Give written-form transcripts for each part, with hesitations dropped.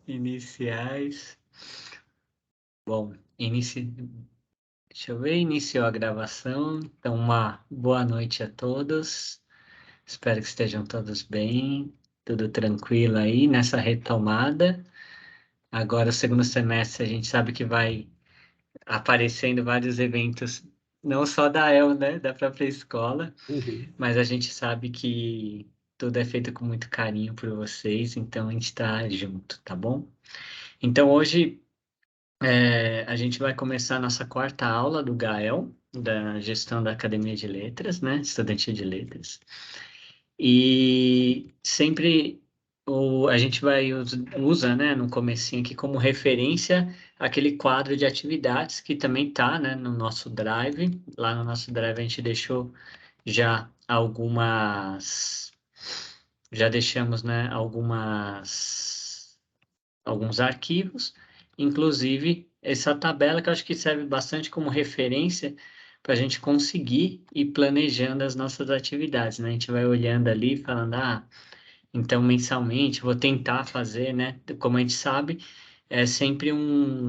Iniciais. Bom, deixa eu ver, iniciou a gravação. Então, uma boa noite a todos. Espero que estejam todos bem, tudo tranquilo aí nessa retomada. Agora, o segundo semestre, a gente sabe que vai aparecendo vários eventos, não só da EL, né, da própria escola, Uhum. mas a gente sabe que tudo é feito com muito carinho por vocês, então a gente está junto, tá bom? Então, hoje a gente vai começar a nossa quarta aula do GAEL, da Gestão da Academia de Letras, né? Estudantil de Letras. E sempre a gente usa, né, no comecinho aqui como referência aquele quadro de atividades que também está, né, no nosso Drive. Lá no nosso Drive a gente deixou já já deixamos, né, alguns arquivos, inclusive essa tabela que eu acho que serve bastante como referência para a gente conseguir ir planejando as nossas atividades, né? A gente vai olhando ali, falando, então mensalmente vou tentar fazer, né? Como a gente sabe, é sempre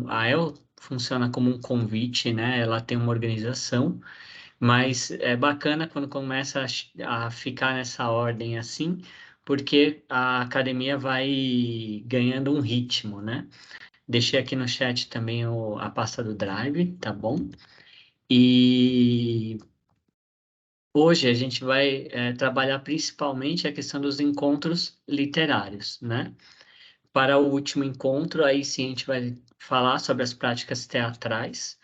a EL funciona como um convite, né? Ela tem uma organização, mas é bacana quando começa a ficar nessa ordem assim, porque a academia vai ganhando um ritmo, né? Deixei aqui no chat também a pasta do Drive, tá bom? E hoje a gente vai trabalhar principalmente a questão dos encontros literários, né? Para o último encontro, aí sim a gente vai falar sobre as práticas teatrais,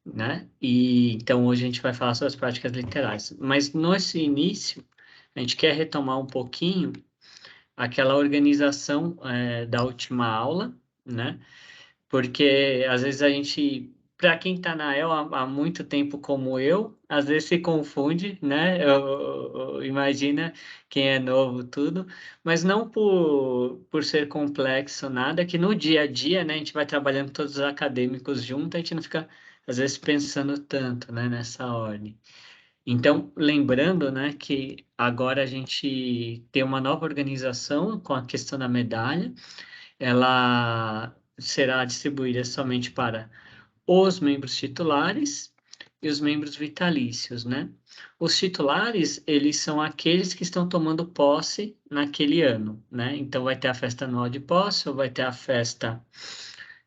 né? E então hoje a gente vai falar sobre as práticas literárias. Mas nesse início, a gente quer retomar um pouquinho aquela organização da última aula, né? Porque às vezes para quem está na EL há muito tempo como eu, às vezes se confunde, né? Imagina quem é novo, tudo, mas não por ser complexo, nada, que no dia a dia, né, a gente vai trabalhando todos os acadêmicos juntos, a gente não fica, às vezes, pensando tanto, né, nessa ordem. Então, lembrando, né, que agora a gente tem uma nova organização com a questão da medalha, ela será distribuída somente para os membros titulares e os membros vitalícios, né? Os titulares, eles são aqueles que estão tomando posse naquele ano, né? Então, vai ter a festa anual de posse, ou vai ter a festa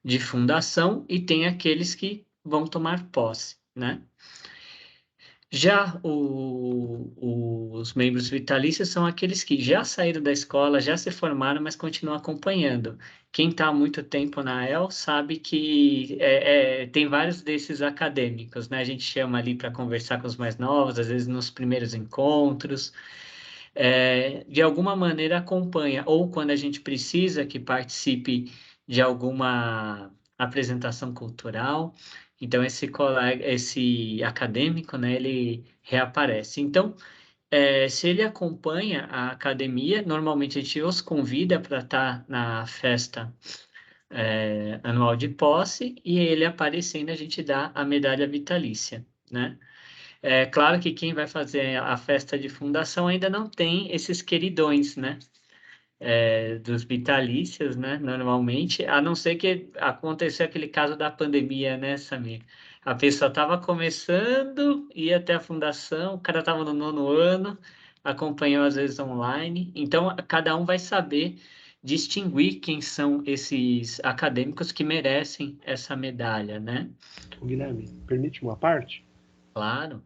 de fundação, e tem aqueles que vão tomar posse, né? Já os membros vitalícios são aqueles que já saíram da escola, já se formaram, mas continuam acompanhando. Quem está há muito tempo na EL sabe que tem vários desses acadêmicos, né? A gente chama ali para conversar com os mais novos, às vezes nos primeiros encontros, de alguma maneira acompanha, ou quando a gente precisa que participe de alguma apresentação cultural, então esse acadêmico, né, ele reaparece. Então, se ele acompanha a academia, normalmente a gente os convida para estar na festa anual de posse, e ele aparecendo a gente dá a medalha vitalícia, né? É claro que quem vai fazer a festa de fundação ainda não tem esses queridões, né? Dos vitalícios, né? Normalmente, a não ser que aconteceu aquele caso da pandemia, né, Samir? A pessoa estava começando, ia até a fundação, o cara estava no nono ano, acompanhou às vezes online. Então, cada um vai saber distinguir quem são esses acadêmicos que merecem essa medalha, né? O Guilherme, permite uma parte? Claro.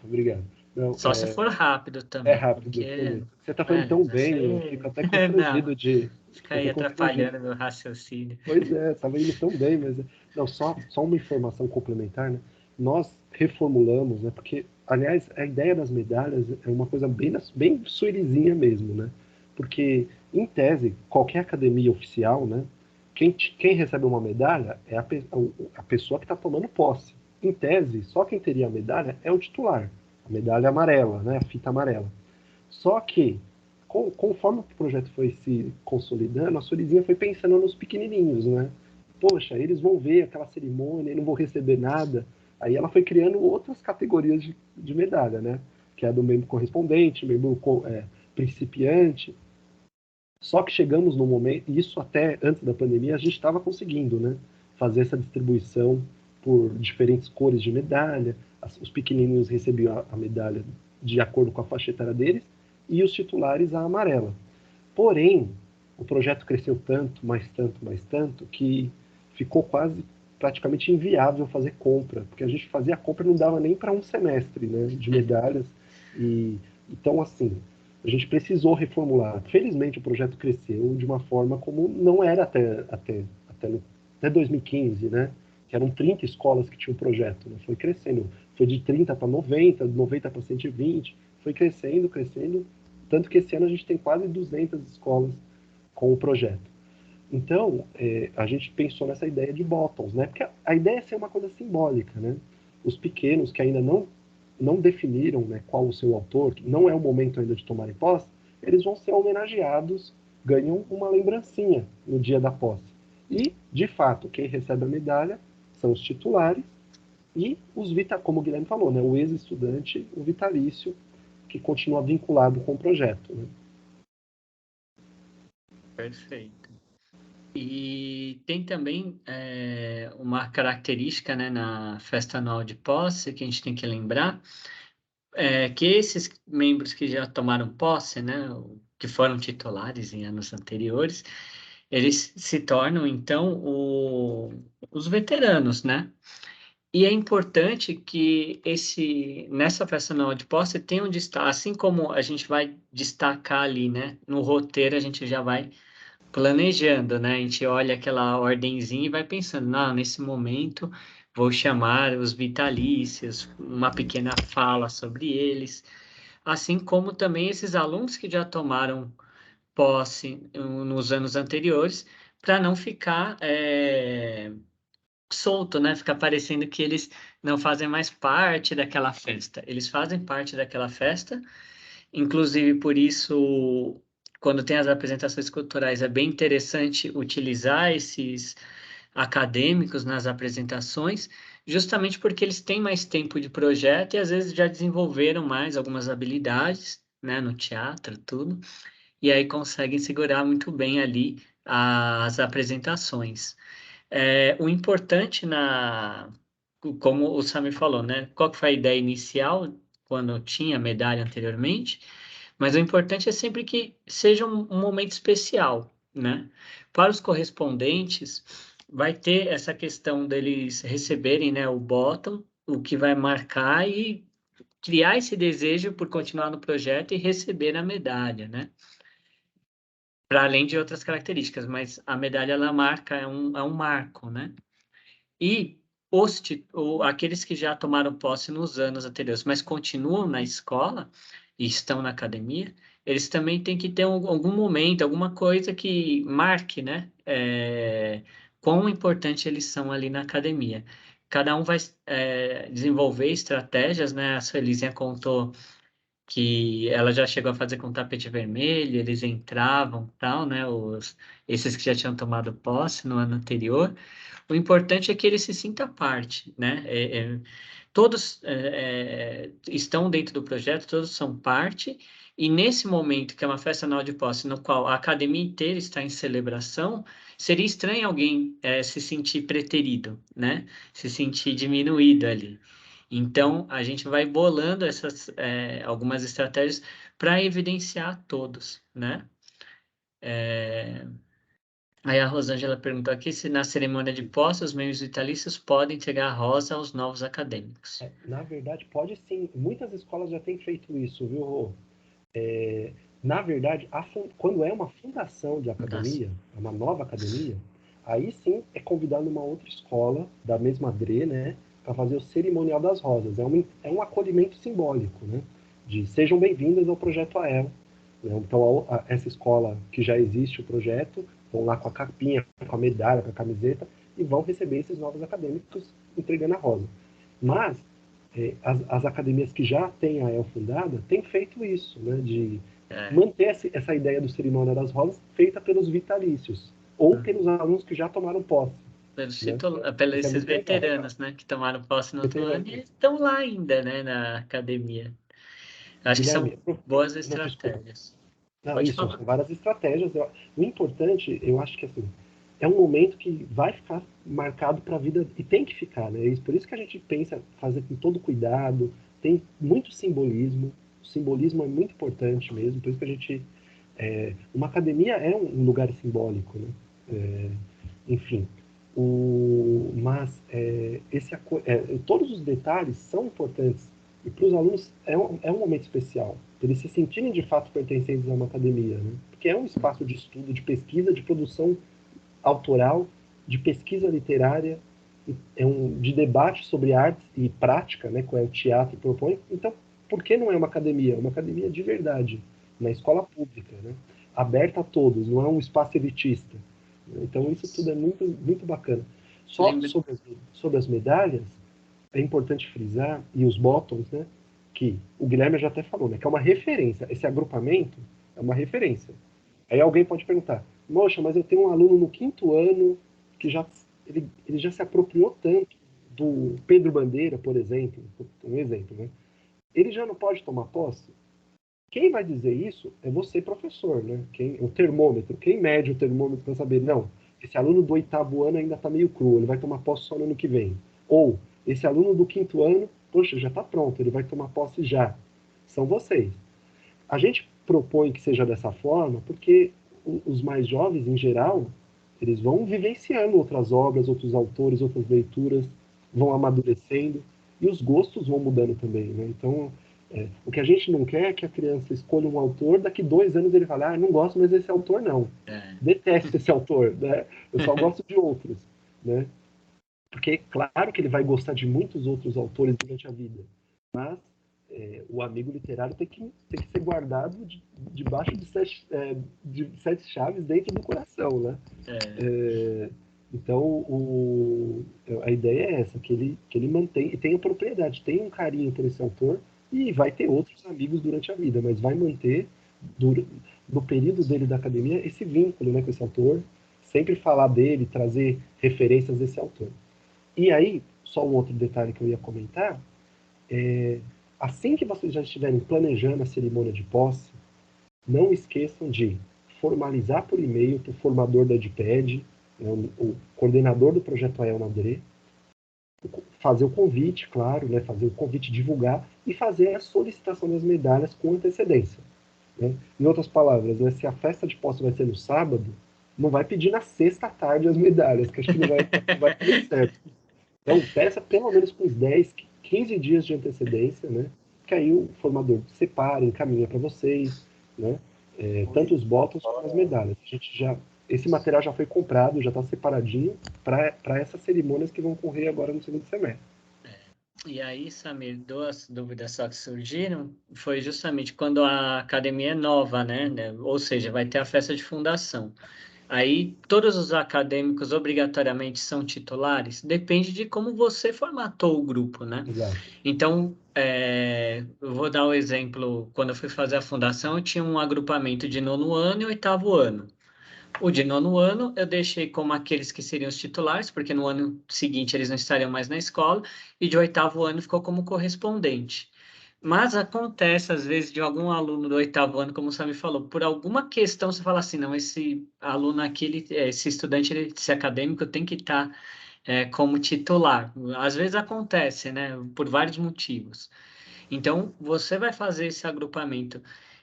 Obrigado. Não, Só se for rápido é também, rápido, eu porque prometo. Você está falando tão bem, eu fico você até constrangido não de. fica Fico aí até constrangido. atrapalhando meu raciocínio. Pois é, estava indo tão bem, mas. Não, só uma informação complementar, né? Nós reformulamos, né? Porque, aliás, a ideia das medalhas é uma coisa bem suelizinha mesmo, né? Porque, em tese, qualquer academia oficial, né? Quem recebe uma medalha é a pessoa que está tomando posse. Em tese, só quem teria a medalha é o titular. A medalha amarela, né? A fita amarela. Só que, conforme o projeto foi se consolidando, a Sorizinha foi pensando nos pequenininhos, né? Poxa, eles vão ver aquela cerimônia e não vão receber nada. Aí ela foi criando outras categorias de medalha, né? Que é a do membro correspondente, membro principiante. Só que chegamos no momento, e isso até antes da pandemia, a gente estava conseguindo, né? Fazer essa distribuição por diferentes cores de medalha. Os pequenininhos recebiam a medalha de acordo com a faixa etária deles e os titulares a amarela. Porém, o projeto cresceu tanto, que ficou quase praticamente inviável fazer compra, porque a gente fazia a compra e não dava nem para um semestre, né, de medalhas. Então, assim, a gente precisou reformular. Felizmente, o projeto cresceu de uma forma como não era até 2015, né? Que eram 30 escolas que tinham o projeto. Né? Foi crescendo. Foi de 30 para 90, 90 para 120. Foi crescendo. Tanto que esse ano a gente tem quase 200 escolas com o projeto. Então, a gente pensou nessa ideia de bottoms, né? Porque a ideia é ser uma coisa simbólica, né? Os pequenos que ainda não definiram, né, qual o seu autor, que não é o momento ainda de tomarem posse, eles vão ser homenageados, ganham uma lembrancinha no dia da posse. E, de fato, quem recebe a medalha são os titulares e como o Guilherme falou, né, o ex-estudante, o vitalício, que continua vinculado com o projeto. Né? Perfeito. E tem também uma característica, né, na festa anual de posse que a gente tem que lembrar, que esses membros que já tomaram posse, né, que foram titulares em anos anteriores, eles se tornam, então, os veteranos, né? E é importante que nessa festa anual de posse tenha um destaque, assim como a gente vai destacar ali, né? No roteiro a gente já vai planejando, né? A gente olha aquela ordenzinha e vai pensando, não, nesse momento vou chamar os vitalícios, uma pequena fala sobre eles, assim como também esses alunos que já tomaram posse nos anos anteriores, para não ficar solto, né? Ficar parecendo que eles não fazem mais parte daquela festa. Eles fazem parte daquela festa, inclusive por isso, quando tem as apresentações culturais, é bem interessante utilizar esses acadêmicos nas apresentações, justamente porque eles têm mais tempo de projeto e às vezes já desenvolveram mais algumas habilidades, né, no teatro, tudo, e aí conseguem segurar muito bem ali as apresentações. O importante como o Samir falou, né? Qual que foi a ideia inicial quando eu tinha medalha anteriormente? Mas o importante é sempre que seja um momento especial, né? Para os correspondentes, vai ter essa questão deles receberem, né, o bottom, o que vai marcar e criar esse desejo por continuar no projeto e receber a medalha, né? Para além de outras características, mas a medalha ela marca, é um marco, né? E aqueles que já tomaram posse nos anos anteriores, mas continuam na escola e estão na academia, eles também têm que ter algum momento, alguma coisa que marque, né? Quão importante eles são ali na academia. Cada um vai desenvolver estratégias, né? A Suelizinha contou que ela já chegou a fazer com tapete vermelho, eles entravam, tal, né? Esses que já tinham tomado posse no ano anterior. O importante é que ele se sinta parte, né? Todos estão dentro do projeto, todos são parte, e nesse momento, que é uma festa anual de posse, no qual a academia inteira está em celebração, seria estranho alguém se sentir preterido, né? Se sentir diminuído ali. Então, a gente vai bolando algumas estratégias para evidenciar todos, né? Aí a Rosângela perguntou aqui se na cerimônia de posse os membros vitalícios podem entregar a rosa aos novos acadêmicos. Na verdade, pode sim. Muitas escolas já têm feito isso, viu, Rô? Na verdade, quando é uma fundação de academia, uma nova academia, aí sim é convidado uma outra escola, da mesma DRE, né, para fazer o cerimonial das rosas. É um acolhimento simbólico, né, de sejam bem-vindas ao Projeto AEL. Né? Então, essa escola que já existe o projeto, vão lá com a capinha, com a medalha, com a camiseta, e vão receber esses novos acadêmicos entregando a rosa. Mas as academias que já têm a AEL fundada têm feito isso, né, de manter essa ideia do cerimônia das rosas feita pelos vitalícios ou pelos alunos que já tomaram posse. Pelos Né? esses veteranos, né, que tomaram posse no outro ano e estão lá ainda, né, na academia. Acho que Guilherme, são boas não, desculpa. estratégias. Não, Pode isso, falar. são várias estratégias. O importante, eu acho que assim, é um momento que vai ficar marcado para a vida e tem que ficar, né? Por isso que a gente pensa fazer com todo cuidado, tem muito simbolismo, o simbolismo é muito importante mesmo, por isso que a gente. Uma academia é um lugar simbólico, né? É, enfim. Mas todos os detalhes são importantes e para os alunos é um momento especial, para eles se sentirem de fato pertencentes a uma academia, né? Porque é um espaço de estudo, de pesquisa, de produção autoral, de pesquisa literária, de debate sobre arte e prática, né, que é o teatro propõe. Então, por que não é uma academia? É uma academia de verdade, na escola pública, né, aberta a todos, não é um espaço elitista. Então, isso tudo é muito, muito bacana. Só Lembra... sobre as medalhas, é importante frisar, e os bottoms, né, que o Guilherme já até falou, né, que é uma referência. Esse agrupamento é uma referência. Aí alguém pode perguntar, moxa, mas eu tenho um aluno no quinto ano que ele já se apropriou tanto do Pedro Bandeira, por exemplo, um exemplo, né? Ele já não pode tomar posse? Quem vai dizer isso é você, professor, né? O termômetro, quem mede o termômetro para saber, não, esse aluno do oitavo ano ainda está meio cru, ele vai tomar posse só no ano que vem. Ou, esse aluno do quinto ano, poxa, já está pronto, ele vai tomar posse já. São vocês. A gente propõe que seja dessa forma porque os mais jovens, em geral, eles vão vivenciando outras obras, outros autores, outras leituras, vão amadurecendo e os gostos vão mudando também, né? Então, o que a gente não quer é que a criança escolha um autor, daqui 2 anos ele fala, não gosto mais desse autor, não. É. Detesto esse autor, né? Eu só gosto de outros, né? Porque, claro que ele vai gostar de muitos outros autores durante a vida, mas o amigo literário tem que ser guardado debaixo de sete chaves dentro do coração, né? É. É, então, a ideia é essa, que ele mantém e tenha propriedade, tenha um carinho por esse autor e vai ter outros amigos durante a vida, mas vai manter, no período dele da academia, esse vínculo, né, com esse autor, sempre falar dele, trazer referências desse autor. E aí, só um outro detalhe que eu ia comentar, assim que vocês já estiverem planejando a cerimônia de posse, não esqueçam de formalizar por e-mail para o formador da EDPED, né, o coordenador do projeto AEL na DRE, fazer o convite, claro, né, fazer o convite, divulgar e fazer a solicitação das medalhas com antecedência. Né? Em outras palavras, né, se a festa de posse vai ser no sábado, não vai pedir na sexta tarde as medalhas, que acho que não vai dar muito certo. Então, peça pelo menos com uns 10, 15 dias de antecedência, né? Que aí o formador separa, encaminha para vocês, né? Tanto os botões como as medalhas. Esse material já foi comprado, já está separadinho para essas cerimônias que vão ocorrer agora no segundo semestre. E aí, Samir, duas dúvidas só que surgiram, foi justamente quando a academia é nova, né? Ou seja, vai ter a festa de fundação. Aí, todos os acadêmicos obrigatoriamente são titulares? Depende de como você formatou o grupo, né? Exato. Então, eu vou dar o exemplo, quando eu fui fazer a fundação, eu tinha um agrupamento de nono ano e oitavo ano. O de nono ano eu deixei como aqueles que seriam os titulares, porque no ano seguinte eles não estariam mais na escola, e de oitavo ano ficou como correspondente. Mas acontece, às vezes, de algum aluno do oitavo ano, como o Sami falou, por alguma questão você fala assim, não, esse aluno aqui, esse estudante, esse acadêmico tem que estar como titular. Às vezes acontece, né, por vários motivos. Então, você vai fazer esse agrupamento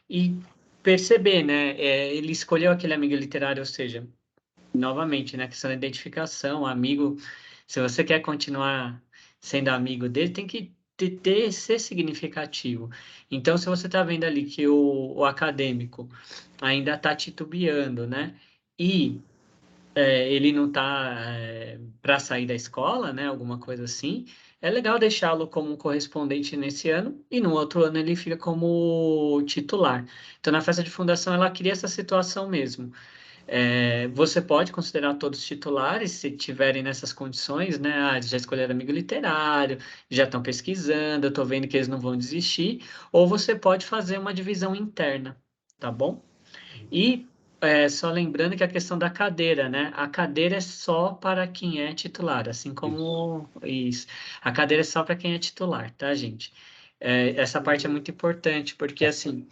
e perceber, né? Ele escolheu aquele amigo literário, ou seja, novamente, né? Questão da identificação, amigo. Se você quer continuar sendo amigo dele, tem que ser significativo. Então, se você está vendo ali que o acadêmico ainda está titubeando, né? E ele não está para sair da escola, né? Alguma coisa assim. É legal deixá-lo como correspondente nesse ano e no outro ano ele fica como titular. Então, na festa de fundação, ela cria essa situação mesmo. Você pode considerar todos titulares se tiverem nessas condições, né? Ah, eles já escolheram amigo literário, já estão pesquisando, eu estou vendo que eles não vão desistir. Ou você pode fazer uma divisão interna, tá bom? E só lembrando que a questão da cadeira, né? A cadeira é só para quem é titular, assim Isso. como isso. A cadeira é só para quem é titular, tá, gente? Essa parte é muito importante, porque assim,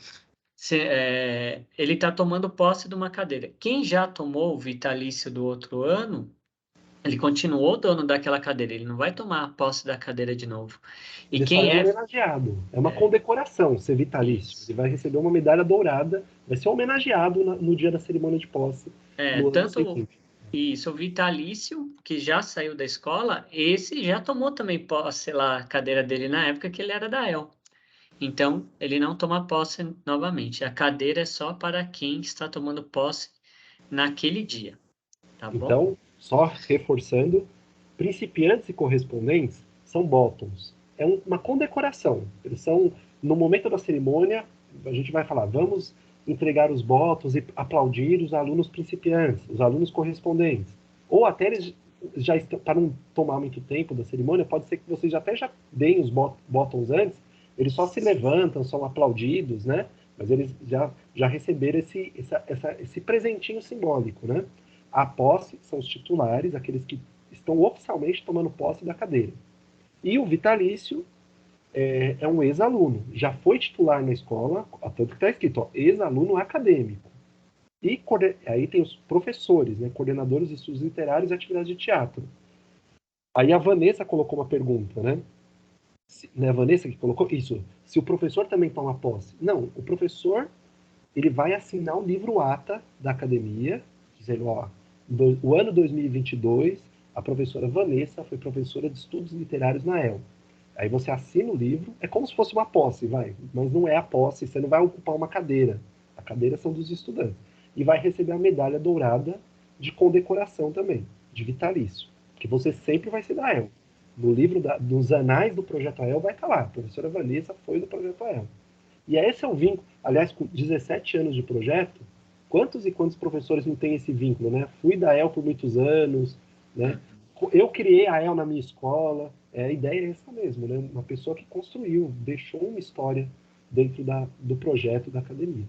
ele está tomando posse de uma cadeira. Quem já tomou o vitalício do outro ano, ele continuou dono daquela cadeira, ele não vai tomar posse da cadeira de novo. E Ele só quem é homenageado. É uma condecoração ser vitalício. isso. Ele vai receber uma medalha dourada, vai ser homenageado no dia da cerimônia de posse, no ano Tanto seguinte. isso, o vitalício, que já saiu da escola, esse já tomou também posse lá, a cadeira dele na época que ele era da EL. Então, ele não toma posse novamente. A cadeira é só para quem está tomando posse naquele dia, tá bom? Então, só reforçando, principiantes e correspondentes são bottoms. É uma condecoração. Eles são, no momento da cerimônia, a gente vai falar, vamos entregar os bottoms e aplaudir os alunos principiantes, os alunos correspondentes. Ou até eles já estão, para não tomar muito tempo da cerimônia, pode ser que vocês até já deem os bottoms antes, eles só se levantam, são aplaudidos, né? Mas eles já receberam esse presentinho simbólico, né? A posse são os titulares, aqueles que estão oficialmente tomando posse da cadeira. E o vitalício é um ex-aluno, já foi titular na escola, tanto que está escrito, ex-aluno acadêmico. E aí tem os professores, né, coordenadores de estudos literários e atividades de teatro. Aí a Vanessa colocou uma pergunta, né? Né, a Vanessa que colocou isso. Se o professor também toma posse. Não, o professor ele vai assinar o livro ata da academia, dizendo, ó, o ano 2022, a professora Vanessa foi professora de estudos literários na EL. Aí você assina o livro, é como se fosse uma posse, mas não é a posse, você não vai ocupar uma cadeira. A cadeira são dos estudantes. E vai receber a medalha dourada de condecoração também, de vitalício, que você sempre vai ser da EL. No livro dos anais do Projeto AEL vai estar lá, a professora Vanessa foi do Projeto AEL. E esse é o vínculo. Aliás, com 17 anos de projeto, quantos e quantos professores não têm esse vínculo, né? Fui da EL por muitos anos, né? Eu criei a EL na minha escola. A ideia é essa mesmo, né? Uma pessoa que construiu, deixou uma história dentro do projeto da academia.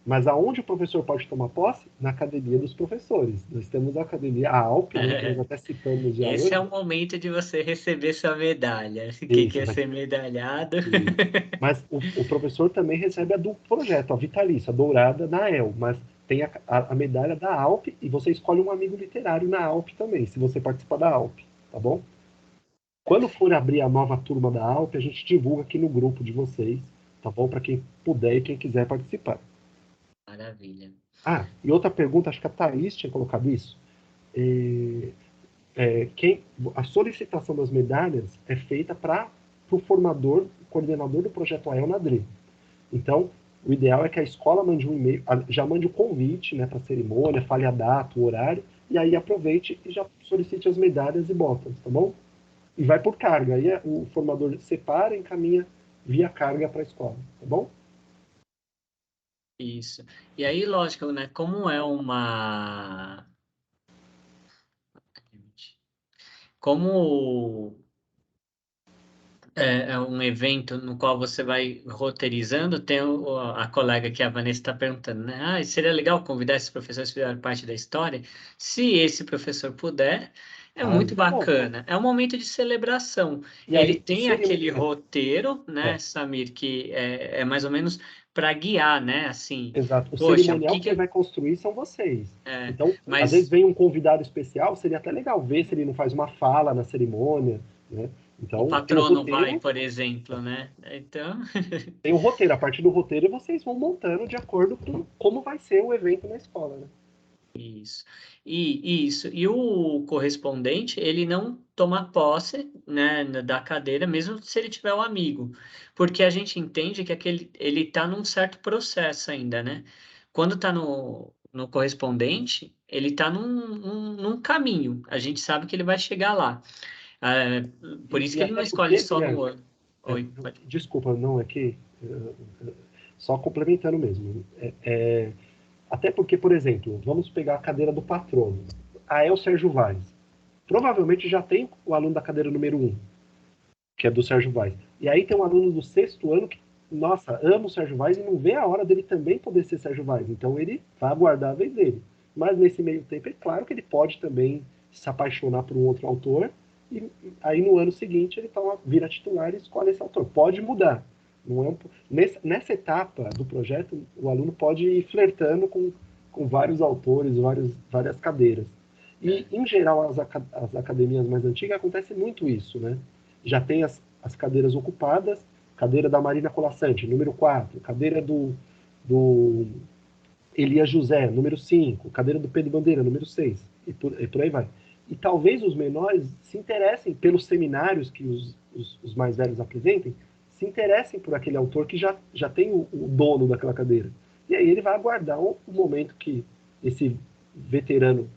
Mas aonde o professor pode tomar posse? Na academia dos professores. Nós temos a academia, a ALP, né, que nós até citamos já Esse hoje. é o momento de você receber sua medalha. Quem Isso, quer vai ser medalhado? Isso. Mas o professor também recebe a do projeto, a vitalícia, a dourada na EL, mas tem a medalha da ALP e você escolhe um amigo literário na ALP também, se você participar da ALP, tá bom? Quando for abrir a nova turma da ALP, a gente divulga aqui no grupo de vocês, tá bom? Para quem puder e quem quiser participar. Maravilha. Ah, e outra pergunta, acho que a Thaís tinha colocado isso. É, a solicitação das medalhas é feita para o formador, coordenador do projeto AEL na DRE. Então, o ideal é que a escola mande um e-mail, já mande o convite, né, para a cerimônia, fale a data, o horário, e aí aproveite e já solicite as medalhas e botas, tá bom? E vai por carga. Aí o formador separa e encaminha via carga para a escola, tá bom? Isso. E aí, lógico, né? Como é uma. Como é um evento no qual você vai roteirizando, tem a colega que a Vanessa está perguntando, né? Ah, seria legal convidar esses professores a fizerem parte da história? Se esse professor puder, é Ah, muito muito bom. bacana. É um momento de celebração. E Ele aí, tem aquele roteiro, né, é, Samir, que é mais ou menos para guiar, né? Assim, exato. O poxa, o cerimonial que quem que vai construir são vocês. é, Então, às vezes mas vem um convidado especial, seria até legal ver se ele não faz uma fala na cerimônia, né? o Então, patrono vai, por exemplo, né? Então, tem o roteiro. A partir do roteiro, vocês vão montando de acordo com como vai ser o evento na escola, né? isso. E o correspondente, ele não toma posse, né, da cadeira, mesmo se ele tiver um amigo, porque a gente entende que ele está num certo processo ainda, né? Quando está no correspondente, ele está num caminho. A gente sabe que ele vai chegar lá. É, por isso E que ele não até escolhe porque, só no Guilherme, ano. Oi, pode. desculpa, não, é que. Só complementando mesmo. Até porque, por exemplo, vamos pegar a cadeira do patrono. A El Sérgio Vaz. Provavelmente já tem o aluno da cadeira número um, que é do Sérgio Vaz. E aí tem um aluno do sexto ano que, nossa, ama o Sérgio Vaz e não vê a hora dele também poder ser Sérgio Vaz. Então ele vai aguardar a vez dele. Mas nesse meio tempo, é claro que ele pode também se apaixonar por um outro autor e aí no ano seguinte ele vira titular e escolhe esse autor. Pode mudar, Não é nessa etapa do projeto, o aluno pode ir flertando com vários autores, várias cadeiras. E, em geral, as academias mais antigas acontece muito isso, né? Já tem as cadeiras ocupadas, cadeira da Marina Colassante, número 4, cadeira do Elias José, número 5, cadeira do Pedro Bandeira, número 6, e por aí vai. E talvez os menores se interessem pelos seminários que os mais velhos apresentem, se interessem por aquele autor que já tem o dono daquela cadeira. E aí ele vai aguardar o momento que esse veterano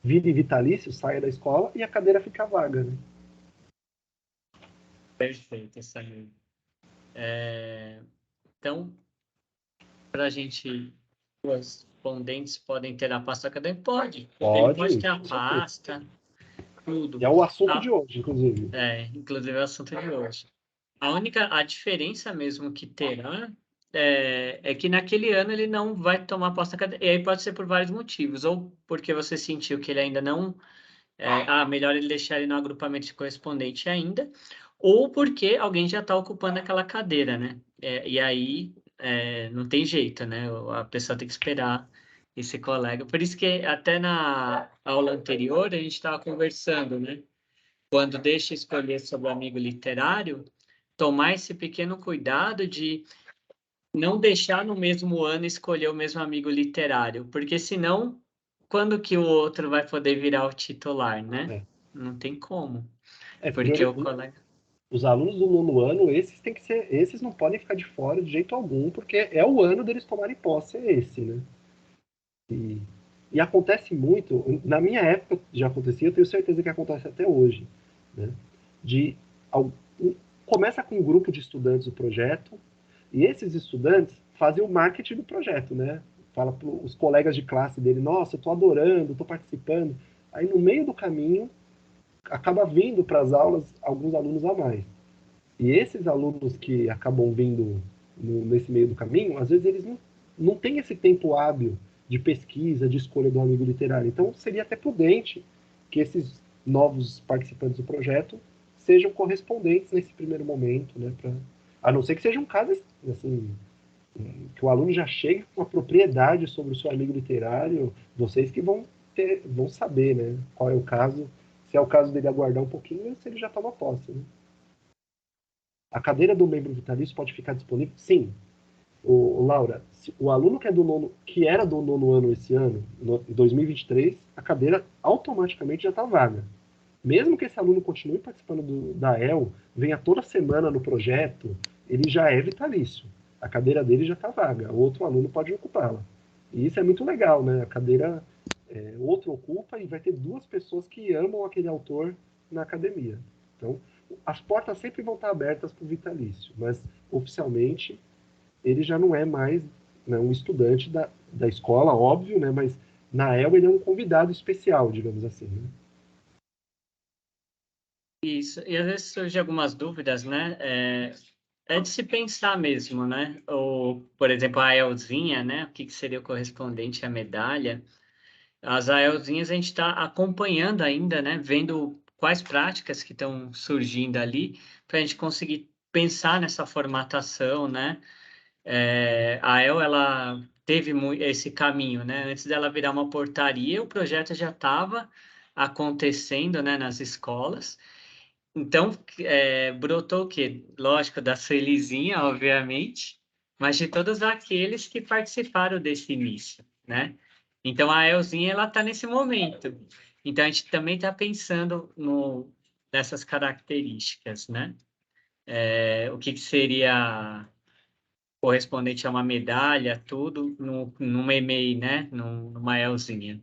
vire vitalício, saia da escola e a cadeira fica vaga. Né? Perfeito, Samir. Então, para a gente, os respondentes podem ter a pasta acadêmica? Pode. Ele pode ter a pasta, tudo. E é o assunto de hoje, inclusive. Inclusive é o assunto de hoje. A diferença mesmo que terá é que naquele ano ele não vai tomar pasta acadêmica. E aí pode ser por vários motivos. Ou porque você sentiu que ele ainda não... melhor ele deixar ele no agrupamento de correspondente ainda. Ou porque alguém já está ocupando aquela cadeira, né? E aí não tem jeito, né? A pessoa tem que esperar esse colega. Por isso que até na aula anterior a gente estava conversando, né? Quando deixa escolher sobre o amigo literário, tomar esse pequeno cuidado de não deixar no mesmo ano escolher o mesmo amigo literário, porque senão, quando que o outro vai poder virar o titular, né? Não tem como. Porque o colega... Os alunos do nono ano, esses não podem ficar de fora de jeito algum, porque é o ano deles tomarem posse, é esse, né? E acontece muito, na minha época já acontecia, eu tenho certeza que acontece até hoje, né? Começa com um grupo de estudantes do projeto, e esses estudantes fazem o marketing do projeto, né? Fala para os colegas de classe dele, nossa, eu estou adorando, estou participando. Aí no meio do caminho, acaba vindo para as aulas alguns alunos a mais. E esses alunos que acabam vindo nesse meio do caminho, às vezes eles não têm esse tempo hábil de pesquisa, de escolha do amigo literário. Então, seria até prudente que esses novos participantes do projeto sejam correspondentes nesse primeiro momento, né? A não ser que seja um caso assim, que o aluno já chegue com uma propriedade sobre o seu amigo literário, vocês que vão saber, né? Qual é o caso, se é o caso dele aguardar um pouquinho, ou se ele já toma posse, né? A cadeira do membro vitalício pode ficar disponível? Sim. Laura, o aluno que era do nono ano esse ano, em 2023, a cadeira automaticamente já está vaga. Mesmo que esse aluno continue participando da EL, venha toda semana no projeto, ele já é vitalício. A cadeira dele já está vaga, o outro aluno pode ocupá-la. E isso é muito legal, né? A cadeira outro ocupa e vai ter duas pessoas que amam aquele autor na academia. Então, as portas sempre vão estar abertas para o vitalício, mas oficialmente ele já não é mais, né, um estudante da escola, óbvio, né, mas na EL ele é um convidado especial, digamos assim. Né? Isso, e às vezes surgem algumas dúvidas, né? É de se pensar mesmo, né? Ou, por exemplo, a AELzinha, né? O que seria o correspondente à medalha? As AELzinhas a gente está acompanhando ainda, né? Vendo quais práticas que estão surgindo ali, para a gente conseguir pensar nessa formatação, né? A AEL, ela teve esse caminho, né? Antes dela virar uma portaria, o projeto já estava acontecendo, né, nas escolas. Então, brotou o quê? Lógico, da Suelizinha, obviamente, mas de todos aqueles que participaram desse início, né? Então, a Elzinha, ela está nesse momento. Então, a gente também está pensando nessas características, né? O que seria correspondente a uma medalha, tudo, numa EMEI, né? Numa Elzinha.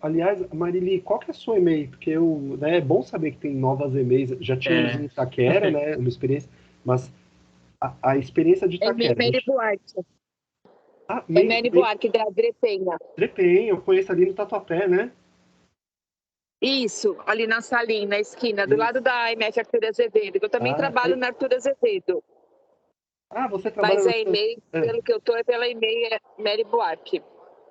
Aliás, Marili, qual que é a sua e-mail? Porque né, é bom saber que tem novas e-mails. Já tínhamos em Itaquera, né, uma experiência, mas a experiência de Itaquera. Mary Buarque. Mary Buarque, da Drepenha. Drepenha, eu conheço ali no Tatuapé, né? Isso, ali na salinha, na esquina, do lado da MF Arthur Azevedo. Eu também trabalho na Arthur Azevedo. Você trabalha Mas a e-mail, pelo que eu tô, é pela e-mail Mary Buarque.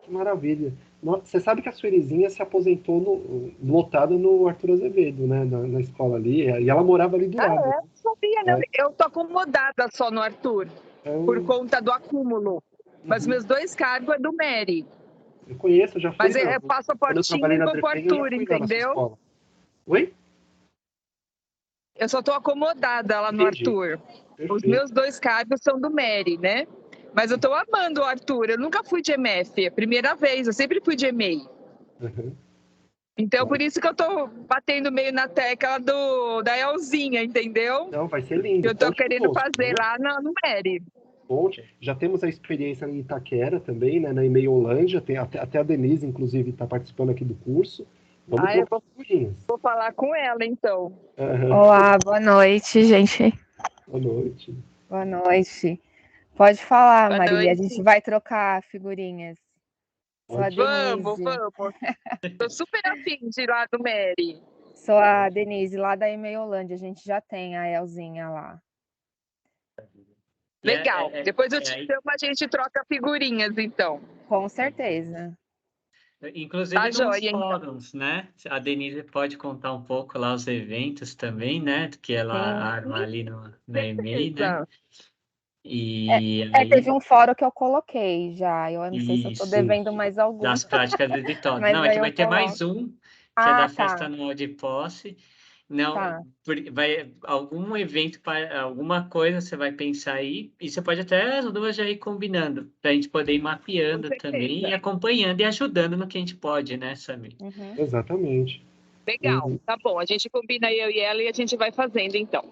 Que maravilha. Você sabe que a Suelizinha se aposentou lotada no Arthur Azevedo, né? Na escola ali, e ela morava ali do lado. Não sabia, não. É. Eu tô acomodada só no Arthur, por conta do acúmulo. Mas meus 2 cargos é do Mary. Eu conheço, eu já fui. Mas eu passo a Quando eu trabalhei portinha e na vou pro Drepeng, eu já Arthur, fui lá na sua entendeu? escola. Oi? Eu só tô acomodada lá no Entendi. Arthur. Perfeito. Os meus 2 cargos são do Mary, né? Mas eu tô amando o Arthur. Eu nunca fui de MF, é a primeira vez. Eu sempre fui de EMEI. Uhum. Então, por isso que eu tô batendo meio na tecla da Elzinha, entendeu? Não, vai ser lindo. Eu tô Conte querendo conosco, fazer viu? lá no Mary. Conte. Já temos a experiência em Itaquera também, né? Na Emeiolândia. Tem até a Denise, inclusive, está participando aqui do curso. Vamos Eu trocar figurinhas. vou falar com ela, então. Uhum. Olá, boa noite, gente. Boa noite. Boa noite. Pode falar, Boa Marília. A noite. gente vai trocar figurinhas. Sou a Vamos, Denise. vamos. Tô super afim de ir lá do Mary. Sou a Denise, lá da Emeiolândia. A gente já tem a Elzinha lá. Legal. Depois eu te chamo, a gente troca figurinhas, então. Com certeza. Inclusive Tá nos joia, fóruns, né? A Denise pode contar um pouco lá os eventos também, né? Que ela arma ali na EMEI, né? E aí, Teve um fórum que eu coloquei já. Eu não sei se eu tô isso, devendo mais algum, das práticas de editório. mas Não, a aí gente vai eu ter coloco. mais um, que é da festa Tá. anual de posse. Não, Tá. vai algum evento, alguma coisa você vai pensar aí, e você pode até as duas já ir combinando, para a gente poder ir mapeando também e acompanhando e ajudando no que a gente pode, né, Samir? Uhum. Exatamente. Legal, tá bom. A gente combina eu e ela e a gente vai fazendo, então.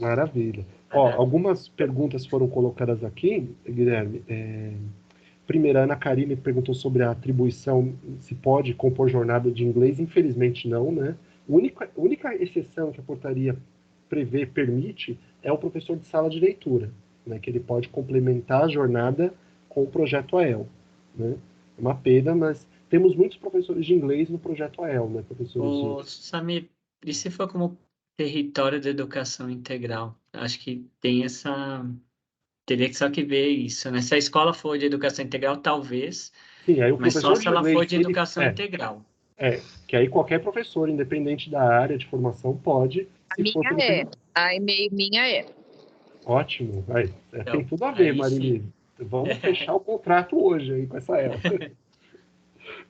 Maravilha. Ó, algumas perguntas foram colocadas aqui, Guilherme. Primeira, a Ana Karine perguntou sobre a atribuição, se pode compor jornada de inglês. Infelizmente não, né? A única exceção que a portaria permite, é o professor de sala de leitura, né? Que ele pode complementar a jornada com o projeto AEL, né? É uma pena, mas temos muitos professores de inglês no projeto AEL, né, professores? Samir, e se for como território de educação integral? Acho que tem teria que só que ver isso, né? Se a escola for de educação integral, talvez, Sim, aí o mas só professor se de ela for inglês, de educação integral. que aí qualquer professor, independente da área de formação, pode, se for pelo A e-mail minha é. Ótimo. Aí, Então, tem tudo a ver, aí sim. Marilise. Vamos fechar o contrato hoje aí com essa ela.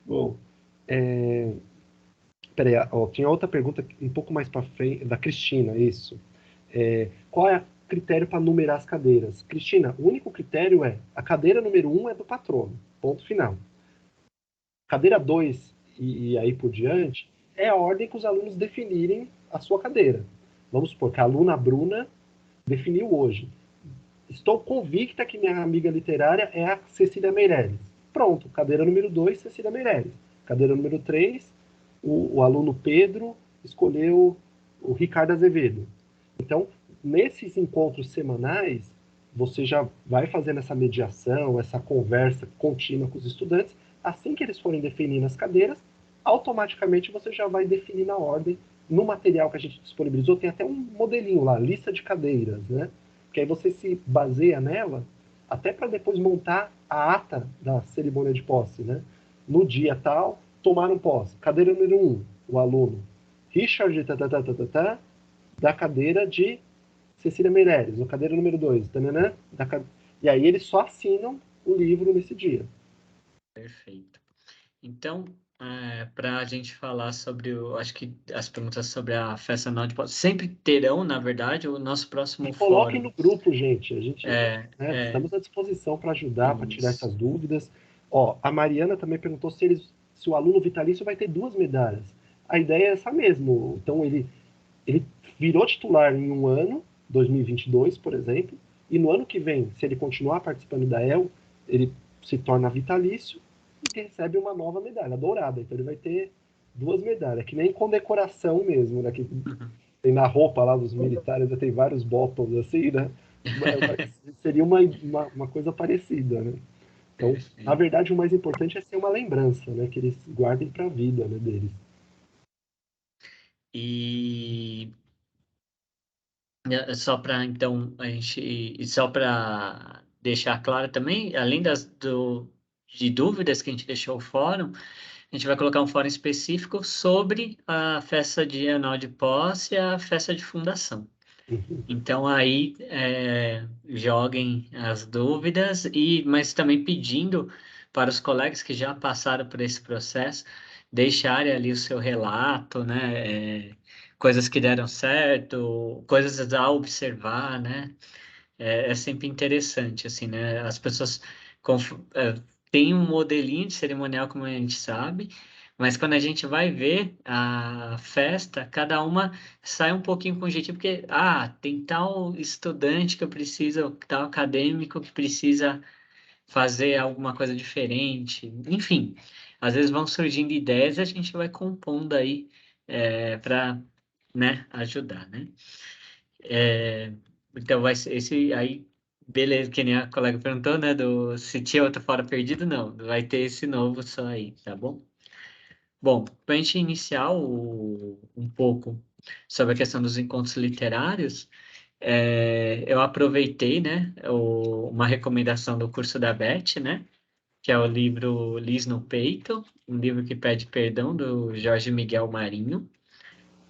Bom, peraí, ó, tinha outra pergunta um pouco mais para frente, da Cristina, isso. Qual é o critério para numerar as cadeiras? Cristina, o único critério é a cadeira número 1 é do patrono, ponto final. Cadeira 2 e aí por diante é a ordem que os alunos definirem a sua cadeira. Vamos supor que a aluna Bruna definiu hoje. Estou convicta que minha amiga literária é a Cecília Meirelles. Pronto, cadeira número 2, Cecília Meirelles. Cadeira número 3, o aluno Pedro escolheu o Ricardo Azevedo. Então, nesses encontros semanais, você já vai fazendo essa mediação, essa conversa contínua com os estudantes. Assim que eles forem definindo as cadeiras, automaticamente você já vai definir a ordem. No material que a gente disponibilizou, tem até um modelinho lá, lista de cadeiras, né? Que aí você se baseia nela até para depois montar a ata da cerimônia de posse, né? No dia tal, tomaram posse. Cadeira número 1, o aluno Richard da cadeira de Cecília Meirelles, no cadeira número 2, e aí eles só assinam o livro nesse dia. Perfeito. Então, para a gente falar sobre acho que as perguntas sobre a festa anual de posse sempre terão, na verdade, o nosso próximo Coloquem fórum. no grupo, gente. A gente estamos à disposição para ajudar, para tirar essas dúvidas. Ó, a Mariana também perguntou se o aluno vitalício vai ter 2 medalhas. A ideia é essa mesmo. Então, ele virou titular em um ano, 2022, por exemplo, e no ano que vem, se ele continuar participando da EL, ele se torna vitalício e recebe uma nova medalha, dourada. Então ele vai ter 2 medalhas, que nem condecoração mesmo, né? Que tem na roupa lá dos militares, tem vários bottoms assim, né? Seria uma coisa parecida, né? Então, na verdade, o mais importante é ser uma lembrança, né? Que eles guardem para a vida, né, deles. E só para então a gente, e só para deixar claro também, além de dúvidas que a gente deixou o fórum, a gente vai colocar um fórum específico sobre a festa de anual de posse e a festa de fundação. Uhum. Então, aí, joguem as dúvidas, mas também pedindo para os colegas que já passaram por esse processo, deixarem ali o seu relato, né? Coisas que deram certo, coisas a observar, né? É sempre interessante, assim, né? As pessoas têm um modelinho de cerimonial, como a gente sabe, mas quando a gente vai ver a festa, cada uma sai um pouquinho com jeitinho, porque, tem tal estudante que eu preciso, tal acadêmico que precisa fazer alguma coisa diferente. Enfim, às vezes vão surgindo ideias e a gente vai compondo aí para, né, ajudar, né? Então vai ser esse aí, beleza, que nem a colega perguntou, né, se tinha outro fora perdido, não, vai ter esse novo só aí, tá bom? Bom, para a gente iniciar um pouco sobre a questão dos encontros literários, eu aproveitei, né, uma recomendação do curso da Beth, né, que é o livro Liz no Peito, um livro que pede perdão, do Jorge Miguel Marinho.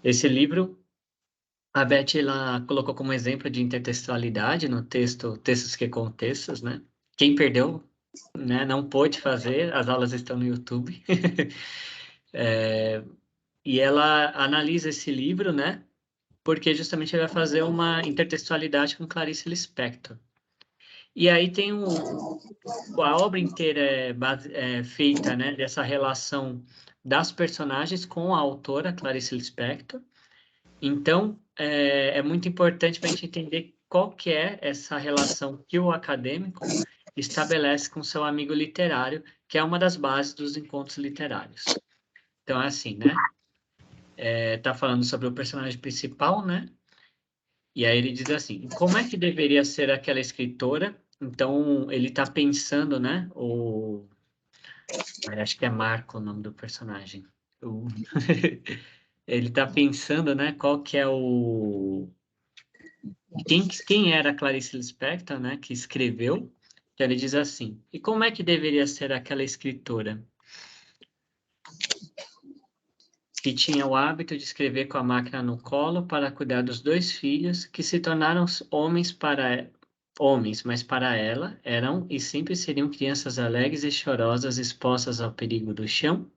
Esse livro a Beth, ela colocou como exemplo de intertextualidade no texto, textos que contextos, né? Quem perdeu, né, não pôde fazer, as aulas estão no YouTube. E ela analisa esse livro, né? Porque justamente ele vai fazer uma intertextualidade com Clarice Lispector. E aí tem a obra inteira é feita, né, dessa relação das personagens com a autora, Clarice Lispector. Então, é muito importante para a gente entender qual que é essa relação que o acadêmico estabelece com seu amigo literário, que é uma das bases dos encontros literários. Então, é assim, né? Tá falando sobre o personagem principal, né? E aí ele diz assim, como é que deveria ser aquela escritora? Então, ele está pensando, né? Acho que é Marco o nome do personagem. Ele está pensando, né? Qual que é quem era Clarice Lispector, né, que escreveu, que ele diz assim, e como é que deveria ser aquela escritora que tinha o hábito de escrever com a máquina no colo para cuidar dos dois filhos que se tornaram homens, mas para ela eram e sempre seriam crianças alegres e chorosas expostas ao perigo do chão?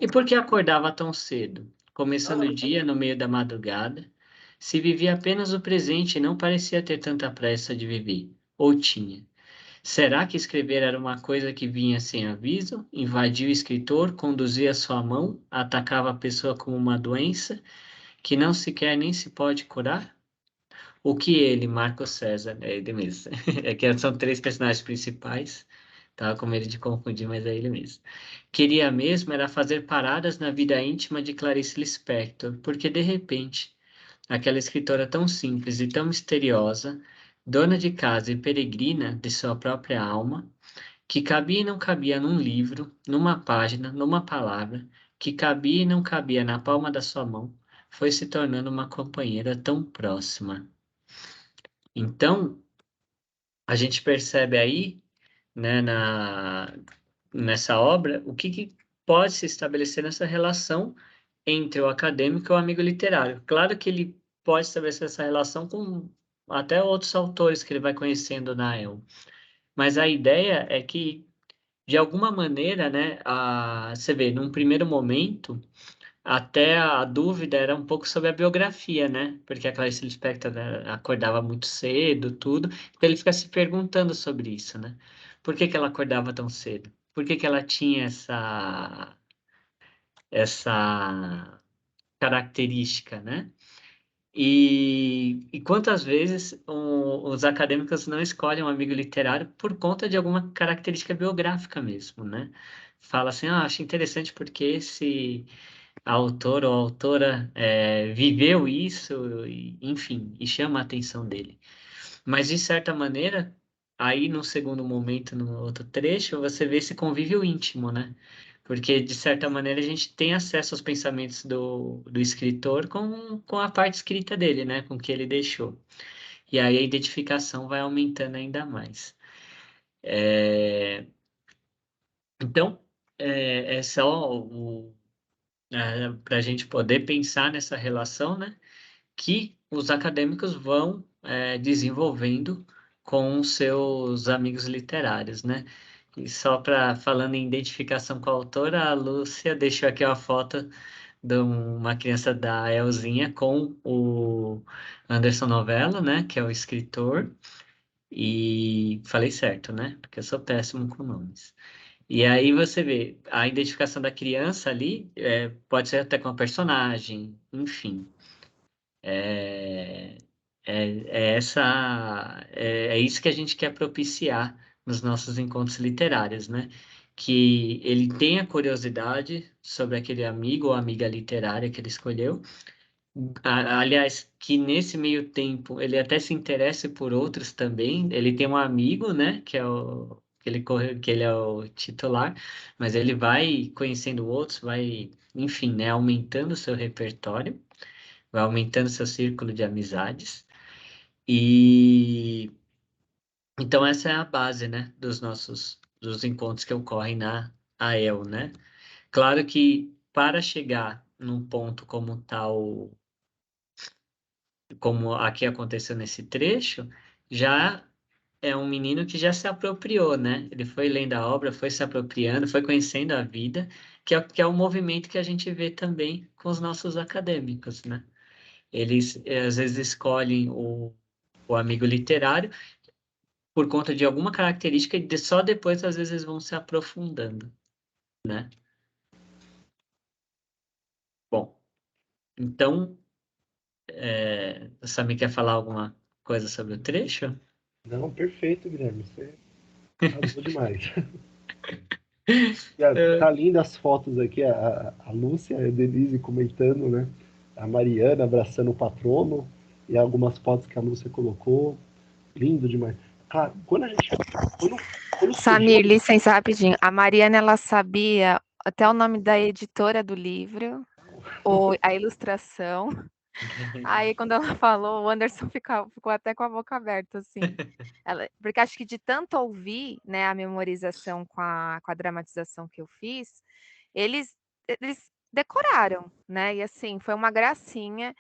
E por que acordava tão cedo, começando o dia no meio da madrugada? Se vivia apenas o presente e não parecia ter tanta pressa de viver. Ou tinha? Será que escrever era uma coisa que vinha sem aviso, invadia o escritor, conduzia sua mão, atacava a pessoa como uma doença que não se quer nem se pode curar? O que ele, Marco César, é ele mesmo. É que são três personagens principais. Tava com medo de confundir, mas é ele mesmo. Queria mesmo era fazer paradas na vida íntima de Clarice Lispector, porque de repente, aquela escritora tão simples e tão misteriosa, dona de casa e peregrina de sua própria alma, que cabia e não cabia num livro, numa página, numa palavra, que cabia e não cabia na palma da sua mão, foi se tornando uma companheira tão próxima. Então, a gente percebe aí, né, nessa obra, o que pode se estabelecer nessa relação entre o acadêmico e o amigo literário. Claro que ele pode estabelecer essa relação com até outros autores que ele vai conhecendo na EL, mas a ideia é que, de alguma maneira, né, você vê, num primeiro momento, até a dúvida era um pouco sobre a biografia, né? Porque a Clarice Lispector, né, acordava muito cedo, tudo. Então ele fica se perguntando sobre isso, né? Por que que ela acordava tão cedo? Por que que ela tinha essa característica, né? E quantas vezes os acadêmicos não escolhem um amigo literário por conta de alguma característica biográfica mesmo, né? Fala assim, acho interessante porque esse autor ou autora viveu isso, enfim, e chama a atenção dele. Mas, de certa maneira, aí no segundo momento, no outro trecho, você vê esse convívio íntimo, né? Porque, de certa maneira, a gente tem acesso aos pensamentos do escritor com a parte escrita dele, né? Com o que ele deixou. E aí a identificação vai aumentando ainda mais. Então, é só para a gente poder pensar nessa relação, né, que os acadêmicos vão desenvolvendo com os seus amigos literários, né? E só para falando em identificação com a autora, a Lúcia deixou aqui uma foto de uma criança da Elzinha com o Anderson Novello, né, que é o escritor, e falei certo, né? Porque eu sou péssimo com nomes. E aí você vê, a identificação da criança ali pode ser até com a personagem, enfim. É, é isso que a gente quer propiciar nos nossos encontros literários, né? Que ele tenha curiosidade sobre aquele amigo ou amiga literária que ele escolheu. Aliás, que nesse meio tempo ele até se interesse por outros também. Ele tem um amigo, né? Que ele é o titular, mas ele vai conhecendo outros, vai, enfim, né? Aumentando o seu repertório, vai aumentando seu círculo de amizades. E então essa é a base, né, dos encontros que ocorrem na AEL, né? Claro que para chegar num ponto como tal, como aqui aconteceu nesse trecho, já é um menino que já se apropriou, né? Ele foi lendo a obra, foi se apropriando, foi conhecendo a vida, que é o movimento que a gente vê também com os nossos acadêmicos, né? Eles às vezes escolhem o amigo literário por conta de alguma característica e só depois às vezes vão se aprofundando, né? Bom, então, o Sami quer falar alguma coisa sobre o trecho? Não, perfeito, Guilherme. Você arrasou demais. É, Tá linda as fotos aqui, a Lúcia e a Denise comentando, né? A Mariana abraçando o patrono e algumas fotos que a Lúcia colocou. Lindo demais. Claro, quando, quando surgiu. Samir, licença rapidinho. A Mariana, ela sabia até o nome da editora do livro, ou a ilustração. Aí, quando ela falou, o Anderson ficou até com a boca aberta, assim. Porque acho que de tanto ouvir, né, a memorização com a dramatização que eu fiz, eles, eles decoraram, né? E assim, foi uma gracinha.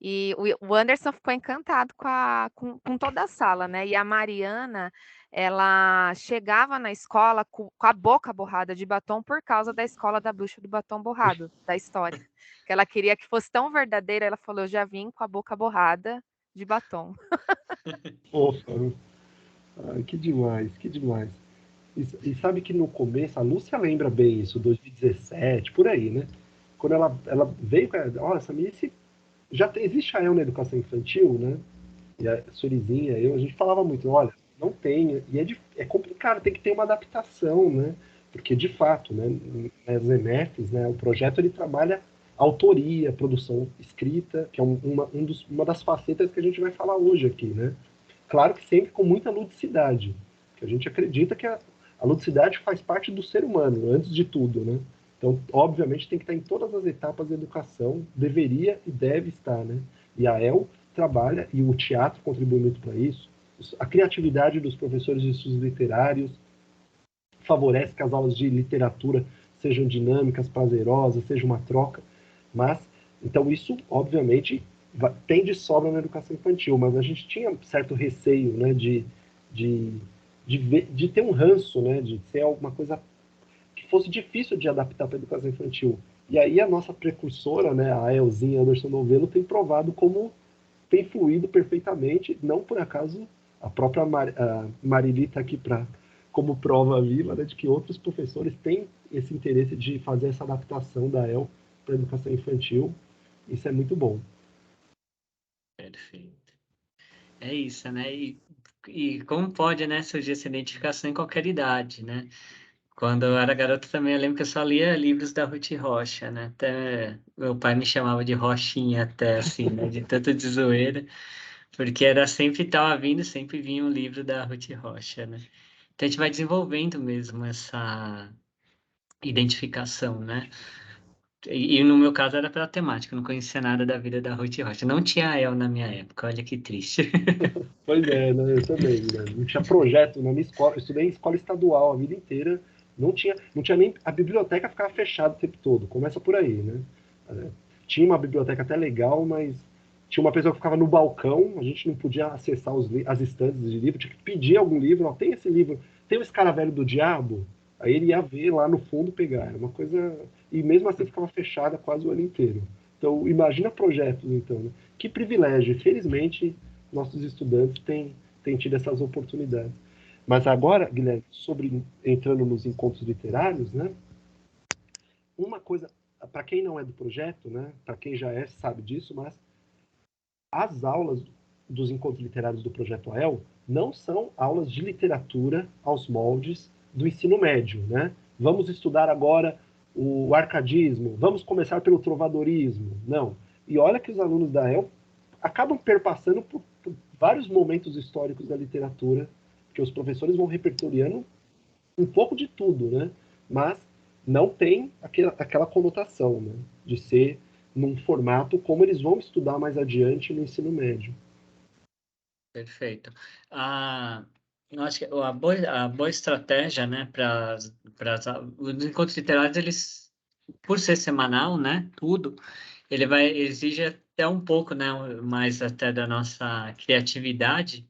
E o Anderson ficou encantado com toda a sala, né? E a Mariana, ela chegava na escola com a boca borrada de batom por causa da escola da bruxa do batom borrado, da história. Que ela queria que fosse tão verdadeira, ela falou: eu já vim com a boca borrada de batom. Opa, ai, que demais, que demais. E sabe que no começo, a Lúcia lembra bem isso, 2017, por aí, né? Quando ela veio com olha, essa menina, existe a EL na educação infantil, né? E a Surizinha, a gente falava muito, olha, não tem, e é complicado, tem que ter uma adaptação, né? Porque, de fato, né, nas EMFs, né, o projeto ele trabalha autoria, produção escrita, que é uma das facetas que a gente vai falar hoje aqui, né? Claro que sempre com muita ludicidade, que a gente acredita que a ludicidade faz parte do ser humano, antes de tudo, né? Então, obviamente, tem que estar em todas as etapas da educação, deveria e deve estar, né? E a EL trabalha, e o teatro contribui muito para isso, a criatividade dos professores de estudos literários favorece que as aulas de literatura sejam dinâmicas, prazerosas, seja uma troca, mas, então isso, obviamente, tem de sobra na educação infantil, mas a gente tinha certo receio, né, de ter um ranço, né, de ser alguma coisa que fosse difícil de adaptar para a educação infantil. E aí a nossa precursora, né, a Elzinha Anderson Novello, tem provado como tem fluído perfeitamente, não por acaso a própria Marili está aqui como prova viva, né, de que outros professores têm esse interesse de fazer essa adaptação da EL para a educação infantil. Isso é muito bom. Perfeito. É isso, né? E como pode, né, surgir essa identificação em qualquer idade, né? Quando eu era garoto também, eu lembro que eu só lia livros da Ruth Rocha, né? Até meu pai me chamava de Rochinha até, assim, né? De tanto de zoeira, porque era sempre, estava vindo, sempre vinha um livro da Ruth Rocha, né? Então a gente vai desenvolvendo mesmo essa identificação, né? E no meu caso era pela temática, eu não conhecia nada da vida da Ruth Rocha. Não tinha a El na minha época, olha que triste. Pois é, né, eu também, né? Não tinha projeto na minha escola, eu estudei em escola estadual a vida inteira, Não tinha nem... A biblioteca ficava fechada o tempo todo, começa por aí, né? Tinha uma biblioteca até legal, mas tinha uma pessoa que ficava no balcão, a gente não podia acessar as estantes de livro, tinha que pedir algum livro, ó, tem esse livro, tem o Escaravelho do Diabo? Aí ele ia ver lá no fundo pegar, era uma coisa... E mesmo assim ficava fechada quase o ano inteiro. Então, imagina projetos, então, né? Que privilégio. Felizmente, nossos estudantes têm tido essas oportunidades. Mas agora, Guilherme, entrando nos encontros literários, né? Uma coisa, para quem não é do projeto, né? Para quem já é, sabe disso, mas as aulas dos encontros literários do Projeto AEL não são aulas de literatura aos moldes do ensino médio, né? Vamos estudar agora o arcadismo, vamos começar pelo trovadorismo. Não. E olha que os alunos da AEL acabam perpassando por vários momentos históricos da literatura, que os professores vão repertoriando um pouco de tudo, né? Mas não tem aquela conotação, né? De ser num formato como eles vão estudar mais adiante no ensino médio. Perfeito. Eu acho que a boa estratégia, né, para os encontros literários, eles, por ser semanal, né, tudo, ele vai exige até um pouco, né, mais até da nossa criatividade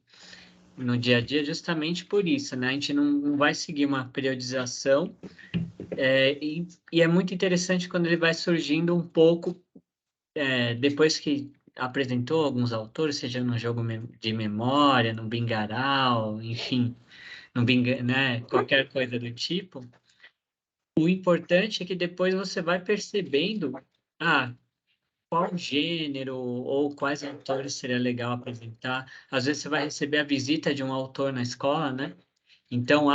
no dia a dia, justamente por isso, né, a gente não vai seguir uma periodização, e é muito interessante quando ele vai surgindo um pouco, depois que apresentou alguns autores, seja no jogo de memória, no Bingaral, enfim, no né, qualquer coisa do tipo, o importante é que depois você vai percebendo, qual gênero ou quais autores seria legal apresentar. Às vezes você vai receber a visita de um autor na escola, né? Então,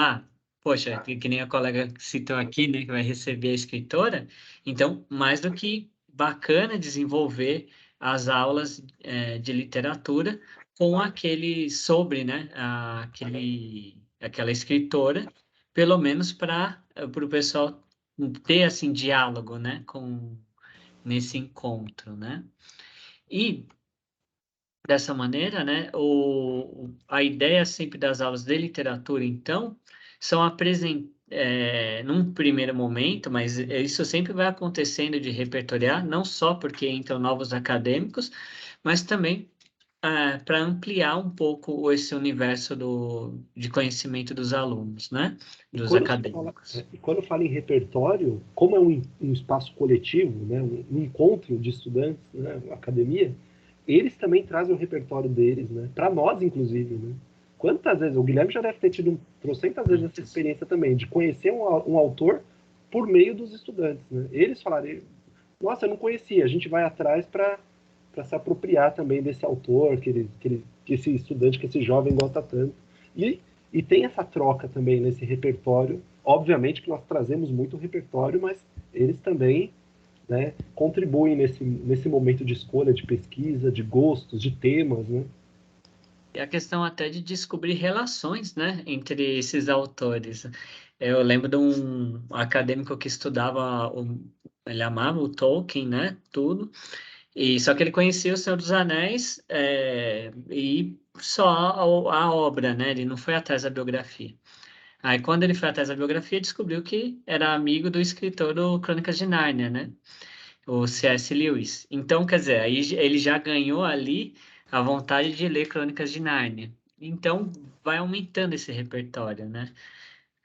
poxa, que nem a colega citou aqui, né, que vai receber a escritora, então, mais do que bacana desenvolver as aulas de literatura com sobre, né, aquela escritora, pelo menos para o pessoal ter, assim, diálogo, né, nesse encontro, né? E dessa maneira, né, a ideia sempre das aulas de literatura, então, são num primeiro momento, mas isso sempre vai acontecendo de repertoriar, não só porque entram novos acadêmicos, mas também para ampliar um pouco esse universo de conhecimento dos alunos, né, E dos acadêmicos. quando fala em repertório, como é um espaço coletivo, né, um encontro de estudantes, né, uma academia, eles também trazem o repertório deles, né, para nós, inclusive. Né? Quantas vezes, o Guilherme já deve ter tido trocentas vezes essa experiência também, de conhecer um autor por meio dos estudantes. Né? Eles falarem, nossa, eu não conhecia, a gente vai atrás para se apropriar também desse autor, que esse estudante, que esse jovem gosta tanto. E tem essa troca também nesse repertório. Obviamente que nós trazemos muito repertório, mas eles também, né, contribuem nesse momento de escolha, de pesquisa, de gostos, de temas, né? E a questão até de descobrir relações, né, entre esses autores. Eu lembro de um acadêmico que estudava, ele amava o Tolkien, né, tudo, e só que ele conhecia O Senhor dos Anéis e só a obra, né, ele não foi atrás da biografia. Aí, quando ele foi atrás da biografia, descobriu que era amigo do escritor do Crônicas de Nárnia, né? O C.S. Lewis. Então, quer dizer, aí ele já ganhou ali a vontade de ler Crônicas de Nárnia. Então, vai aumentando esse repertório, né?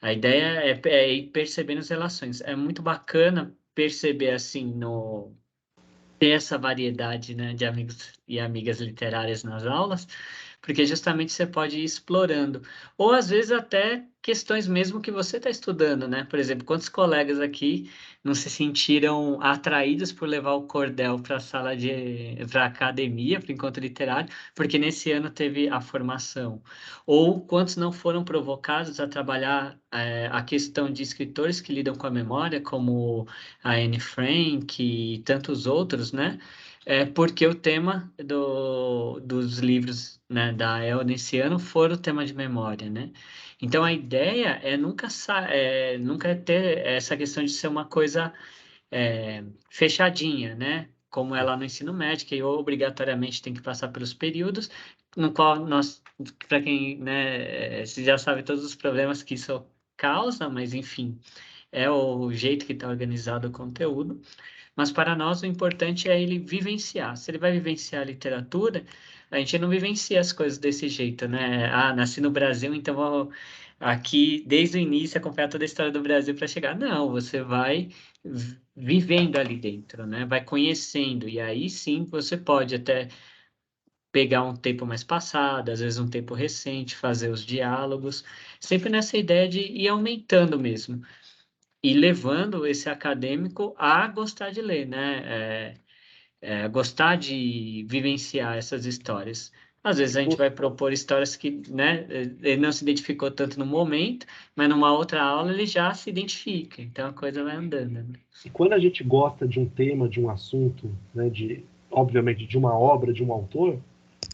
A ideia é ir percebendo as relações. É muito bacana perceber, assim, ter essa variedade, né, de amigos e amigas literárias nas aulas, porque justamente você pode ir explorando. Ou, às vezes, até questões mesmo que você está estudando, né? Por exemplo, quantos colegas aqui não se sentiram atraídos por levar o cordel para a para a academia, para o encontro literário, porque nesse ano teve a formação? Ou quantos não foram provocados a trabalhar a questão de escritores que lidam com a memória, como a Anne Frank e tantos outros, né? Porque o tema dos livros, né, da El nesse ano foram o tema de memória, né? Então a ideia é nunca ter essa questão de ser uma coisa fechadinha, né? Como é lá no ensino médio, que obrigatoriamente tem que passar pelos períodos, no qual para quem, né, você já sabe todos os problemas que isso causa, mas enfim, é o jeito que está organizado o conteúdo. Mas para nós o importante é ele vivenciar. Se ele vai vivenciar a literatura, a gente não vivencia as coisas desse jeito, né? Ah, nasci no Brasil, então vou aqui desde o início acompanhar toda a história do Brasil para chegar. Não, você vai vivendo ali dentro, né? Vai conhecendo, e aí sim você pode até pegar um tempo mais passado, às vezes um tempo recente, fazer os diálogos, sempre nessa ideia de ir aumentando mesmo e levando esse acadêmico a gostar de ler, né? Gostar de vivenciar essas histórias. Às vezes a gente vai propor histórias que, né, ele não se identificou tanto no momento, mas numa outra aula ele já se identifica. Então a coisa vai andando, né? E quando a gente gosta de um tema, de um assunto, né, obviamente de uma obra, de um autor,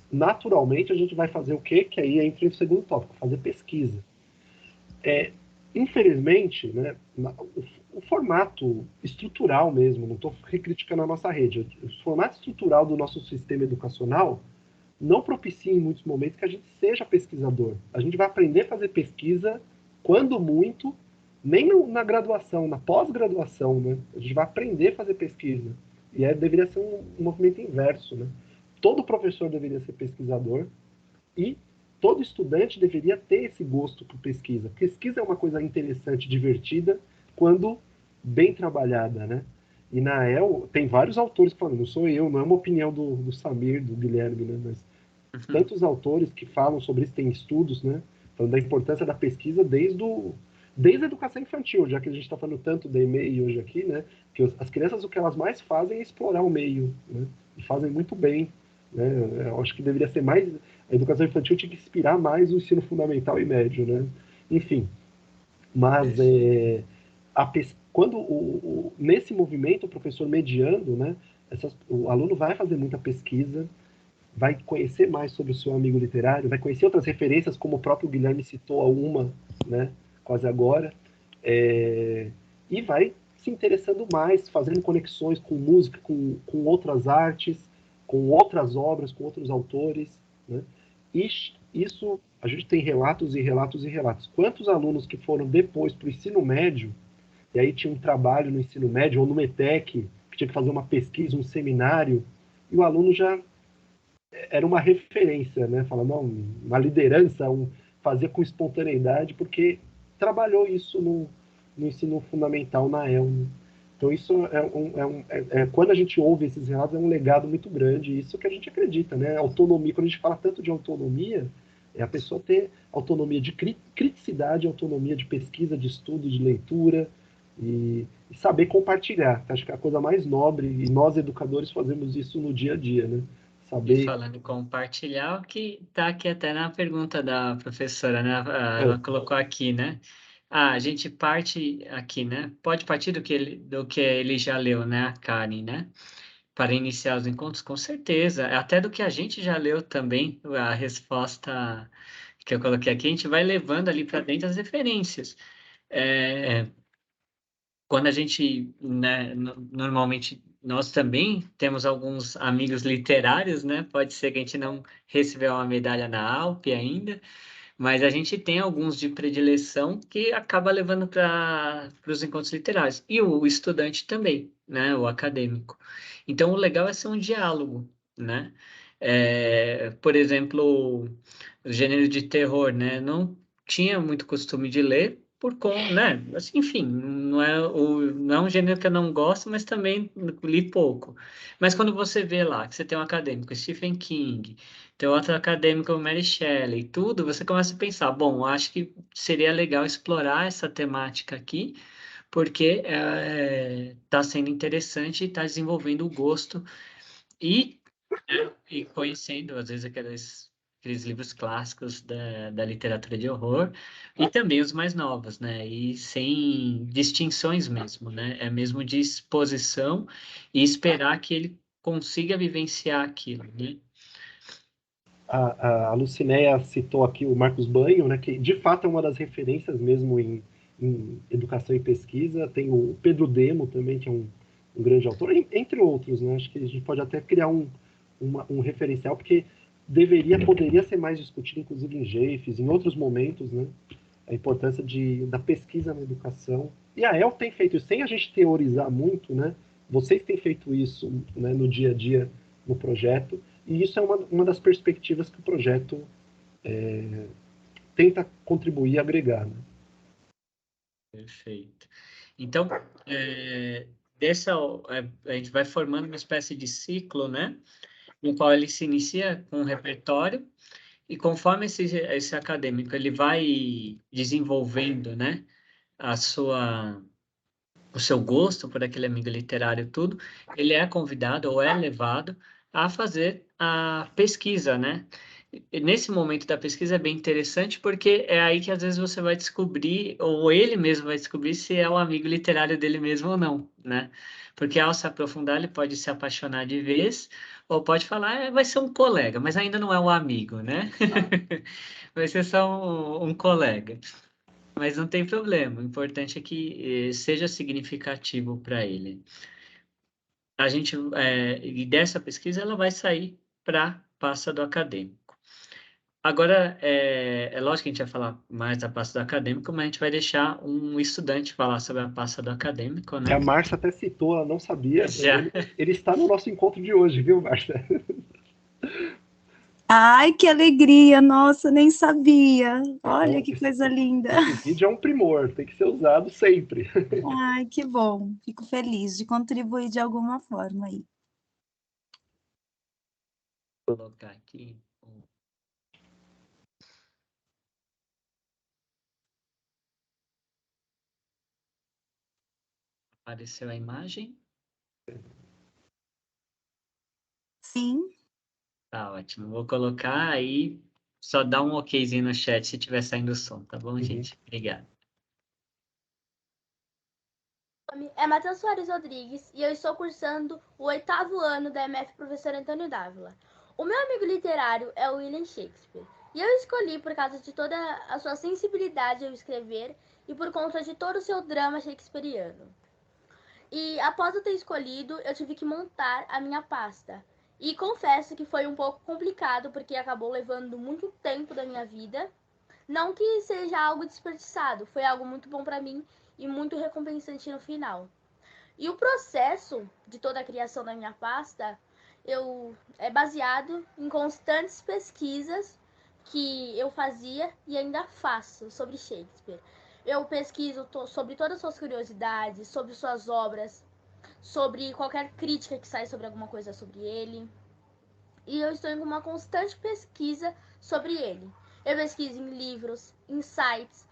naturalmente a gente vai fazer o quê? Que aí entra o segundo tópico, fazer pesquisa. Infelizmente, né, o formato estrutural mesmo, não estou recriticando a nossa rede, o formato estrutural do nosso sistema educacional não propicia em muitos momentos que a gente seja pesquisador. A gente vai aprender a fazer pesquisa, quando muito, nem na graduação, na pós-graduação, né? A gente vai aprender a fazer pesquisa. E deveria ser um movimento inverso, né? Todo professor deveria ser pesquisador e todo estudante deveria ter esse gosto por pesquisa. Pesquisa é uma coisa interessante, divertida, quando bem trabalhada, né? E na EL tem vários autores que falam, não sou eu, não é uma opinião do Samir, do Guilherme, né? Mas tantos autores que falam sobre isso, tem estudos, né? Falando da importância da pesquisa desde a educação infantil, já que a gente está falando tanto da EMEI hoje aqui, né? Que as crianças, o que elas mais fazem é explorar o meio, né? E fazem muito bem, né? Eu acho que deveria ser mais... A educação infantil tinha que inspirar mais o ensino fundamental e médio, né? Enfim, mas quando nesse movimento, o professor mediando, né? O aluno vai fazer muita pesquisa, vai conhecer mais sobre o seu amigo literário, vai conhecer outras referências, como o próprio Guilherme citou uma, né, quase agora, e vai se interessando mais, fazendo conexões com música, com outras artes, com outras obras, com outros autores, né? E isso, a gente tem relatos e relatos e relatos. Quantos alunos que foram depois para o ensino médio, e aí tinha um trabalho no ensino médio, ou no METEC, que tinha que fazer uma pesquisa, um seminário, e o aluno já era uma referência, né? Fala, não, uma liderança, fazer com espontaneidade, porque trabalhou isso no ensino fundamental na EL. Né? Então isso quando a gente ouve esses relatos, é um legado muito grande, isso que a gente acredita, né? Autonomia, quando a gente fala tanto de autonomia, é a pessoa ter autonomia de criticidade, autonomia de pesquisa, de estudo, de leitura, e saber compartilhar. Acho que é a coisa mais nobre, e nós educadores fazemos isso no dia a dia, né? E falando em compartilhar, o que está aqui até na pergunta da professora, né? Ela colocou aqui, né? A gente parte aqui, né? Pode partir do que ele já leu, né? A Karen, né? Para iniciar os encontros, com certeza. Até do que a gente já leu também, a resposta que eu coloquei aqui, a gente vai levando ali para dentro as referências. Quando a gente, né, normalmente nós também temos alguns amigos literários, né? Pode ser que a gente não recebeu uma medalha na Alp ainda, mas a gente tem alguns de predileção que acaba levando para os encontros literários. E o estudante também, né? O acadêmico. Então, o legal é ser um diálogo, né? Por exemplo, o gênero de terror, né? Não tinha muito costume de ler, por conta, né? Assim, enfim, não é um gênero que eu não gosto, mas também li pouco. Mas quando você vê lá que você tem um acadêmico, Stephen King, tem outro acadêmico, Mary Shelley, tudo, você começa a pensar, bom, acho que seria legal explorar essa temática aqui, porque está sendo interessante e está desenvolvendo o gosto e, e conhecendo, às vezes, aqueles livros clássicos da literatura de horror, e também os mais novos, né? E sem distinções mesmo, né? É mesmo de exposição e esperar que ele consiga vivenciar aquilo, né? A Lucinéia citou aqui o Marcos Banho, né, que de fato é uma das referências mesmo em educação e pesquisa. Tem o Pedro Demo também, que é um grande autor, entre outros, né? Acho que a gente pode até criar um referencial, porque poderia ser mais discutido, inclusive em GEIFES, em outros momentos, né? a importância da pesquisa na educação. E a EL tem feito isso, sem a gente teorizar muito, né? Vocês têm feito isso, né, no dia a dia, no projeto, e isso é uma das perspectivas que o projeto tenta contribuir e agregar. Né? Perfeito. Então, a gente vai formando uma espécie de ciclo, né? No qual ele se inicia com um repertório, e conforme esse acadêmico ele vai desenvolvendo, né, o seu gosto por aquele amigo literário, tudo, ele é convidado ou é levado a fazer a pesquisa, né? E nesse momento da pesquisa é bem interessante porque é aí que às vezes você vai descobrir, ou ele mesmo vai descobrir se é o amigo literário dele mesmo ou não, né? Porque ao se aprofundar, ele pode se apaixonar de vez, ou pode falar, vai ser um colega, mas ainda não é um amigo, né? Vai ser só um colega. Mas não tem problema, o importante é que seja significativo para ele. E dessa pesquisa ela vai sair para a pasta do acadêmico. Agora, é lógico que a gente vai falar mais da pasta do acadêmico, mas a gente vai deixar um estudante falar sobre a pasta do acadêmico, né? A Márcia até citou, ela não sabia. Já. Ele está no nosso encontro de hoje, viu, Márcia? Ai, que alegria! Nossa, nem sabia. Olha que coisa linda. Esse vídeo é um primor, tem que ser usado sempre. Ai, que bom. Fico feliz de contribuir de alguma forma aí. Vou colocar aqui. Apareceu a imagem? Sim. Tá ótimo. Vou colocar aí. Só dá um okzinho no chat se estiver saindo o som, tá bom, gente? Obrigado. Meu nome é Matheus Soares Rodrigues e eu estou cursando o 8º ano da MF Professor Antônio Dávila. O meu amigo literário é o William Shakespeare e eu escolhi por causa de toda a sua sensibilidade ao escrever e por conta de todo o seu drama shakespeariano. E após eu ter escolhido, eu tive que montar a minha pasta. E confesso que foi um pouco complicado porque acabou levando muito tempo da minha vida. Não que seja algo desperdiçado, foi algo muito bom para mim e muito recompensante no final. E o processo de toda a criação da minha pasta é baseado em constantes pesquisas que eu fazia e ainda faço sobre Shakespeare. Eu pesquiso sobre todas as suas curiosidades, sobre suas obras, sobre qualquer crítica que sai sobre alguma coisa sobre ele. E eu estou em uma constante pesquisa sobre ele. Eu pesquiso em livros, em sites,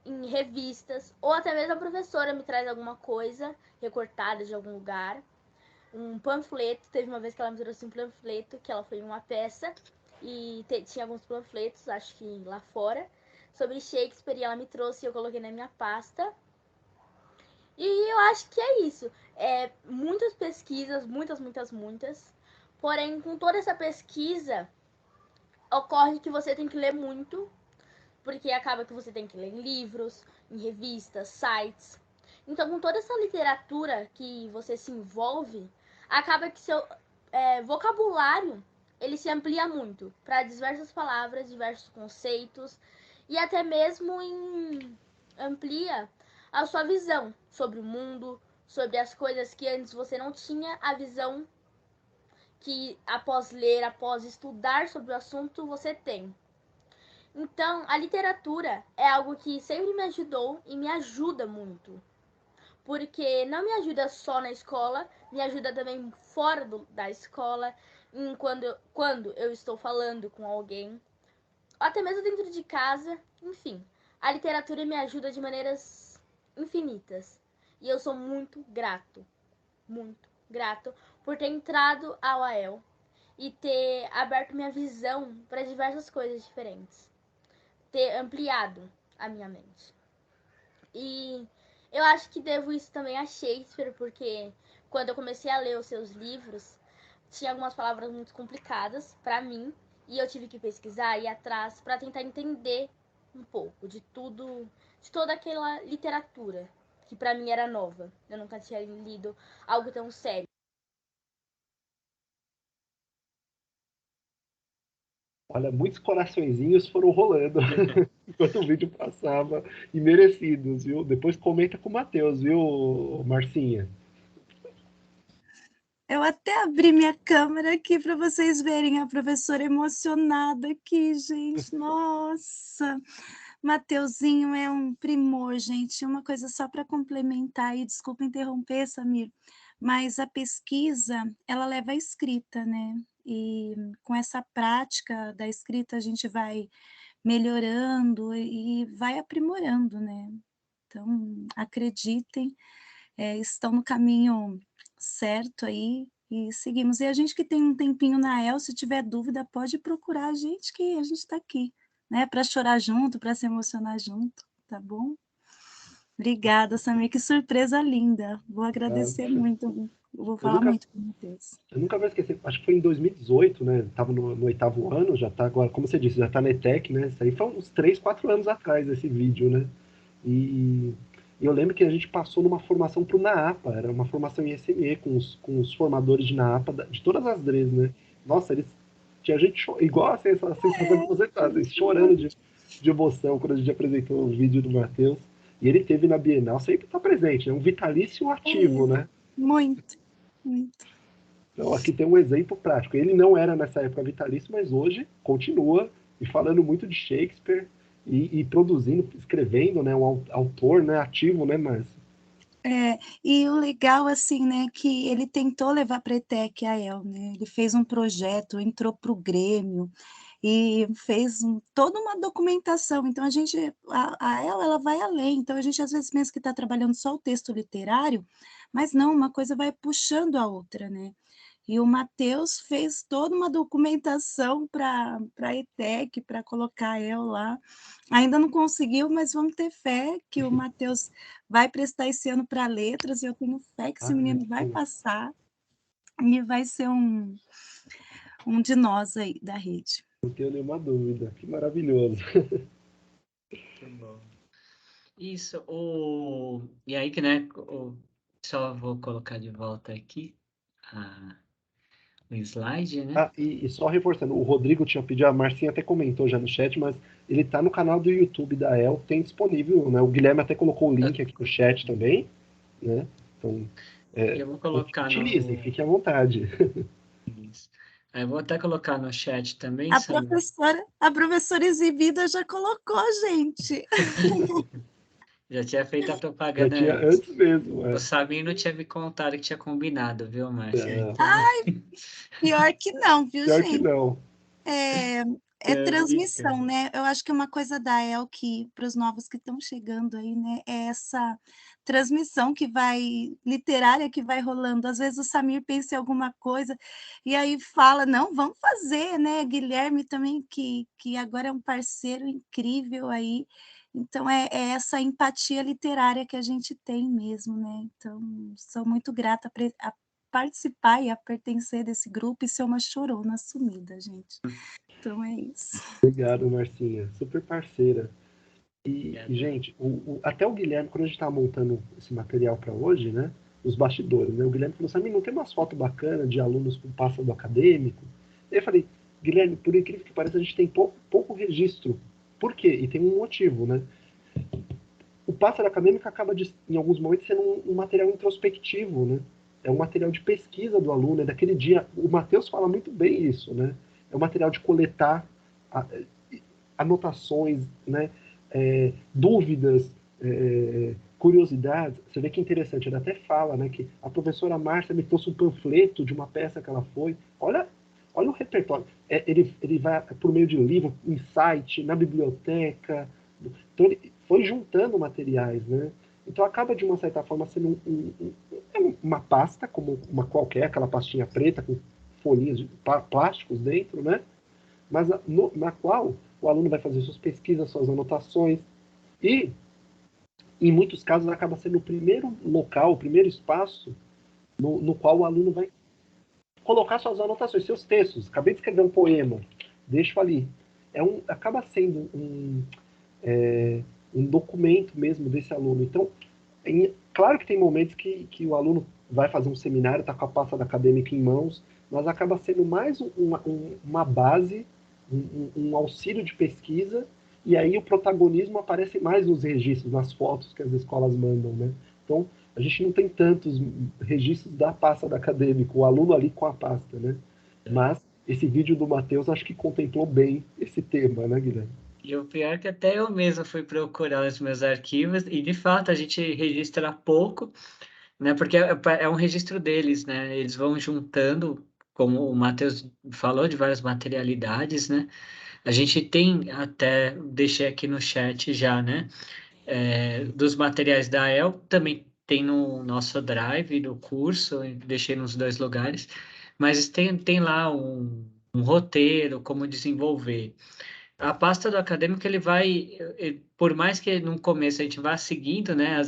em revistas, ou até mesmo a professora me traz alguma coisa recortada de algum lugar. Um panfleto, teve uma vez que ela me trouxe um panfleto, que ela foi em uma peça, e tinha alguns panfletos, acho que lá fora, sobre Shakespeare, e ela me trouxe e eu coloquei na minha pasta. E eu acho que é isso. Muitas pesquisas, muitas. Porém, com toda essa pesquisa, ocorre que você tem que ler muito, porque acaba que você tem que ler em livros, em revistas, sites. Então, com toda essa literatura que você se envolve, acaba que seu vocabulário ele se amplia muito para diversas palavras, diversos conceitos e até mesmo amplia a sua visão sobre o mundo, sobre as coisas que antes você não tinha a visão que após ler, após estudar sobre o assunto, você tem. Então, a literatura é algo que sempre me ajudou e me ajuda muito. Porque não me ajuda só na escola, me ajuda também fora da escola, quando eu estou falando com alguém, até mesmo dentro de casa, enfim. A literatura me ajuda de maneiras infinitas. E eu sou muito grato por ter entrado ao AEL e ter aberto minha visão para diversas coisas diferentes. Ter ampliado a minha mente. E eu acho que devo isso também a Shakespeare, porque quando eu comecei a ler os seus livros, tinha algumas palavras muito complicadas para mim, e eu tive que pesquisar e ir atrás para tentar entender um pouco de toda aquela literatura que para mim era nova. Eu nunca tinha lido algo tão sério. Olha, muitos coraçõezinhos foram rolando enquanto o vídeo passava, e merecidos, viu? Depois comenta com o Matheus, viu, Marcinha? Eu até abri minha câmera aqui para vocês verem a professora emocionada aqui, gente. Nossa! Mateuzinho é um primor, gente. Uma coisa só para complementar, e desculpa interromper, Samir, mas a pesquisa, ela leva a escrita, né? E com essa prática da escrita, a gente vai melhorando e vai aprimorando, né? Então, acreditem, estão no caminho certo aí e seguimos. E a gente que tem um tempinho na El, se tiver dúvida, pode procurar a gente, que a gente está aqui, né? Para chorar junto, para se emocionar junto, tá bom? Obrigada, Samir, que surpresa linda. Vou agradecer muito, vou Eu falar nunca, muito com o Matheus. eu nunca vou esquecer, acho que foi em 2018, né? Tava no 8º ano, já tá agora, como você disse, já tá na ETEC, né? Isso aí foi uns 3, 4 anos atrás, esse vídeo, né? E eu lembro que a gente passou numa formação para o NAAPA, era uma formação em SME com os formadores de NAAPA, de todas as DREs, né? Nossa, eles tinha gente igual assim, essa sensação que você tá, assim, chorando de emoção quando a gente apresentou o vídeo do Matheus. E ele teve na Bienal, sempre está presente, é um vitalício ativo, né? Muito, muito. Então, aqui tem um exemplo prático. Ele não era nessa época vitalício, mas hoje continua e falando muito de Shakespeare e produzindo, escrevendo, né? Um autor, né? Ativo, né, Márcio? E o legal, assim, né, que ele tentou levar para a ETEC a El, né? Ele fez um projeto, entrou para o Grêmio e fez toda uma documentação. Então, a El, ela vai além. Então, a gente às vezes pensa que está trabalhando só o texto literário, mas não, uma coisa vai puxando a outra, né? E o Matheus fez toda uma documentação para a ETEC, para colocar eu lá. Ainda não conseguiu, mas vamos ter fé que o Matheus vai prestar esse ano para letras, e eu tenho fé que esse menino vai passar e vai ser um de nós aí, da rede. Não tenho nenhuma dúvida. Que maravilhoso. Muito bom. Isso, e aí que, né, só vou colocar de volta aqui o slide, né? E só reforçando, o Rodrigo tinha pedido, a Marcinha até comentou já no chat, mas ele tá no canal do YouTube da El, tem disponível, né? O Guilherme até colocou o link aqui no chat também, né? Então, Eu vou colocar utilizem, fiquem à vontade. Isso. Eu vou até colocar no chat também, A Samir. professora exibida já colocou, gente. Já tinha feito a Já propaganda tinha antes. antes mesmo. O Samir não tinha me contado que tinha combinado, viu, Márcia? É. Então, Pior que não, viu, Pior que gente? não. É transmissão, brincando. né? Eu acho que uma coisa da El que, para os novos que estão chegando aí, né, é essa transmissão literária que vai rolando. Às vezes o Samir pensa em alguma coisa e aí fala, não, vamos fazer, né? Guilherme também, que agora é um parceiro incrível aí. Então, é essa empatia literária que a gente tem mesmo, né? Então, sou muito grata a participar e a pertencer desse grupo e ser uma chorona assumida, gente. Então é isso. Obrigado, Marcinha. Super parceira. E Obrigado. gente, até o Guilherme, quando a gente estava montando esse material para hoje, né? Os bastidores, né? O Guilherme falou assim, não tem umas fotos bacanas de alunos com passado acadêmico? Aí eu falei, Guilherme, por incrível que pareça, a gente tem pouco registro. Por quê? E tem um motivo, né? O pássaro acadêmico acaba, em alguns momentos, sendo um material introspectivo, né? É um material de pesquisa do aluno, é daquele dia. O Matheus fala muito bem isso, né? É um material de coletar anotações, né? Dúvidas, curiosidades. Você vê que interessante, ele até fala, né, que a professora Márcia me trouxe um panfleto de uma peça que ela foi. Olha o repertório. Ele vai por meio de livro, em site, na biblioteca. Então, ele foi juntando materiais, né? Então, acaba, de uma certa forma, sendo uma pasta, como uma qualquer, aquela pastinha preta com folhinhas de plásticos dentro, né? Mas na qual o aluno vai fazer suas pesquisas, suas anotações, e, em muitos casos, acaba sendo o primeiro local, o primeiro espaço no qual o aluno vai colocar suas anotações, seus textos. Acabei de escrever um poema, deixo ali. Acaba sendo um documento mesmo desse aluno. Então, claro que tem momentos que o aluno vai fazer um seminário, está com a pasta acadêmica em mãos, mas acaba sendo mais uma base, um auxílio de pesquisa, e aí o protagonismo aparece mais nos registros, nas fotos que as escolas mandam, né? Então, a gente não tem tantos registros da pasta da acadêmica, o aluno ali com a pasta, né? Mas esse vídeo do Matheus acho que contemplou bem esse tema, né, Guilherme? E o pior é que até eu mesmo fui procurar os meus arquivos e, de fato, a gente registra pouco, né? Porque é um registro deles, né? Eles vão juntando, como o Matheus falou, de várias materialidades, né? A gente tem até, deixei aqui no chat já, né? Dos materiais da EL, também tem no nosso drive do curso, deixei nos dois lugares, mas tem lá um roteiro, como desenvolver. A pasta do acadêmico, ele vai, por mais que no começo a gente vá seguindo, né,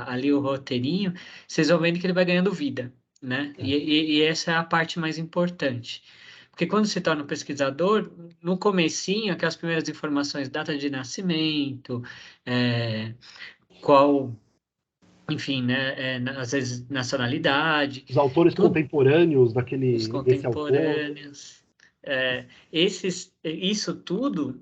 ali o roteirinho, vocês vão vendo que ele vai ganhando vida, né? E essa é a parte mais importante. Porque quando se torna um pesquisador, no comecinho, aquelas primeiras informações, data de nascimento, qual, enfim, né, às vezes nacionalidade, Os autores tudo, contemporâneos os desse autor. contemporâneos, isso tudo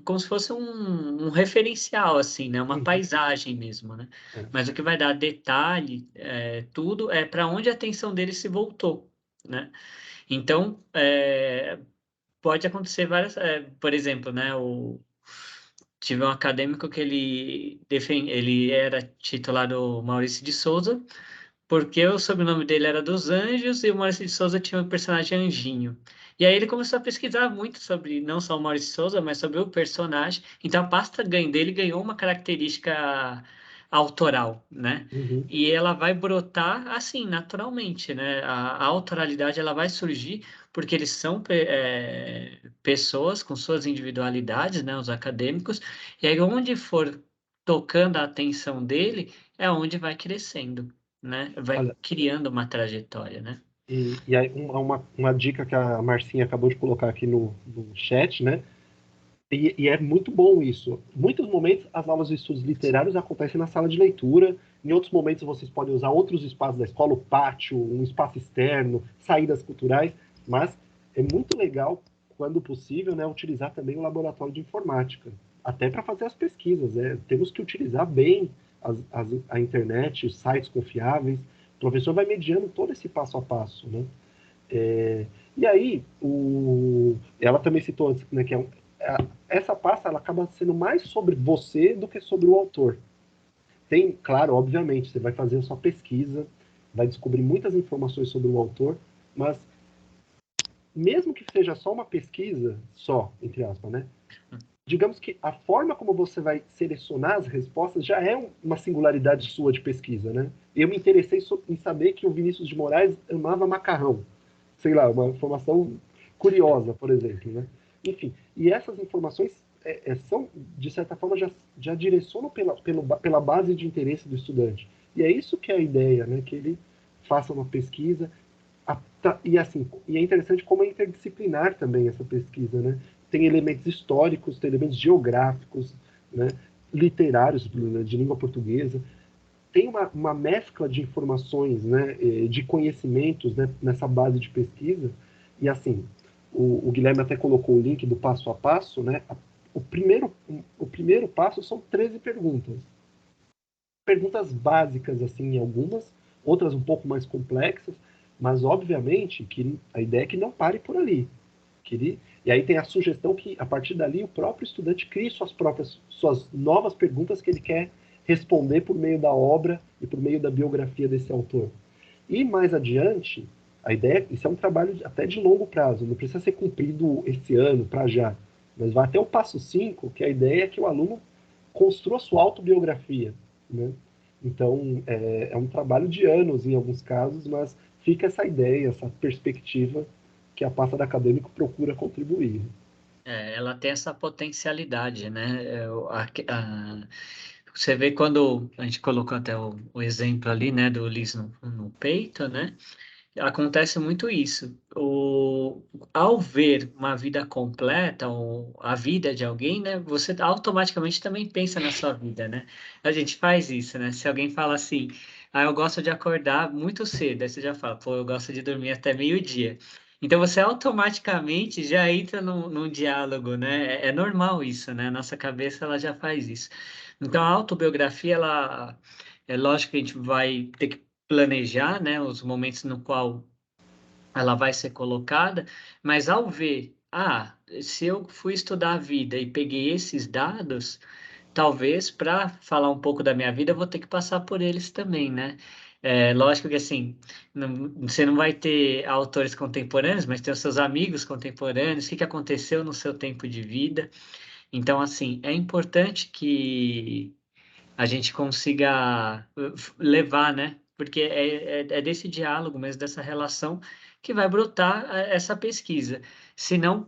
como se fosse um referencial, assim, né? Uma Uhum. paisagem mesmo, né? É. Mas o que vai dar detalhe, tudo, é para onde a atenção dele se voltou, né? Então, pode acontecer várias, por exemplo, né? Tive um acadêmico que ele era titulado Maurício de Souza, porque o sobrenome dele era dos Anjos e o Maurício de Souza tinha o personagem Anjinho. E aí ele começou a pesquisar muito sobre não só o Maurício de Souza, mas sobre o personagem. Então a pasta dele ganhou uma característica autoral, né? Uhum. E ela vai brotar assim, naturalmente, né? A autoralidade ela vai surgir porque eles são pessoas com suas individualidades, né? Os acadêmicos. E aí onde for tocando a atenção dele, é onde vai crescendo, né? Vai Olha, criando uma trajetória, né? e aí uma dica que a Marcinha acabou de colocar aqui no chat, né? E é muito bom isso. Em muitos momentos, as aulas de estudos literários acontecem na sala de leitura. Em outros momentos, vocês podem usar outros espaços da escola, o pátio, um espaço externo, saídas culturais. Mas é muito legal, quando possível, né, utilizar também o laboratório de informática, até para fazer as pesquisas. Temos que utilizar bem a internet, os sites confiáveis. O professor vai mediando todo esse passo a passo, né? E aí, ela também citou antes, né, que essa pasta ela acaba sendo mais sobre você do que sobre o autor. Tem, claro, obviamente, você vai fazer a sua pesquisa, vai descobrir muitas informações sobre o autor, mas mesmo que seja só uma pesquisa, só, entre aspas, né? Digamos que a forma como você vai selecionar as respostas já é uma singularidade sua de pesquisa, né? Eu me interessei em saber que o Vinícius de Moraes amava macarrão. Sei lá, uma informação curiosa, por exemplo, né? Enfim, e essas informações são, de certa forma, já direcionam pela base de interesse do estudante. E é isso que é a ideia, né? Que ele faça uma pesquisa. E assim, e é interessante como é interdisciplinar também essa pesquisa, né? Tem elementos históricos, tem elementos geográficos, né? Literários, de língua portuguesa. Tem uma mescla de informações, né? De conhecimentos, né? Nessa base de pesquisa. E assim, o Guilherme até colocou o link do passo a passo, né? O primeiro passo são 13 perguntas. Perguntas básicas, assim, algumas, outras um pouco mais complexas, mas obviamente que a ideia é que não pare por ali. E aí tem a sugestão que, a partir dali, o próprio estudante crie suas novas perguntas que ele quer responder por meio da obra e por meio da biografia desse autor. E mais adiante, a ideia, isso é um trabalho até de longo prazo, não precisa ser cumprido esse ano, para já, mas vai até o passo 5, que a ideia é que o aluno construa sua autobiografia, né? Então, é um trabalho de anos em alguns casos, mas fica essa ideia, essa perspectiva que a pasta da acadêmico procura contribuir. Ela tem essa potencialidade, né? Você vê quando a gente colocou até o exemplo ali, né, do Ulisses no peito, né? Acontece muito isso. Ao ver uma vida completa, ou a vida de alguém, né, você automaticamente também pensa na sua vida, né? A gente faz isso, né? Se alguém fala assim, eu gosto de acordar muito cedo, aí você já fala, pô, eu gosto de dormir até meio-dia. Então você automaticamente já entra num diálogo, né? É normal isso, né? Nossa cabeça ela já faz isso. Então a autobiografia, ela é lógico que a gente vai ter que planejar, né? Os momentos no qual ela vai ser colocada, mas ao ver, se eu fui estudar a vida e peguei esses dados, talvez para falar um pouco da minha vida, eu vou ter que passar por eles também, né? Lógico que assim, você não vai ter autores contemporâneos, mas tem os seus amigos contemporâneos, o que aconteceu no seu tempo de vida. Então, assim, é importante que a gente consiga levar, né? Porque é desse diálogo mesmo, dessa relação que vai brotar essa pesquisa. Senão,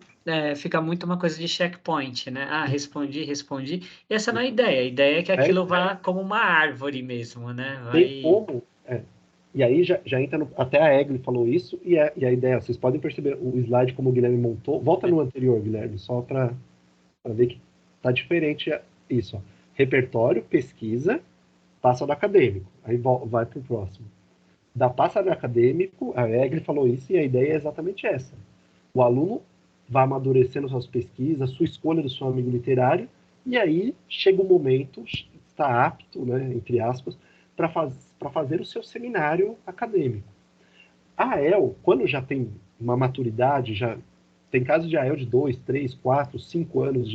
fica muito uma coisa de checkpoint, né? Respondi. E essa não é a ideia. A ideia é que aquilo vá como uma árvore mesmo, né? Tem como. E aí já entra até a Egli falou isso, e a ideia, vocês podem perceber o slide como o Guilherme montou. Volta no anterior, Guilherme, só para ver que tá diferente isso. Ó. Repertório, pesquisa, passa do acadêmico. Aí vai para o próximo. Da passa do acadêmico, a Egli falou isso, e a ideia é exatamente essa. O aluno vai amadurecendo suas pesquisas, sua escolha do seu amigo literário, e aí chega o momento, está apto, né, entre aspas, para fazer o seu seminário acadêmico. A AEL, quando já tem uma maturidade, já tem casos de AEL de 2, 3, 4, 5 anos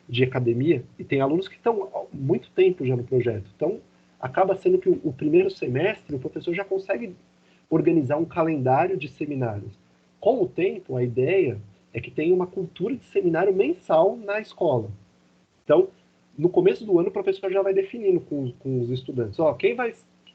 de academia, e tem alunos que estão há muito tempo já no projeto. Então, acaba sendo que o primeiro semestre, o professor já consegue organizar um calendário de seminários. Com o tempo, a ideia é que tenha uma cultura de seminário mensal na escola. Então, no começo do ano, o professor já vai definindo com os estudantes,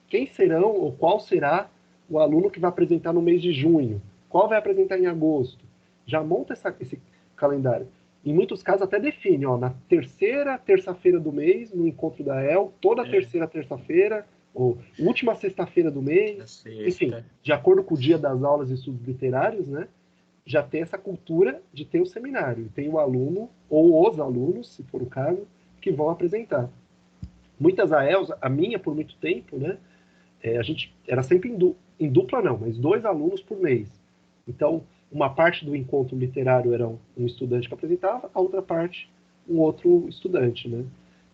quem serão ou qual será o aluno que vai apresentar no mês de junho, qual vai apresentar em agosto. Já monta esse calendário. Em muitos casos até define, na terceira terça-feira do mês, no encontro da EL, toda terceira terça-feira, ou última sexta-feira do mês, enfim, de acordo com o dia das aulas e estudos literários, né? Já tem essa cultura de ter o seminário. Tem o aluno, ou os alunos, se for o caso, que vão apresentar. Muitas AELs, a minha por muito tempo, né? A gente era sempre em dupla não, mas 2 alunos por mês. Então, uma parte do encontro literário era um estudante que apresentava, a outra parte um outro estudante, né?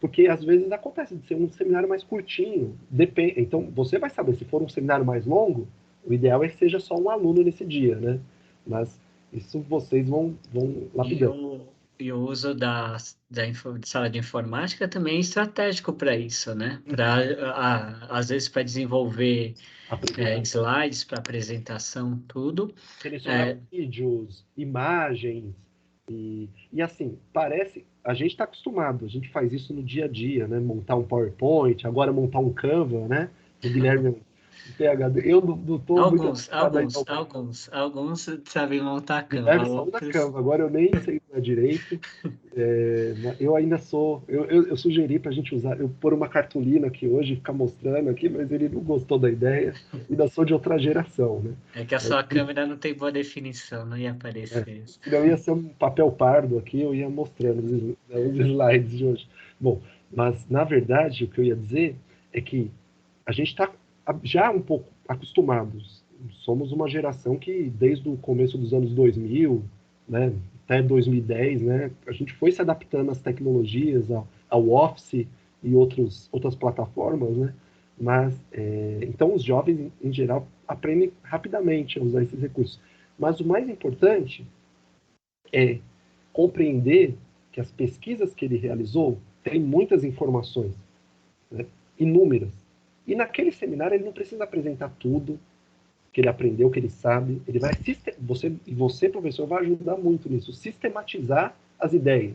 Porque às vezes acontece de ser um seminário mais curtinho, depende. Então, você vai saber, se for um seminário mais longo, o ideal é que seja só um aluno nesse dia, né? Mas isso vocês vão lapidando. E o uso da sala de informática também é estratégico para isso, né? Às vezes para desenvolver slides para apresentação, tudo. Selecionar vídeos, imagens, e assim, parece... A gente está acostumado, a gente faz isso no dia a dia, né? Montar um PowerPoint, agora montar um Canva, né? O Guilherme... PhD. Eu não tô Alguns sabem montar Canva. Guilherme saiu da Canva, agora eu nem sei usar direito. Eu ainda eu sugeri para a gente usar, eu pôr uma cartolina aqui hoje, ficar mostrando aqui, mas ele não gostou da ideia, ainda sou de outra geração, né? É que a sua câmera não tem boa definição, não ia aparecer. Não ia ser um papel pardo aqui, eu ia mostrando os slides de hoje. Bom, mas na verdade o que eu ia dizer é que a gente está já um pouco acostumados. Somos uma geração que desde o começo dos anos 2000, né, até 2010, né, a gente foi se adaptando às tecnologias, ao Office e outras plataformas, né? Mas então os jovens em geral aprendem rapidamente a usar esses recursos. Mas o mais importante é compreender que as pesquisas que ele realizou têm muitas informações, né, inúmeras. E naquele seminário ele não precisa apresentar tudo que ele aprendeu, que ele sabe. Ele vai você, professor, vai ajudar muito nisso, sistematizar as ideias.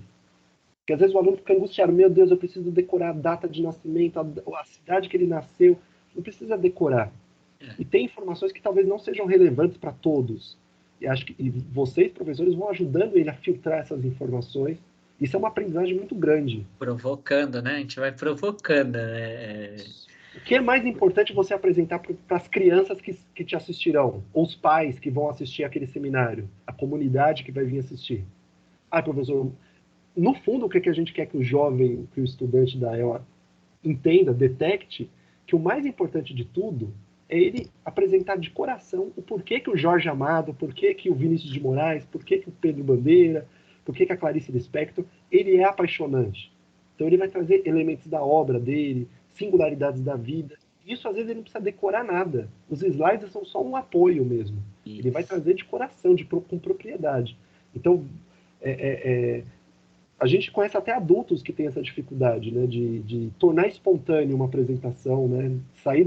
Porque às vezes o aluno fica angustiado, meu Deus, eu preciso decorar a data de nascimento, a cidade que ele nasceu. Não precisa decorar. E tem informações que talvez não sejam relevantes para todos. E acho que vocês, professores, vão ajudando ele a filtrar essas informações. Isso é uma aprendizagem muito grande. Provocando, né? A gente vai provocando, né? O que é mais importante você apresentar para as crianças que te assistirão, ou os pais que vão assistir aquele seminário, a comunidade que vai vir assistir? Professor, no fundo, o que a gente quer que o jovem, que o estudante da ELA entenda, detecte, que o mais importante de tudo é ele apresentar de coração o porquê que o Jorge Amado, o porquê que o Vinícius de Moraes, porquê que o Pedro Bandeira, porquê que a Clarice Lispector, ele é apaixonante. Então ele vai trazer elementos da obra dele, singularidades da vida. Isso às vezes ele não precisa decorar nada. Os slides são só um apoio mesmo. Isso. Ele vai trazer de coração, com propriedade. Então, a gente conhece até adultos que têm essa dificuldade, né, de tornar espontâneo uma apresentação, né, sair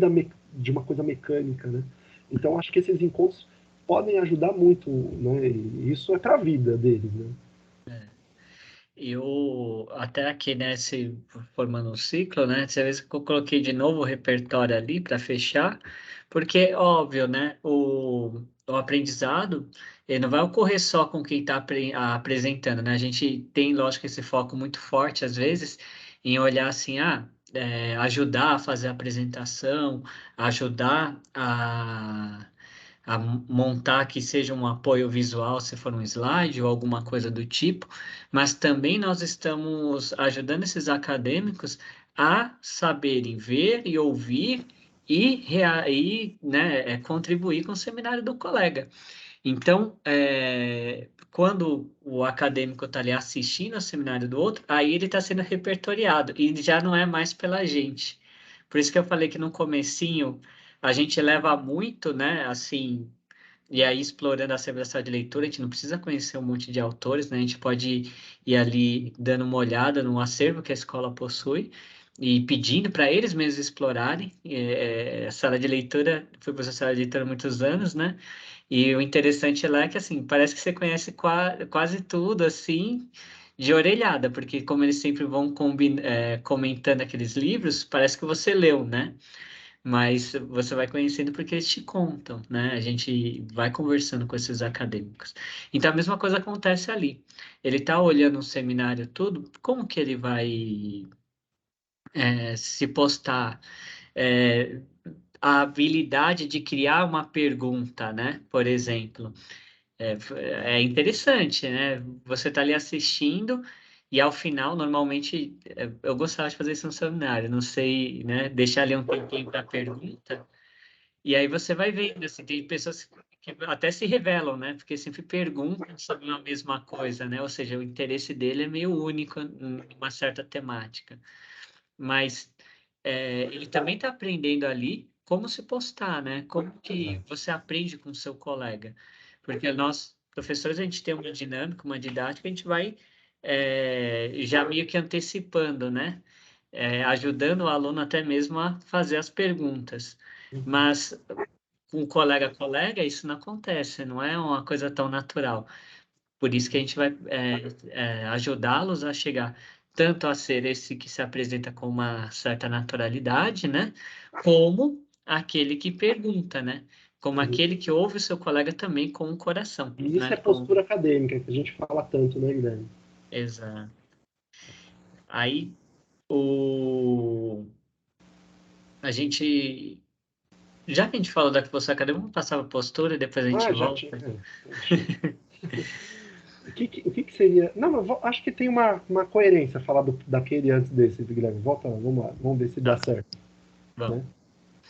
de uma coisa mecânica, né. Então, acho que esses encontros podem ajudar muito, né, e isso é para a vida deles, né. Eu, até aqui, né, se formando um ciclo, né, às vezes eu coloquei de novo o repertório ali para fechar, porque, óbvio, né, o aprendizado, ele não vai ocorrer só com quem está apresentando, né, a gente tem, lógico, esse foco muito forte, às vezes, em olhar assim, ajudar a fazer a apresentação, ajudar a montar que seja um apoio visual, se for um slide ou alguma coisa do tipo, mas também nós estamos ajudando esses acadêmicos a saberem ver e ouvir e né, contribuir com o seminário do colega. Então, quando o acadêmico está ali assistindo ao seminário do outro, aí ele está sendo repertoriado e já não é mais pela gente. Por isso que eu falei que no comecinho a gente leva muito, né, assim, e aí explorando a celebração de leitura, a gente não precisa conhecer um monte de autores, né, a gente pode ir ali dando uma olhada no acervo que a escola possui e pedindo para eles mesmos explorarem. A sala de leitura, fui para a sala de leitura há muitos anos, né, e o interessante lá é que, assim, parece que você conhece quase tudo, assim, de orelhada, porque como eles sempre vão comentando aqueles livros, parece que você leu, né? Mas você vai conhecendo porque eles te contam, né? A gente vai conversando com esses acadêmicos. Então, a mesma coisa acontece ali. Ele está olhando um seminário tudo, como que ele vai se postar? É, a habilidade de criar uma pergunta, né? Por exemplo. É interessante, né? Você está ali assistindo e ao final, normalmente, eu gostava de fazer isso no seminário, não sei, né? Deixar ali um tempinho para pergunta e aí você vai vendo, assim, tem pessoas que até se revelam, né? Porque sempre perguntam sobre a mesma coisa, né? Ou seja, o interesse dele é meio único em uma certa temática. Mas ele também está aprendendo ali como se postar, né? Como que você aprende com o seu colega. Porque nós, professores, a gente tem uma dinâmica, uma didática, a gente vai já meio que antecipando, né? Ajudando o aluno até mesmo a fazer as perguntas. Mas com colega a colega, isso não acontece, não é uma coisa tão natural. Por isso que a gente vai ajudá-los a chegar tanto a ser esse que se apresenta com uma certa naturalidade, né? Como aquele que pergunta, né? Como aquele que ouve o seu colega também com o coração. E isso né? é postura acadêmica, que a gente fala tanto, né, Guilherme? Exato. Aí, a gente... Já que a gente falou da postura acadêmica, vamos passar para a postura e depois a gente já volta. tinha. O que seria... Não, mas acho que tem uma coerência falar daquele antes desse, Guilherme. Volta lá, vamos lá, vamos ver se dá certo. Né?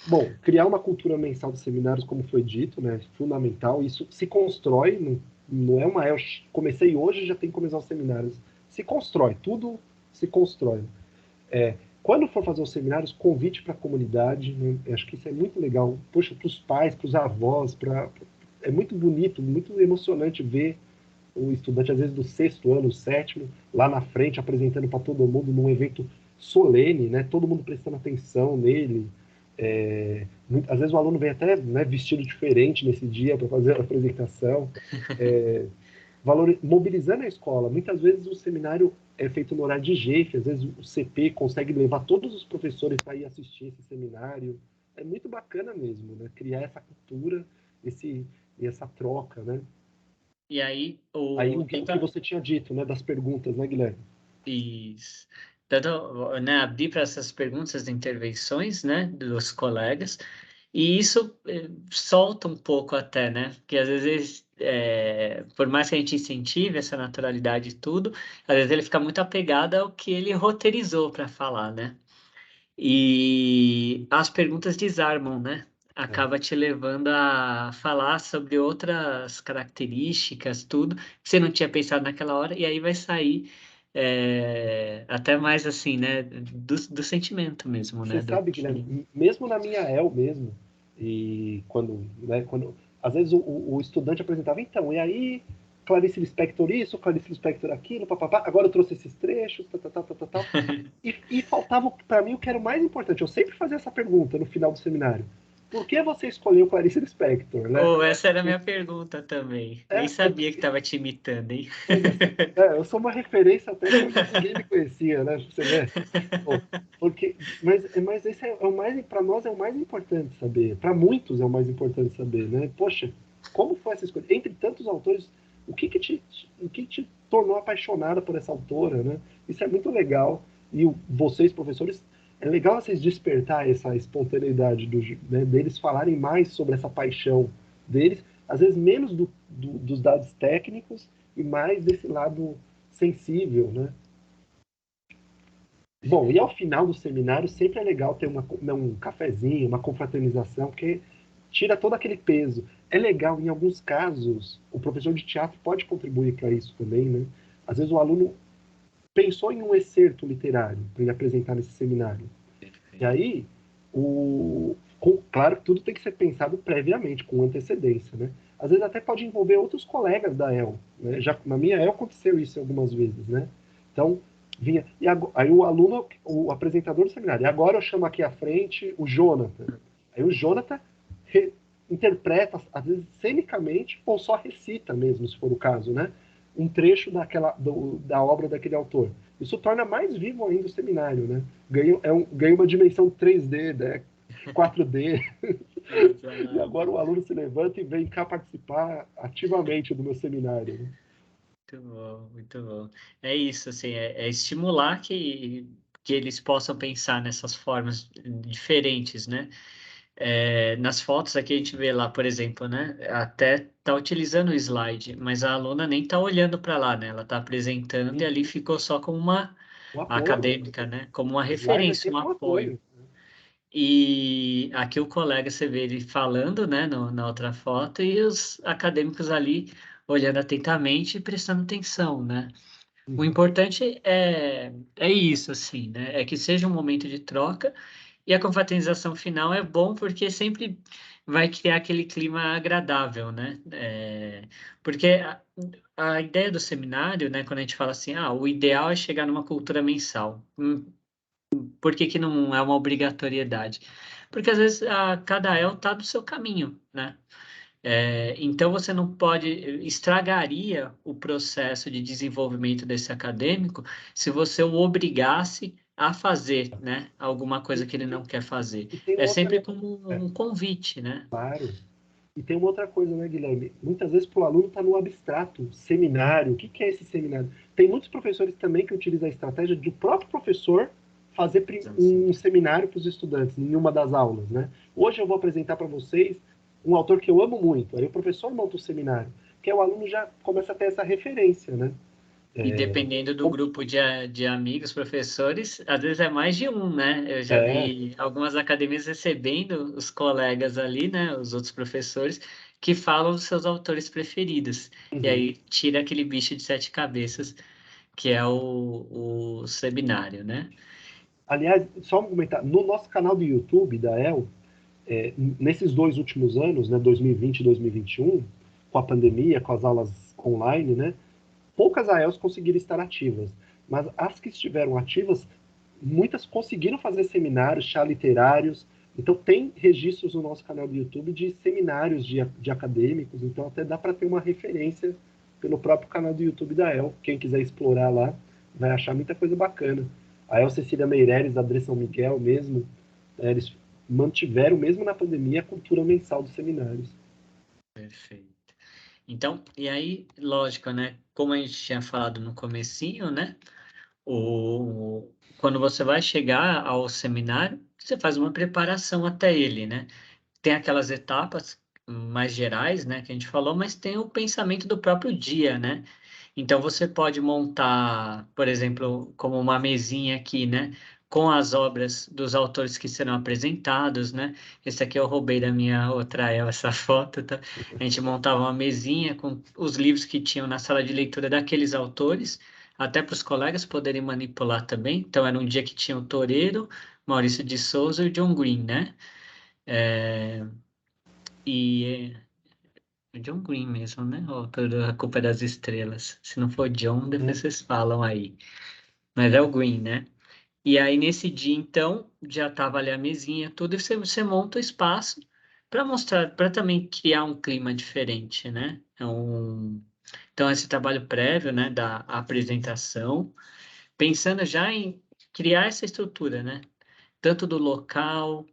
Bom, criar uma cultura mensal de seminários, como foi dito, né, fundamental. Isso se constrói, não é eu comecei hoje, já tem que começar os seminários. Se constrói, tudo se constrói. Quando for fazer os seminários, convite para a comunidade, né? Acho que isso é muito legal. Poxa, para os pais, para os avós, é muito bonito, muito emocionante ver o estudante, às vezes do 6º ano, 7º, lá na frente, apresentando para todo mundo num evento solene, né? Todo mundo prestando atenção nele. Às vezes o aluno vem até, né, vestido diferente nesse dia para fazer a apresentação. Mobilizando a escola. Muitas vezes o seminário é feito no horário de GEF, às vezes o CP consegue levar todos os professores para ir assistir esse seminário. É muito bacana mesmo, né? Criar essa cultura e essa troca, né? E aí, o que você tinha dito, né, das perguntas, né, Guilherme? Isso. Tanto, né, abrir para essas perguntas de intervenções, né, dos colegas, e isso solta um pouco até, né, porque às vezes, por mais que a gente incentive essa naturalidade e tudo, às vezes ele fica muito apegado ao que ele roteirizou para falar, né, e as perguntas desarmam, né, acaba te levando a falar sobre outras características, tudo, que você não tinha pensado naquela hora, e aí vai sair até mais assim, né, do sentimento mesmo, Você né, do sabe, que... Guilherme, mesmo na minha EL mesmo, e quando às vezes o estudante apresentava, então, e aí, Clarice Lispector isso, Clarice Lispector aquilo, papapá, agora eu trouxe esses trechos, tal. E faltava para mim o que era o mais importante. Eu sempre fazia essa pergunta no final do seminário. Por que você escolheu Clarice Lispector, né? Oh, essa era a minha pergunta também. Nem sabia que estava te imitando, hein? Eu sou uma referência até quando ninguém me conhecia, né? Pra você ver. Pô, mas esse é o mais, para nós é o mais importante saber. Para muitos é o mais importante saber, né? Poxa, como foi essa escolha? Entre tantos autores, o que te tornou apaixonada por essa autora, né? Isso é muito legal. E vocês, professores, é legal vocês despertar essa espontaneidade né, deles falarem mais sobre essa paixão deles, às vezes menos dos dados técnicos e mais desse lado sensível, né? Bom, e ao final do seminário sempre é legal ter um cafezinho, uma confraternização, porque tira todo aquele peso. É legal, em alguns casos, o professor de teatro pode contribuir para isso também, né? Às vezes o aluno pensou em um excerto literário para ele apresentar nesse seminário. E aí, claro que tudo tem que ser pensado previamente, com antecedência, né? Às vezes até pode envolver outros colegas da EL, né? Já, na minha EL aconteceu isso algumas vezes, né? Então, vinha. Aí o aluno, o apresentador do seminário, e agora eu chamo aqui à frente o Jonathan. Aí o Jonathan interpreta, às vezes cenicamente, ou só recita mesmo, se for o caso, né? Um trecho da obra daquele autor. Isso torna mais vivo ainda o seminário, né? Ganha uma dimensão 3D, né? 4D. E agora o aluno se levanta e vem cá participar ativamente do meu seminário. Né? Muito bom, muito bom. É isso, assim, é estimular que eles possam pensar nessas formas diferentes, né? Nas fotos aqui a gente vê lá, por exemplo, né? Até tá utilizando o slide, mas a aluna nem tá olhando para lá, né? Ela tá apresentando e ali ficou só como uma O apoio. acadêmica, né? Como uma O slide é referência, um sempre um apoio. E aqui o colega, você vê ele falando, né, na outra foto, e os acadêmicos ali olhando atentamente e prestando atenção, né? O importante é isso, assim, né? É que seja um momento de troca e a confraternização final é bom porque sempre vai criar aquele clima agradável, né? Porque a ideia do seminário, né, quando a gente fala assim, o ideal é chegar numa cultura mensal. Por que que não é uma obrigatoriedade? Porque às vezes cada EL está do seu caminho, né? Então você não pode, estragaria o processo de desenvolvimento desse acadêmico se você o obrigasse a fazer, né, alguma coisa que ele não quer fazer. É sempre como um convite, né? Claro. E tem uma outra coisa, né, Guilherme? Muitas vezes para o aluno está no abstrato, seminário. O que é esse seminário? Tem muitos professores também que utilizam a estratégia do próprio professor fazer um seminário para os estudantes em uma das aulas, né? Hoje eu vou apresentar para vocês um autor que eu amo muito. Aí o professor monta o seminário, que o aluno já começa a ter essa referência, né? E dependendo do grupo de amigos, professores, às vezes é mais de um, né? Eu já vi algumas academias recebendo os colegas ali, né? Os outros professores, que falam dos seus autores preferidos. E aí tira aquele bicho de 7 cabeças, que é o seminário, né? Aliás, só um comentário. No nosso canal do YouTube, da EL, nesses 2 últimos anos, né, 2020 e 2021, com a pandemia, com as aulas online, né? Poucas AELs conseguiram estar ativas, mas as que estiveram ativas, muitas conseguiram fazer seminários, chá literários. Então, tem registros no nosso canal do YouTube de seminários de acadêmicos, então até dá para ter uma referência pelo próprio canal do YouTube da AEL. Quem quiser explorar lá, vai achar muita coisa bacana. A AEL Cecília Meireles, a Adrê São Miguel mesmo, eles mantiveram, mesmo na pandemia, a cultura mensal dos seminários. Perfeito. Então, e aí, lógico, né? Como a gente tinha falado no comecinho, né? Quando você vai chegar ao seminário, você faz uma preparação até ele, né? Tem aquelas etapas mais gerais, né, que a gente falou, mas tem o pensamento do próprio dia, né? Então você pode montar, por exemplo, como uma mesinha aqui, né, com as obras dos autores que serão apresentados, né? Esse aqui eu roubei da minha outra Eva, essa foto, tá? A gente montava uma mesinha com os livros que tinham na sala de leitura daqueles autores, até para os colegas poderem manipular também. Então, era um dia que tinha o Toreiro, Maurício de Souza e o John Green, né? E o John Green mesmo, né? O autor da Culpa é das Estrelas. Se não for John, depois vocês falam aí. Mas é o Green, né? E aí, nesse dia, então, já estava ali a mesinha, tudo, e você monta o espaço para mostrar, para também criar um clima diferente, né? Então, esse trabalho prévio, né, da apresentação, pensando já em criar essa estrutura, né? Tanto do local,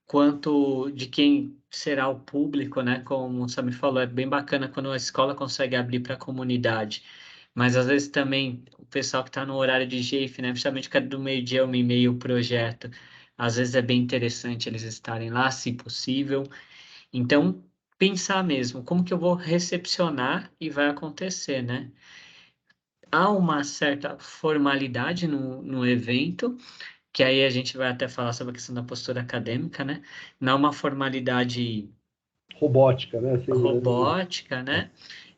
quanto de quem será o público, né? Como o Samir falou, é bem bacana quando a escola consegue abrir para a comunidade. Mas às vezes também o pessoal que está no horário de GIF, né? Principalmente que é do meio-dia, 1h30 o projeto. Às vezes é bem interessante eles estarem lá, se possível. Então, pensar mesmo, como que eu vou recepcionar e vai acontecer, né? Há uma certa formalidade no evento, que aí a gente vai até falar sobre a questão da postura acadêmica, né? Não é uma formalidade Robótica, né? Assim, robótica, né?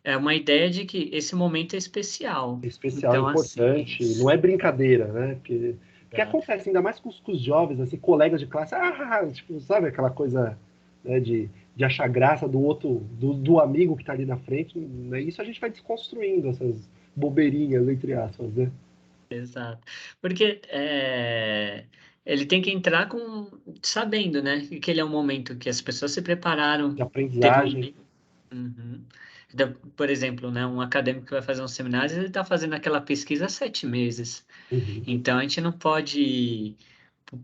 É uma ideia de que esse momento é especial. especial, Então, assim, importante, não é brincadeira, né? Porque acontece, ainda mais com os jovens, assim, colegas de classe, tipo, sabe aquela coisa, né, de achar graça do outro, do amigo que está ali na frente, né? Isso a gente vai desconstruindo essas bobeirinhas, entre aspas, né? exato. Porque ele tem que entrar sabendo, né? Que ele é um momento que as pessoas se prepararam, De teve aprendizagem. Uhum. Então, por exemplo, né, um acadêmico que vai fazer um seminário, ele está fazendo aquela pesquisa há 7 meses. Uhum. Então, a gente não pode,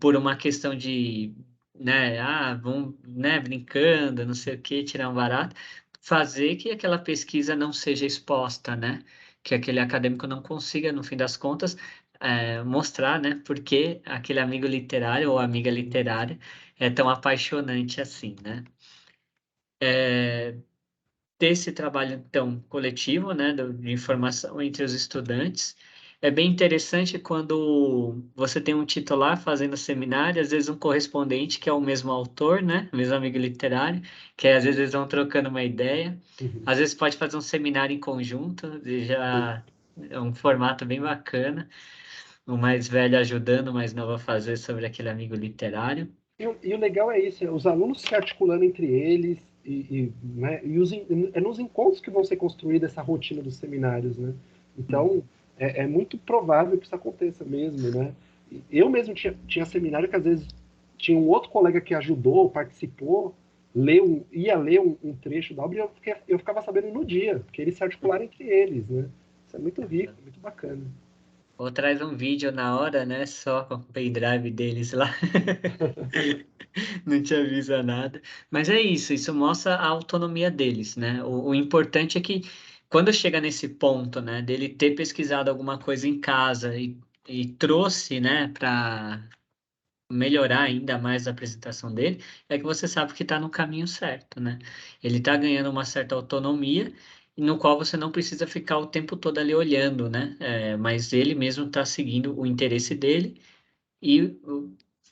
por uma questão de, né, vamos, né, brincando, não sei o quê, tirar um barato, fazer que aquela pesquisa não seja exposta, né? Que aquele acadêmico não consiga, no fim das contas, mostrar, né, por que aquele amigo literário ou amiga literária é tão apaixonante assim, né? Ter esse trabalho, então, coletivo, né, de informação entre os estudantes. É bem interessante quando você tem um titular fazendo seminário, às vezes um correspondente que é o mesmo autor, né, o mesmo amigo literário, que às vezes eles vão trocando uma ideia. Uhum. Às vezes pode fazer um seminário em conjunto, e já é um formato bem bacana. O mais velho ajudando o mais novo a fazer sobre aquele amigo literário. E o legal é isso, os alunos se articulando entre eles, né, é nos encontros que vão ser construída essa rotina dos seminários, né? Então, é muito provável que isso aconteça mesmo, né? Eu mesmo tinha seminário que às vezes tinha um outro colega que ajudou, participou, ia ler um trecho da obra e eu ficava sabendo no dia, porque eles se articularam entre eles, né? Isso é muito rico, muito bacana. Ou traz um vídeo na hora, né? Só com o pendrive deles lá. Não te avisa nada. Mas é isso mostra a autonomia deles, né? O importante é que quando chega nesse ponto, né, dele ter pesquisado alguma coisa em casa e trouxe, né, para melhorar ainda mais a apresentação dele, é que você sabe que está no caminho certo, né? Ele está ganhando uma certa autonomia, no qual você não precisa ficar o tempo todo ali olhando, né? Mas ele mesmo está seguindo o interesse dele e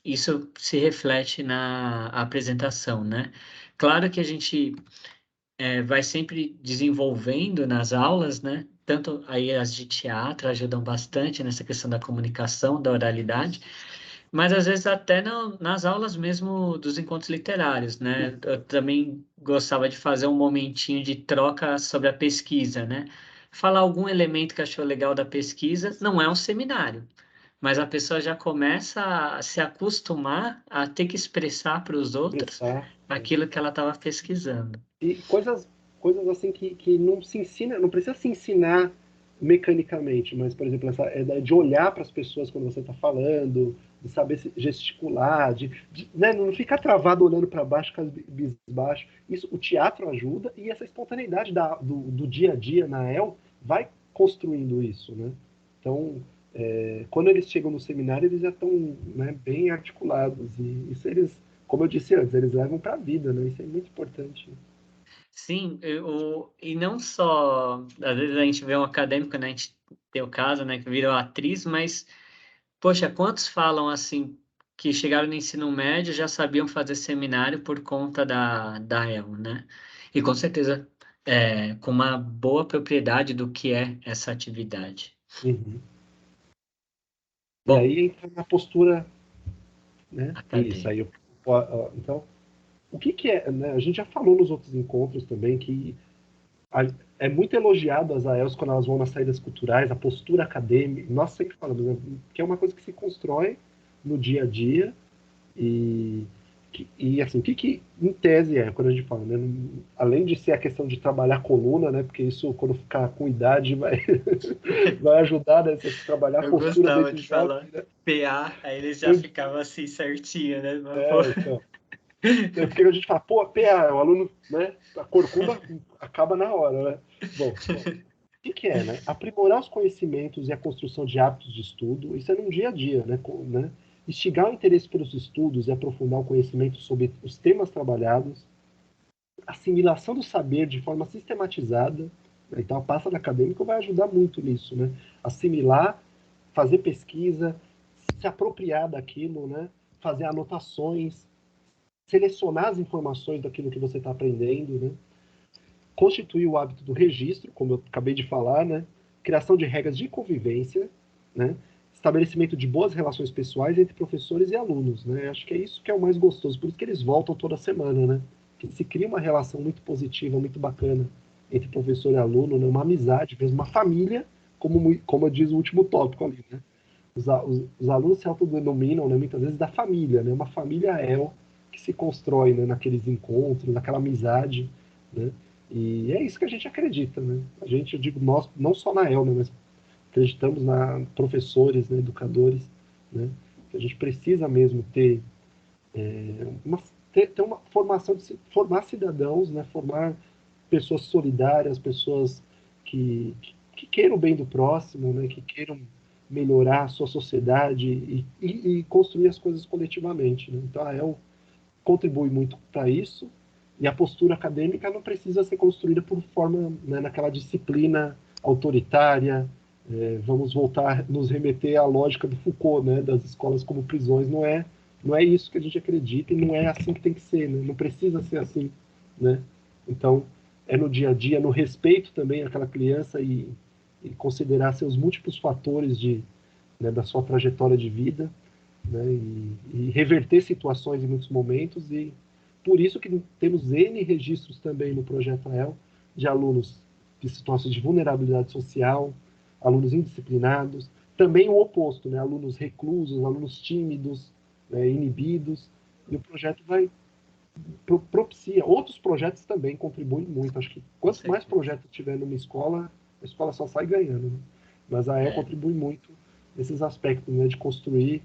isso se reflete na apresentação, né? Claro que a gente vai sempre desenvolvendo nas aulas, né? Tanto aí as de teatro ajudam bastante nessa questão da comunicação, da oralidade, mas às vezes até nas aulas mesmo dos encontros literários, né? Eu também gostava de fazer um momentinho de troca sobre a pesquisa, né? Falar algum elemento que achou legal da pesquisa, não é um seminário, mas a pessoa já começa a se acostumar a ter que expressar para os outros Expressar. aquilo que ela estava pesquisando. E coisas assim que não se ensina, não precisa se ensinar mecanicamente, mas, por exemplo, essa ideia de olhar para as pessoas quando você está falando, de saber gesticular, né, não ficar travado olhando para baixo, cabisbaixo. Isso, o teatro ajuda e essa espontaneidade do dia a dia na EL vai construindo isso, né? Então, quando eles chegam no seminário, eles já estão, né, bem articulados e isso eles, como eu disse antes, eles levam para a vida, né? Isso é muito importante. Sim, e não só, às vezes a gente vê um acadêmico, né, a gente tem o caso, né, que virou atriz, mas Poxa, quantos falam assim, que chegaram no ensino médio já sabiam fazer seminário por conta da EL, né? E com certeza, com uma boa propriedade do que é essa atividade. Uhum. E Bom, aí entra na postura, né? Isso, acadêmica. aí então, o que é, né? A gente já falou nos outros encontros também que é muito elogiado as AELs quando elas vão nas saídas culturais, a postura acadêmica, nós sempre falamos, né? Que é uma coisa que se constrói no dia a dia e assim, o que em tese quando a gente fala, né? Além de ser a questão de trabalhar a coluna, né? Porque isso, quando ficar com idade, vai ajudar, né? Você trabalhar a Eu postura gostava desde de jovem, falar né? PA, aí eles já ficavam assim certinho, né? Mas, pô, Então. Porque a gente fala, pô, PA, o aluno, né? A corcunda acaba na hora, né? Bom, o que é, né? Aprimorar os conhecimentos e a construção de hábitos de estudo, isso é no dia a dia, né? Instigar o interesse pelos estudos e aprofundar o conhecimento sobre os temas trabalhados, assimilação do saber de forma sistematizada, né? Então a pasta acadêmica vai ajudar muito nisso, né? Assimilar, fazer pesquisa, se apropriar daquilo, né? Fazer anotações, selecionar as informações daquilo que você está aprendendo, né? Constituir o hábito do registro, como eu acabei de falar, né? Criação de regras de convivência, né? Estabelecimento de boas relações pessoais entre professores e alunos, né? Acho que é isso que é o mais gostoso, por isso que eles voltam toda semana, né? Que se cria uma relação muito positiva, muito bacana entre professor e aluno, né? Uma amizade, mesmo uma família, como diz o último tópico ali, né? Os alunos se autodenominam, né, muitas vezes, da família, né? Uma família que se constrói, né, naqueles encontros, naquela amizade, né? E é isso que a gente acredita, né? A gente, eu digo nós, não só na né, mas acreditamos na professores, né, educadores, né? Que a gente precisa mesmo ter uma formação de formar cidadãos, né? Formar pessoas solidárias, pessoas que queiram o bem do próximo, né? Que queiram melhorar a sua sociedade e construir as coisas coletivamente, né? Então a EL contribui muito para isso, e a postura acadêmica não precisa ser construída por forma, né, naquela disciplina autoritária. Vamos voltar, nos remeter à lógica do Foucault, né, das escolas como prisões. Não é isso que a gente acredita e não é assim que tem que ser, né? Não precisa ser assim, né? Então, é no dia a dia, no respeito também àquela criança e considerar seus múltiplos fatores né, da sua trajetória de vida, né, e reverter situações em muitos momentos, e por isso que temos N registros também no Projeto AEL de alunos de situações de vulnerabilidade social, alunos indisciplinados, também o oposto, né, alunos reclusos, alunos tímidos, né, inibidos, e o projeto propicia, outros projetos também contribuem muito, acho que quanto mais projetos tiver numa escola, a escola só sai ganhando, né? Mas a AEL contribui muito nesses aspectos, né, de construir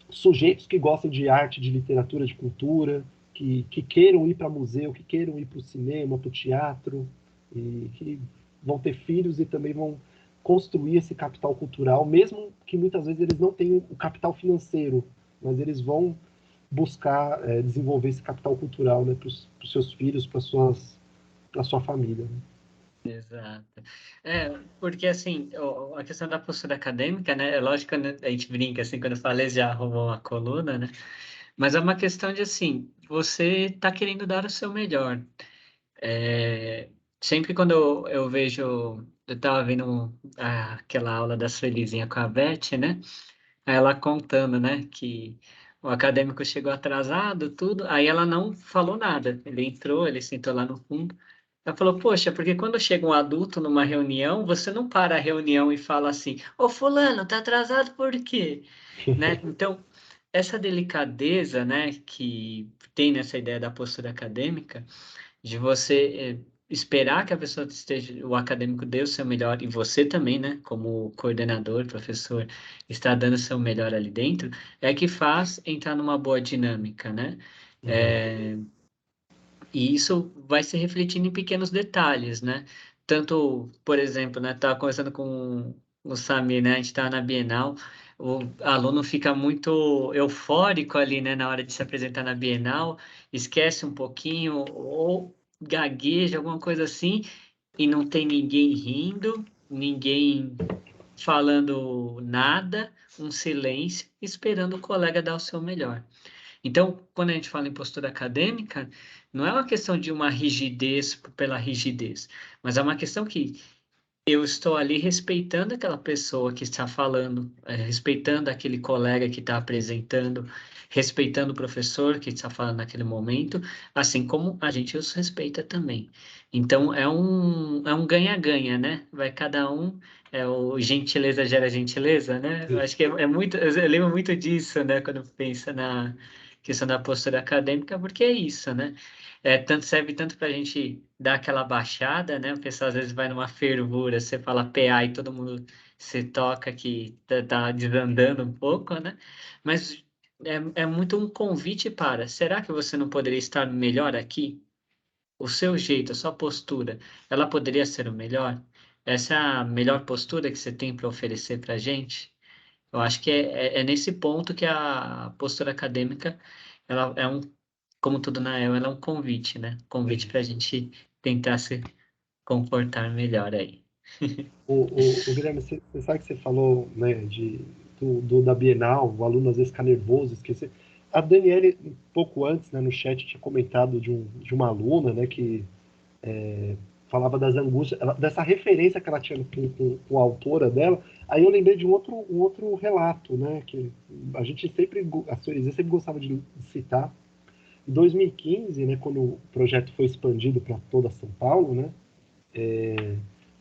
sujeitos que gostam de arte, de literatura, de cultura, que queiram ir para museu, que queiram ir para o cinema, para o teatro, e que vão ter filhos e também vão construir esse capital cultural, mesmo que muitas vezes eles não tenham o capital financeiro, mas eles vão buscar desenvolver esse capital cultural, né, para os seus filhos, para a sua família. Né? Exato. Porque assim, a questão da postura acadêmica, né? É lógico que a gente brinca assim, quando fala eles já arrumou uma coluna, né? Mas é uma questão de assim, você está querendo dar o seu melhor. Sempre quando eu vejo, eu estava vendo aquela aula da Suelizinha com a Beth, né? Aí ela contando, né, que o acadêmico chegou atrasado, tudo, aí ela não falou nada. Ele entrou, ele sentou lá no fundo. Ela falou, poxa, porque quando chega um adulto numa reunião, você não para a reunião e fala assim, ô fulano, tá atrasado por quê? Né? Então, essa delicadeza, né, que tem nessa ideia da postura acadêmica, de você esperar que a pessoa esteja, o acadêmico dê o seu melhor, e você também, né, como coordenador, professor, está dando o seu melhor ali dentro, é que faz entrar numa boa dinâmica, né? E isso vai se refletindo em pequenos detalhes, né? Tanto, por exemplo, né, estava conversando com o Samir, né, a gente está na Bienal, o aluno fica muito eufórico ali, né, na hora de se apresentar na Bienal, esquece um pouquinho, ou gagueja, alguma coisa assim, e não tem ninguém rindo, ninguém falando nada, um silêncio, esperando o colega dar o seu melhor. Então, quando a gente fala em postura acadêmica, não é uma questão de uma rigidez pela rigidez, mas é uma questão que eu estou ali respeitando aquela pessoa que está falando, respeitando aquele colega que está apresentando, respeitando o professor que está falando naquele momento, assim como a gente os respeita também. Então, é um ganha-ganha, né? Vai cada um, o gentileza gera gentileza, né? Eu acho que é muito, eu lembro muito disso, né? Quando pensa na questão da postura acadêmica, porque é isso, né? Serve tanto para a gente dar aquela baixada, né? O pessoal às vezes vai numa fervura, você fala PA e todo mundo se toca que tá desandando um pouco, né? Mas é muito um convite para, será que você não poderia estar melhor aqui? O seu jeito, a sua postura, ela poderia ser o melhor? Essa é a melhor postura que você tem para oferecer para a gente? Eu acho que é nesse ponto que a postura acadêmica, ela é como tudo na EL, ela é um convite, né? Convite para a gente tentar se comportar melhor aí. O Guilherme, você sabe que você falou, né, da Bienal, o aluno às vezes fica nervoso, esquecer. A Daniele, um pouco antes, né, no chat, tinha comentado de uma aluna, né, que falava das angústias, dessa referência que ela tinha com a autora dela. Aí eu lembrei de um outro relato, né, que a gente sempre, a Suelize sempre gostava de citar. Em 2015, né, quando o projeto foi expandido para toda São Paulo, né,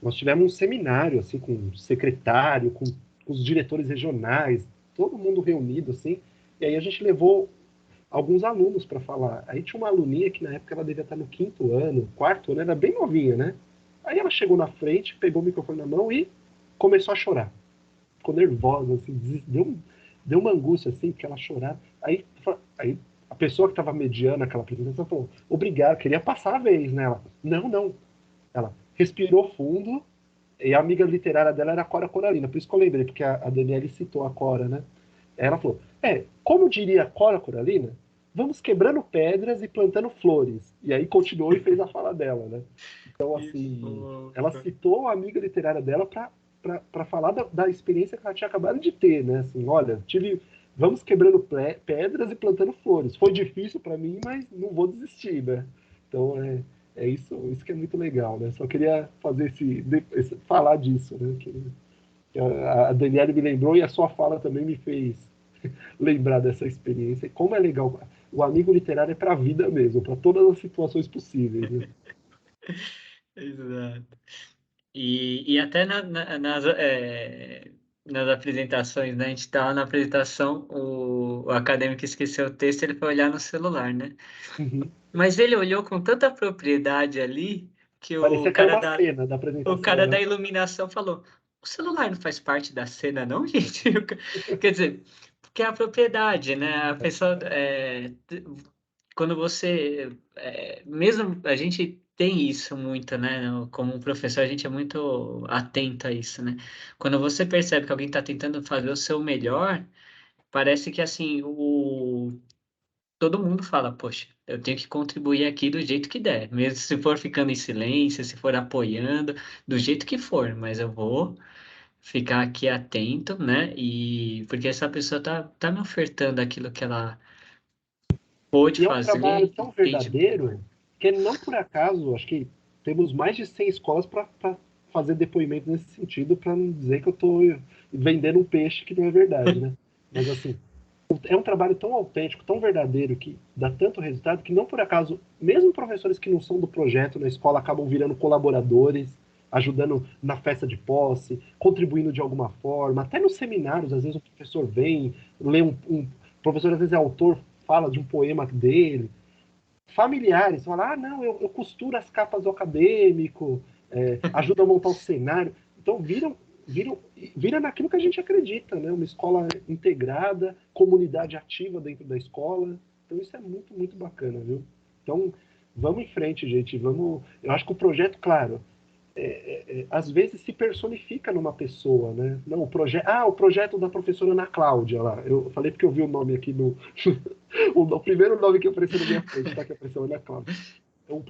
nós tivemos um seminário assim com o secretário, com os diretores regionais, todo mundo reunido assim, e aí a gente levou alguns alunos para falar. Aí tinha uma aluninha que na época ela devia estar no 5º ano, 4º ano, era bem novinha, né? Aí ela chegou na frente, pegou o microfone na mão e começou a chorar. Ficou nervosa, assim, deu uma angústia assim, que ela chorava. Aí a pessoa que estava mediando aquela apresentação falou: obrigado, queria passar a vez, né? Ela, não. Ela respirou fundo, e a amiga literária dela era a Cora Coralina, por isso que eu lembrei, porque a Daniele citou a Cora, né? Ela falou, como diria a Cora Coralina, vamos quebrando pedras e plantando flores. E aí continuou e fez a fala dela, né? Então, assim, ela citou a amiga literária dela para falar da experiência que ela tinha acabado de ter, né? Assim, olha, vamos quebrando pedras e plantando flores. Foi difícil para mim, mas não vou desistir, né? Então, é isso que é muito legal, né? Só queria fazer falar disso, né? Que a Daniela me lembrou e a sua fala também me fez lembrar dessa experiência. Como é legal. O amigo literário é para a vida mesmo, para todas as situações possíveis. Né? Exato. E até nas apresentações, né? A gente estava na apresentação, o acadêmico esqueceu o texto, ele foi olhar no celular, né? Uhum. Mas ele olhou com tanta propriedade ali que Parecia que era uma cena da apresentação. o cara da né? iluminação falou: o celular não faz parte da cena, não, gente? Quer dizer, porque é a propriedade, né? A pessoa. Quando você. Mesmo a gente tem isso muito, né? Como professor, a gente é muito atento a isso, né? Quando você percebe que alguém está tentando fazer o seu melhor, parece que assim, todo mundo fala, poxa, eu tenho que contribuir aqui do jeito que der, mesmo se for ficando em silêncio, se for apoiando, do jeito que for, mas eu vou ficar aqui atento, né? E porque essa pessoa tá me ofertando aquilo que ela pôde E é um trabalho fazer, tão entende? verdadeiro que não por acaso, acho que temos mais de 100 escolas para fazer depoimento nesse sentido, para não dizer que eu estou vendendo um peixe que não é verdade, né? Mas assim, é um trabalho tão autêntico, tão verdadeiro, que dá tanto resultado, que não por acaso, mesmo professores que não são do projeto na escola acabam virando colaboradores, ajudando na festa de posse, contribuindo de alguma forma, até nos seminários, às vezes o professor vem, lê o professor às vezes é autor, fala de um poema dele. Familiares, falam, não, eu costuro as capas do acadêmico, ajuda a montar o cenário. Então, vira naquilo que a gente acredita, né? Uma escola integrada, comunidade ativa dentro da escola. Então, isso é muito, muito bacana, viu? Então, vamos em frente, gente. Eu acho que o projeto, claro, às vezes se personifica numa pessoa, né? Não, o projeto da professora Ana Cláudia lá. Eu falei porque eu vi o nome aqui no... o primeiro nome que apareceu na minha frente, tá? Que apareceu Ana Cláudia. é um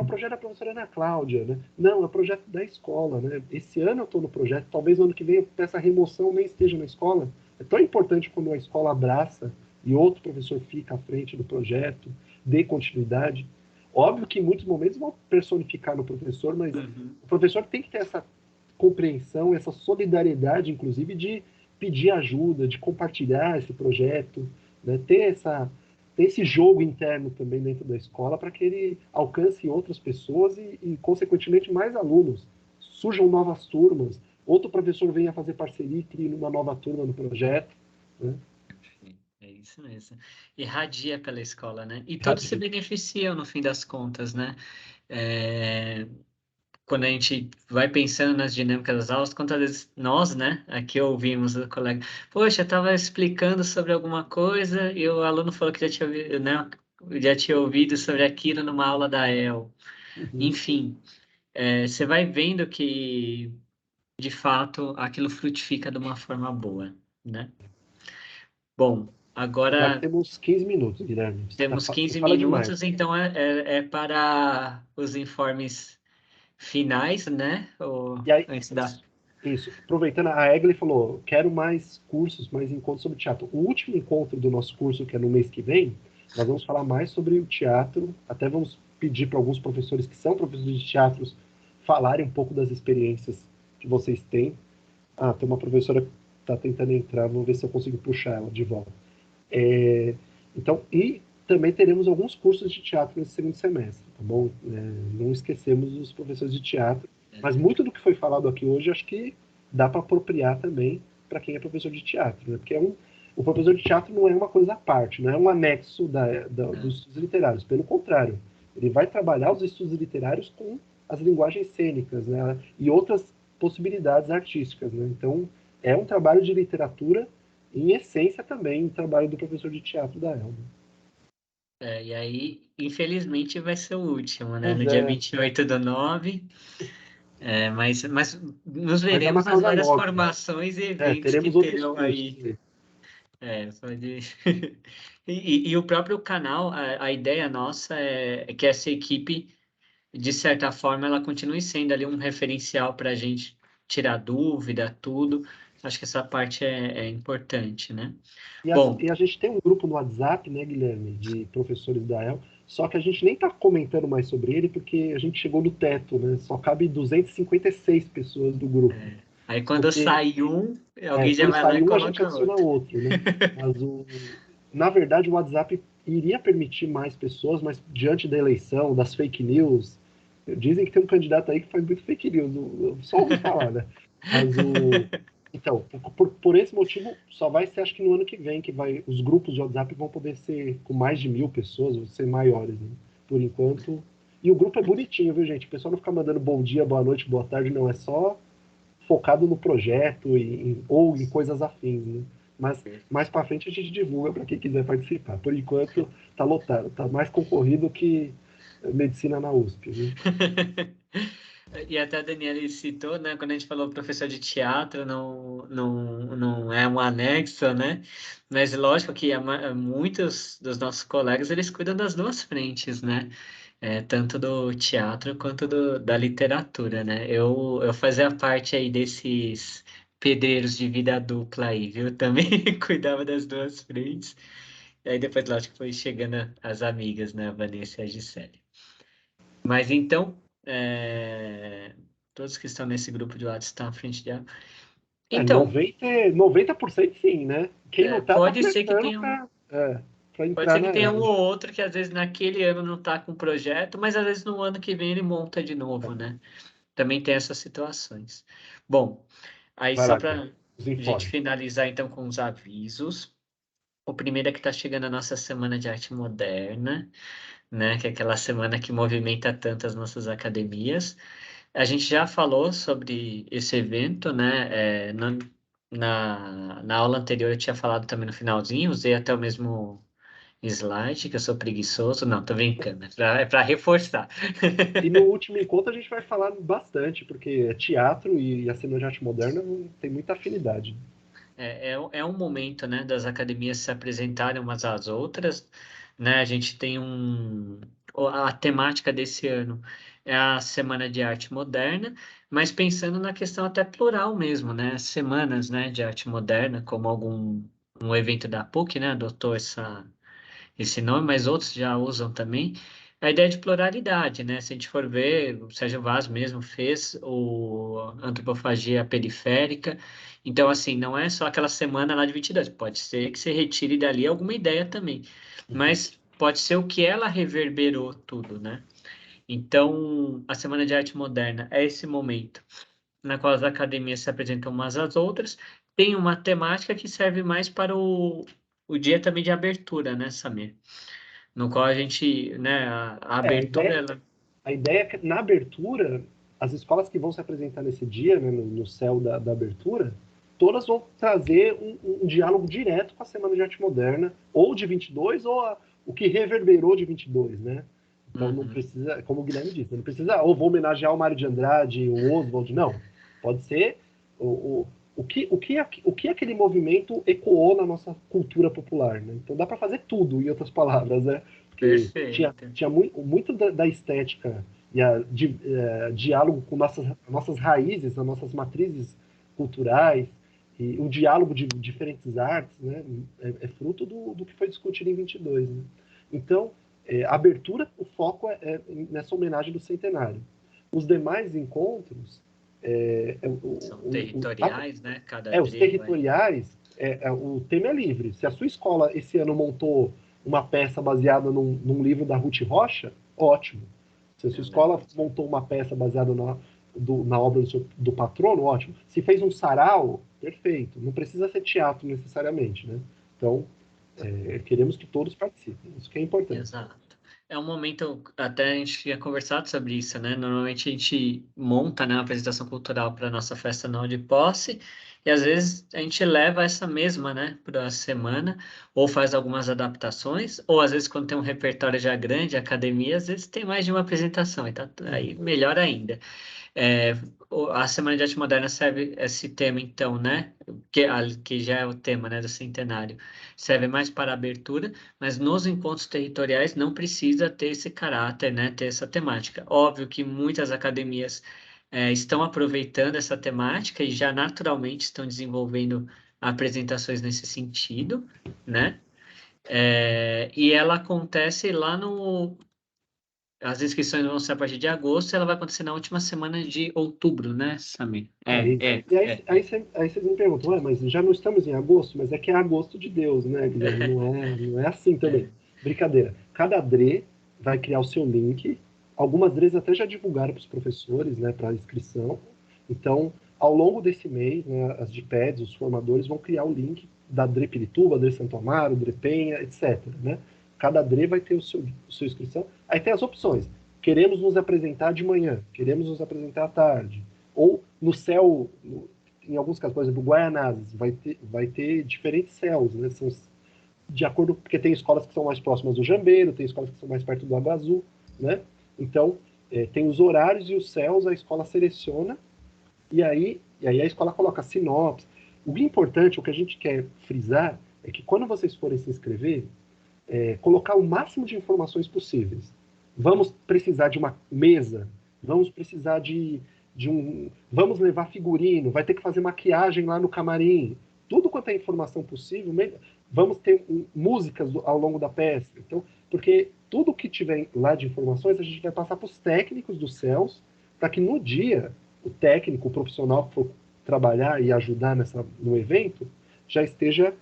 projeto da professora Ana Cláudia, né? Não, é um projeto da escola, né? Esse ano eu estou no projeto, talvez no ano que vem essa remoção nem esteja na escola. É tão importante quando a escola abraça e outro professor fica à frente do projeto, dê continuidade. Óbvio que em muitos momentos vão personificar no professor, mas o professor tem que ter essa compreensão, essa solidariedade, inclusive, de pedir ajuda, de compartilhar esse projeto, né? Ter esse jogo interno também dentro da escola para que ele alcance outras pessoas e, consequentemente, mais alunos. Surjam novas turmas, outro professor venha fazer parceria e crie uma nova turma no projeto, né? É isso mesmo. Irradia pela escola, né? E todos se beneficiam no fim das contas, né? Quando a gente vai pensando nas dinâmicas das aulas, quantas vezes nós, né, aqui ouvimos o colega, poxa, estava explicando sobre alguma coisa e o aluno falou que já tinha ouvido, né, já tinha ouvido sobre aquilo numa aula da EL. Enfim, você vai vendo que, de fato, aquilo frutifica de uma forma boa, né? Bom, Já agora temos 15 minutos, Guilherme. temos Você 15 fala demais. minutos, então é para os informes finais, né? Ou E aí, antes da... isso. Aproveitando, a Egli falou, quero mais cursos, mais encontros sobre teatro. O último encontro do nosso curso, que é no mês que vem, nós vamos falar mais sobre o teatro, até vamos pedir para alguns professores que são professores de teatros falarem um pouco das experiências que vocês têm. Tem uma professora que está tentando entrar, vou ver se eu consigo puxar ela de volta. Então, e também teremos alguns cursos de teatro nesse segundo semestre, tá bom? Não esquecemos os professores de teatro, mas muito do que foi falado aqui hoje, acho que dá para apropriar também para quem é professor de teatro, né? Porque o professor de teatro não é uma coisa à parte, não é um anexo dos estudos literários, pelo contrário, ele vai trabalhar os estudos literários com as linguagens cênicas, né? E outras possibilidades artísticas, né? Então, é um trabalho de literatura em essência também o trabalho do professor de teatro da Elba. E aí, infelizmente, vai ser o último, né? Pois No dia 28/9. Mas nos Mas é veremos uma nas causa várias nobre. formações e eventos que Teremos outros terão cursos. aí. Pode... e o próprio canal, a ideia nossa é que essa equipe, de certa forma, ela continue sendo ali um referencial para a gente tirar dúvida, tudo. Acho que essa parte é importante, né? Bom, E a gente tem um grupo no WhatsApp, né, Guilherme, de professores da EL, só que a gente nem está comentando mais sobre ele porque a gente chegou no teto, né? Só cabe 256 pessoas do grupo. Aí quando Porque, sai um, alguém já quando vai lá sai e um, a gente coloca adiciona outro. outro, né? Mas, na verdade, o WhatsApp iria permitir mais pessoas, mas diante da eleição, das fake news, dizem que tem um candidato aí que faz muito fake news, eu só ouvi falar, né? Mas então, por esse motivo, só vai ser, acho que no ano que vem, que os grupos de WhatsApp vão poder ser com mais de 1.000 pessoas, vão ser maiores, né? Por enquanto. E o grupo é bonitinho, viu, gente? O pessoal não fica mandando bom dia, boa noite, boa tarde, não. É só focado no projeto ou em coisas afins, né? Mas mais para frente a gente divulga para quem quiser participar. Por enquanto, tá lotado, tá mais concorrido que medicina na USP, viu? E até a Daniela citou, né? Quando a gente falou professor de teatro, não é um anexo, né? Mas lógico que muitos dos nossos colegas, eles cuidam das duas frentes, né? Tanto do teatro quanto da literatura, né? Eu fazia parte aí desses pedreiros de vida dupla aí, viu? Também cuidava das duas frentes. E aí depois, lógico, foi chegando as amigas, né? A Vanessa e a Gisele. Mas então, todos que estão nesse grupo de WhatsApp estão à frente de... Então, 90% sim, né? Quem não tá pode ser que flertando tenha para pode entrar ser que na tenha um EL. ou outro que às vezes naquele ano não está com projeto, mas às vezes no ano que vem ele monta de novo, né? Também tem essas situações. Bom, aí Vai só lá, para os a gente informes. finalizar então com os avisos. O primeiro é que está chegando a nossa Semana de Arte Moderna, né? Que é aquela semana que movimenta tanto as nossas academias. A gente já falou sobre esse evento, né? Na aula anterior eu tinha falado também no finalzinho, usei até o mesmo slide, que eu sou preguiçoso. Não, tô brincando, é para reforçar. E no último encontro a gente vai falar bastante, porque teatro e a cena de arte moderna tem muita afinidade. É um momento, né, das academias se apresentarem umas às outras, né? A gente tem a temática desse ano é a Semana de Arte Moderna, mas pensando na questão até plural mesmo, né? Semanas, né, de arte moderna, como um evento da PUC, né, adotou esse nome, mas outros já usam também. A ideia de pluralidade, né? Se a gente for ver, o Sérgio Vaz mesmo fez o Antropofagia Periférica. Então, assim, não é só aquela semana lá de 22. Pode ser que você retire dali alguma ideia também. Mas pode ser o que ela reverberou tudo, né? Então, a Semana de Arte Moderna é esse momento na qual as academias se apresentam umas às outras. Tem uma temática que serve mais para o dia também de abertura, né, Samir? No qual a gente, né, a É, abertura, ela... a ideia é que na abertura, as escolas que vão se apresentar nesse dia, né, no céu da abertura, todas vão trazer um diálogo direto com a Semana de Arte Moderna, ou de 22, ou o que reverberou de 22, né? Então não precisa, como o Guilherme disse, não precisa, ou vou homenagear o Mário de Andrade, o Oswald, não. Pode ser o que aquele movimento ecoou na nossa cultura popular, né? Então dá para fazer tudo, em outras palavras, né? Porque Perfeito. tinha muito da estética e diálogo com nossas raízes, as nossas matrizes culturais, e o diálogo de diferentes artes, né? É fruto do que foi discutido em 22, né? Então, a abertura, o foco é nessa homenagem do centenário. Os demais encontros... São territoriais, né? Cada os DRE vai... territoriais, o tema é livre. Se a sua escola esse ano montou uma peça baseada num livro da Ruth Rocha, ótimo. Se a sua escola montou uma peça baseada na obra do patrono, ótimo. Se fez um sarau, perfeito. Não precisa ser teatro necessariamente, né? Então, queremos que todos participem. Isso que é importante. Exato. É um momento, até a gente tinha conversado sobre isso, né? Normalmente a gente monta, né, uma apresentação cultural para a nossa festa anual de posse, e às vezes a gente leva essa mesma, né, para a semana, ou faz algumas adaptações, ou às vezes quando tem um repertório já grande, academia, às vezes tem mais de uma apresentação, então aí melhor ainda. A Semana de Arte Moderna serve esse tema, então, né? Que já é o tema, né, do centenário. Serve mais para abertura, mas nos encontros territoriais não precisa ter esse caráter, né? Ter essa temática. Óbvio que muitas academias estão aproveitando essa temática e já naturalmente estão desenvolvendo apresentações nesse sentido, né? E ela acontece lá no... As inscrições vão ser a partir de agosto, e ela vai acontecer na última semana de outubro, né, Samir? E aí vocês me perguntam, mas já não estamos em agosto? Mas é que é agosto de Deus, né, Guilherme? Não é assim também. Brincadeira. Cada DRE vai criar o seu link. Algumas DREs até já divulgaram para os professores, né, para inscrição. Então, ao longo desse mês, né, as DPEDs, os formadores, vão criar o link da DRE Pirituba, DRE Santo Amaro, DRE Penha, etc. Né? Cada DRE vai ter sua inscrição. Aí tem as opções. Queremos nos apresentar de manhã, queremos nos apresentar à tarde. Ou no céu, em alguns casos, por exemplo, Guaianazes, vai ter diferentes céus, né? São de acordo, porque tem escolas que são mais próximas do Jambeiro, tem escolas que são mais perto do Água Azul, né? Então, tem os horários e os céus, a escola seleciona, e aí a escola coloca sinopse. O importante, o que a gente quer frisar, é que quando vocês forem se inscrever, colocar o máximo de informações possíveis. Vamos precisar de uma mesa, vamos precisar vamos levar figurino, vai ter que fazer maquiagem lá no camarim, tudo quanto é informação possível, vamos ter músicas ao longo da peça, então, porque tudo que tiver lá de informações a gente vai passar para os técnicos dos céus, para que no dia o técnico, o profissional que for trabalhar e ajudar no evento, já esteja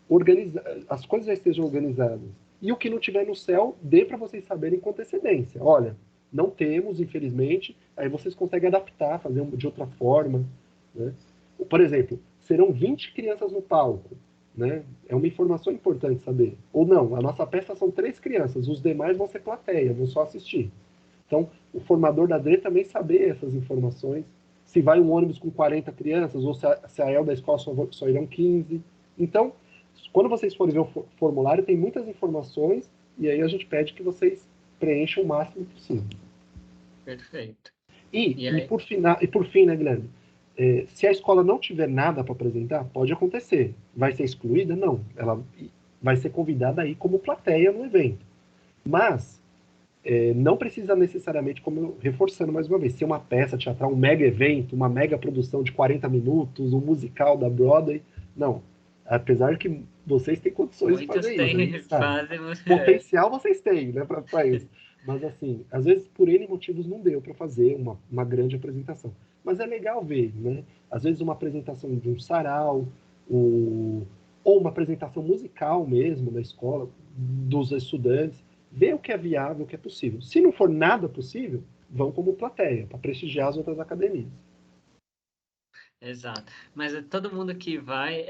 organizado, as coisas já estejam organizadas. E o que não tiver no céu, dê para vocês saberem com antecedência. Olha, não temos, infelizmente, aí vocês conseguem adaptar, fazer de outra forma. Né? Por exemplo, serão 20 crianças no palco. Né? É uma informação importante saber. Ou não, a nossa peça são 3 crianças, os demais vão ser plateia, vão só assistir. Então, o formador da DRE também saber essas informações. Se vai um ônibus com 40 crianças, ou se a EL da escola só irão 15. Então, quando vocês forem ver o formulário, tem muitas informações, e aí a gente pede que vocês preencham o máximo possível. Perfeito. E por fim, né, Guilherme? Se a escola não tiver nada para apresentar, pode acontecer. Vai ser excluída? Não. Ela vai ser convidada aí como plateia no evento. Mas, não precisa necessariamente, como reforçando mais uma vez, ser uma peça teatral, um mega evento, uma mega produção de 40 minutos, um musical da Broadway. Não. Apesar que vocês têm condições de Muitos fazer isso, a têm, gente sabe. fazem. Potencial vocês têm, né, para isso. Mas, assim, às vezes, por N motivos, não deu para fazer uma grande apresentação. Mas é legal ver, né? Às vezes, uma apresentação de um sarau, ou uma apresentação musical mesmo na escola, dos estudantes, ver o que é viável, o que é possível. Se não for nada possível, vão como plateia, para prestigiar as outras academias. Exato. Mas todo mundo que vai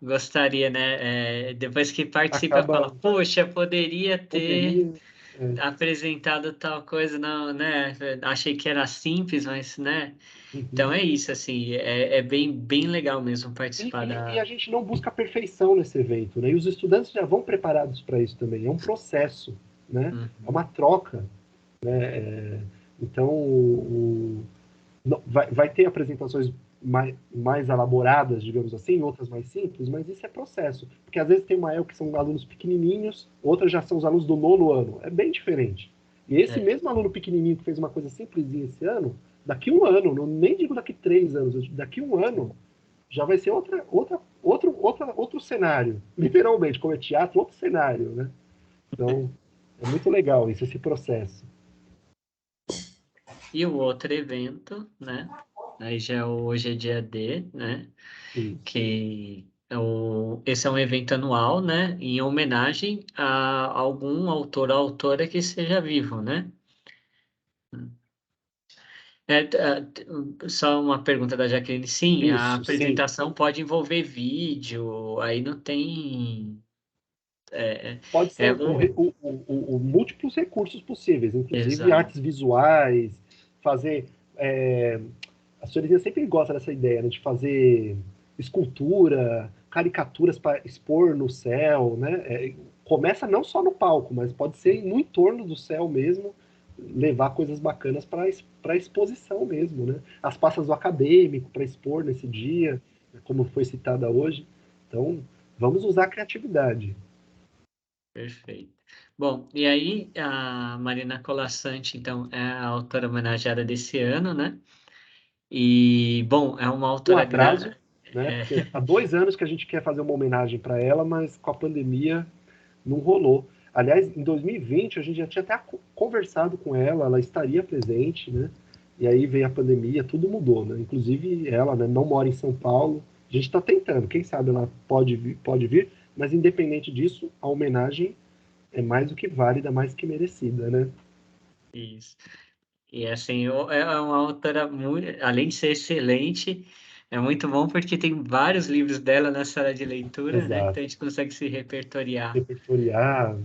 gostaria, né? Depois que participa, fala, Acaba, poxa, poderia ter poderia... é, apresentado tal coisa, não, né? Achei que era simples, mas, né? Então uhum. é isso, assim, é bem, bem legal mesmo participar E a da. gente não busca perfeição nesse evento, né? E os estudantes já vão preparados para isso também. É um processo, né? É Uhum. uma troca, né? Então, vai ter apresentações mais elaboradas, digamos assim, outras mais simples, mas isso é processo. Porque às vezes tem uma EL que são alunos pequenininhos, outras já são os alunos do 9º ano. É bem diferente. E esse É, mesmo aluno pequenininho que fez uma coisa simplesinha esse ano, daqui um ano, nem digo daqui 3 anos, daqui um ano, já vai ser outro cenário. Literalmente, como é teatro, outro cenário, né? Então, é muito legal isso, esse processo. E o outro evento, né? Aí já hoje é dia D, né? Isso. Que esse é um evento anual, né? Em homenagem a algum autor ou autora que seja vivo, né? Só uma pergunta da Jaqueline. Sim, a Isso, sim. apresentação pode envolver vídeo, aí não tem. É, Pode é, ser múltiplos recursos possíveis, inclusive exato. artes visuais, fazer. A senhorizinha sempre gosta dessa ideia, né, de fazer escultura, caricaturas para expor no céu, né? Começa não só no palco, mas pode ser no entorno do céu mesmo, levar coisas bacanas para exposição mesmo, né? As passas do acadêmico para expor nesse dia, como foi citada hoje. Então, vamos usar a criatividade. Perfeito. Bom, e aí a Marina Colasanti, então, é a autora homenageada desse ano, né? E, bom, é uma Um autora atraso, né? Porque há 2 anos que a gente quer fazer uma homenagem para ela, mas com a pandemia não rolou. Aliás, em 2020 a gente já tinha até conversado com ela, ela estaria presente, né? E aí veio a pandemia, tudo mudou, né? Inclusive ela, né, não mora em São Paulo. A gente está tentando, quem sabe ela pode vir, mas independente disso, a homenagem é mais do que válida, mais que merecida, né? Isso. E assim, é uma autora muito, além de ser excelente, é muito bom porque tem vários livros dela na sala de leitura, né? Então a Exato. gente consegue se repertoriar. Repertoriar,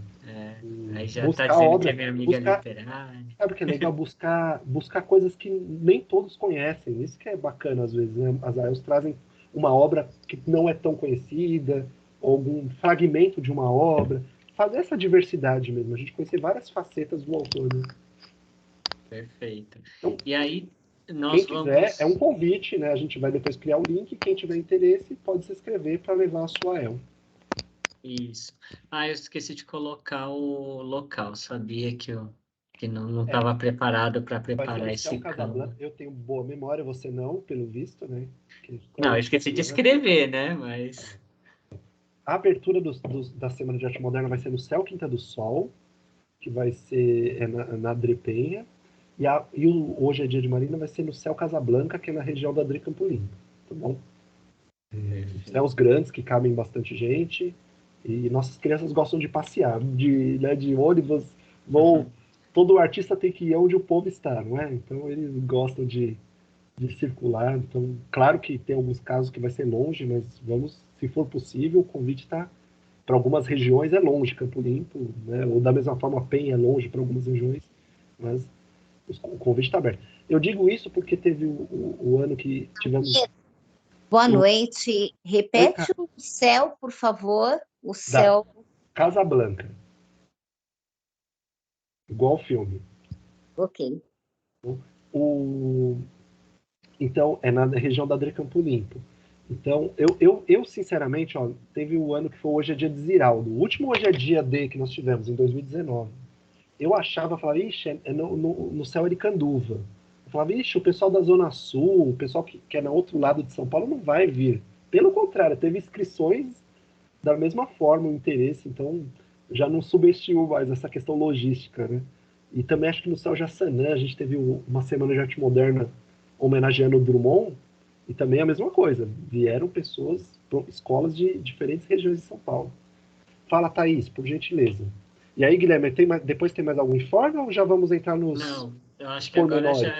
Aí já está buscar dizendo que é obra, minha amiga buscar. literária. Sabe o que é legal? Buscar coisas que nem todos conhecem. Isso que é bacana, às vezes, né? As AELs trazem uma obra que não é tão conhecida, ou algum fragmento de uma obra. Fazer essa diversidade mesmo, a gente conhecer várias facetas do autor, né? Perfeito. Então, E aí quem nós quiser, é um vamos. convite, né? A gente vai depois criar o link. Quem tiver interesse pode se inscrever para levar a sua AEL. Isso. Ah, eu esqueci de colocar o local. Sabia que não É, estava preparado para vai ser no preparar Céu esse Casablanca. campo. Eu tenho boa memória, você não, pelo visto, né? Que Não, eu conhece esqueci de melhor. escrever, né? Mas. A abertura da Semana de Arte Moderna vai ser no Céu Quinta do Sol, que vai ser na Adri Penha. E Hoje é Dia de Marina vai ser no Céu Casablanca, que é na região da Adri Campo Limpo. Tá bom? Céus Perfeito. grandes que cabem bastante gente. E nossas crianças gostam de passear, de ônibus. Todo artista tem que ir onde o povo está, não é? Então eles gostam de circular. Então, claro que tem alguns casos que vai ser longe, mas vamos, se for possível, o convite está para algumas regiões é longe, Campo Limpo, né? Ou da mesma forma Penha é longe para algumas regiões, mas o convite está aberto. Eu digo isso porque teve o ano que tivemos Boa noite. Oi, Repete o céu, por favor. O da céu. Casablanca, igual o filme. Ok. O, então, é na região da Adri Campo Limpo. Então, eu sinceramente, teve o ano que foi Hoje é Dia de Ziraldo. O último Hoje é Dia D que nós tivemos, em 2019. eu achava, falava, ixi, no céu Aricanduva. Eu falava, ixi, o pessoal da Zona Sul, o pessoal que é no outro lado de São Paulo não vai vir. Pelo contrário, teve inscrições da mesma forma, o interesse, então já não subestimo mais essa questão logística, né? E também acho que no Céu Jaçanã a gente teve uma semana de arte moderna homenageando o Drummond, e também a mesma coisa, vieram pessoas, escolas de diferentes regiões de São Paulo. Fala, Thaís, por gentileza. E aí, Guilherme, depois tem mais algum informe ou já vamos entrar nos Não, eu acho que agora pormenores?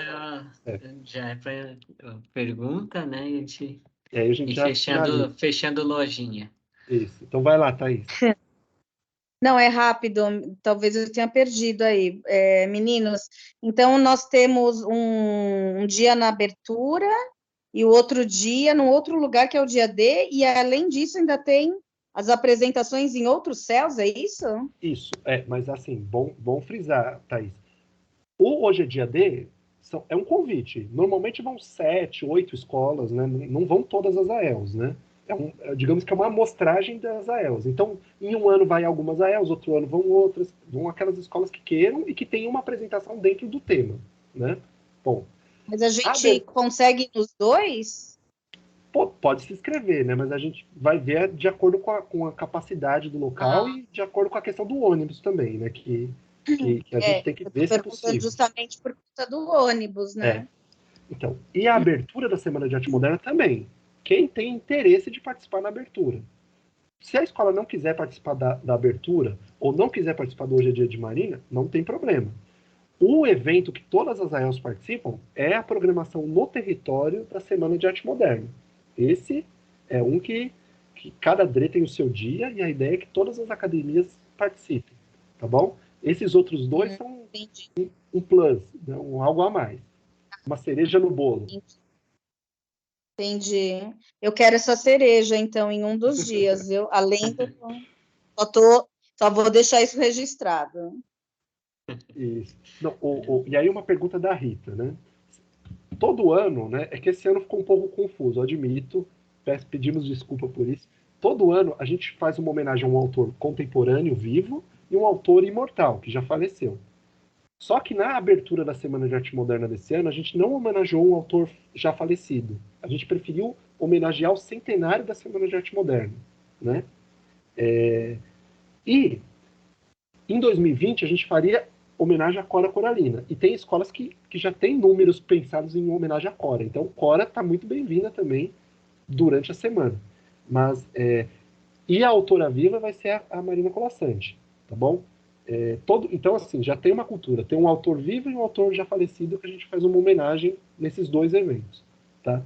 já é para pergunta, né? E E aí a gente já finaliza. fechando lojinha. Isso. Então vai lá, Thaís. Não, é rápido, talvez eu tenha perdido aí. Meninos, então nós temos um dia na abertura e o outro dia num outro lugar, que é o dia D, e além disso ainda tem as apresentações em outros céus, é isso? Isso, mas assim, bom frisar, Thaís. O Hoje é Dia D é um convite. Normalmente vão 7, 8 escolas, né? Não vão todas as AELs, né? Digamos que é uma amostragem das AELs. Então, em um ano vai algumas AELs, outro ano vão outras, vão aquelas escolas que queiram e que tenham uma apresentação dentro do tema, né? Bom. Mas a gente consegue nos dois? Pode se inscrever, né? Mas a gente vai ver de acordo com a capacidade do local e de acordo com a questão do ônibus também, né? Que a gente tem que ver se é possível. Justamente por conta do ônibus, né? Então, e a abertura da Semana de Arte Moderna também. Quem tem interesse de participar na abertura. Se a escola não quiser participar da abertura ou não quiser participar do Hoje é Dia de Marina, não tem problema. O evento que todas as AELs participam é a programação no território da Semana de Arte Moderna. Esse é um que cada DRE tem o seu dia e a ideia é que todas as academias participem, tá bom? Esses outros dois são um plus, né, algo a mais. Uma cereja no bolo. Entendi. Eu quero essa cereja, então, em um dos dias, viu? Além do... Só vou deixar isso registrado. Isso. Não, e aí uma pergunta da Rita, né? Todo ano, né? É que esse ano ficou um pouco confuso, eu admito. Pedimos desculpa por isso. Todo ano a gente faz uma homenagem a um autor contemporâneo, vivo, e um autor imortal, que já faleceu. Só que na abertura da Semana de Arte Moderna desse ano, a gente não homenageou um autor já falecido. A gente preferiu homenagear o centenário da Semana de Arte Moderna, né? E em 2020 a gente faria homenagem à Cora Coralina. E tem escolas que já têm números pensados em homenagem à Cora. Então, Cora está muito bem-vinda também durante a semana. Mas, e a autora viva vai ser a Marina Colasanti, tá bom? Então, assim, já tem uma cultura. Tem um autor vivo e um autor já falecido que a gente faz uma homenagem nesses dois eventos, tá?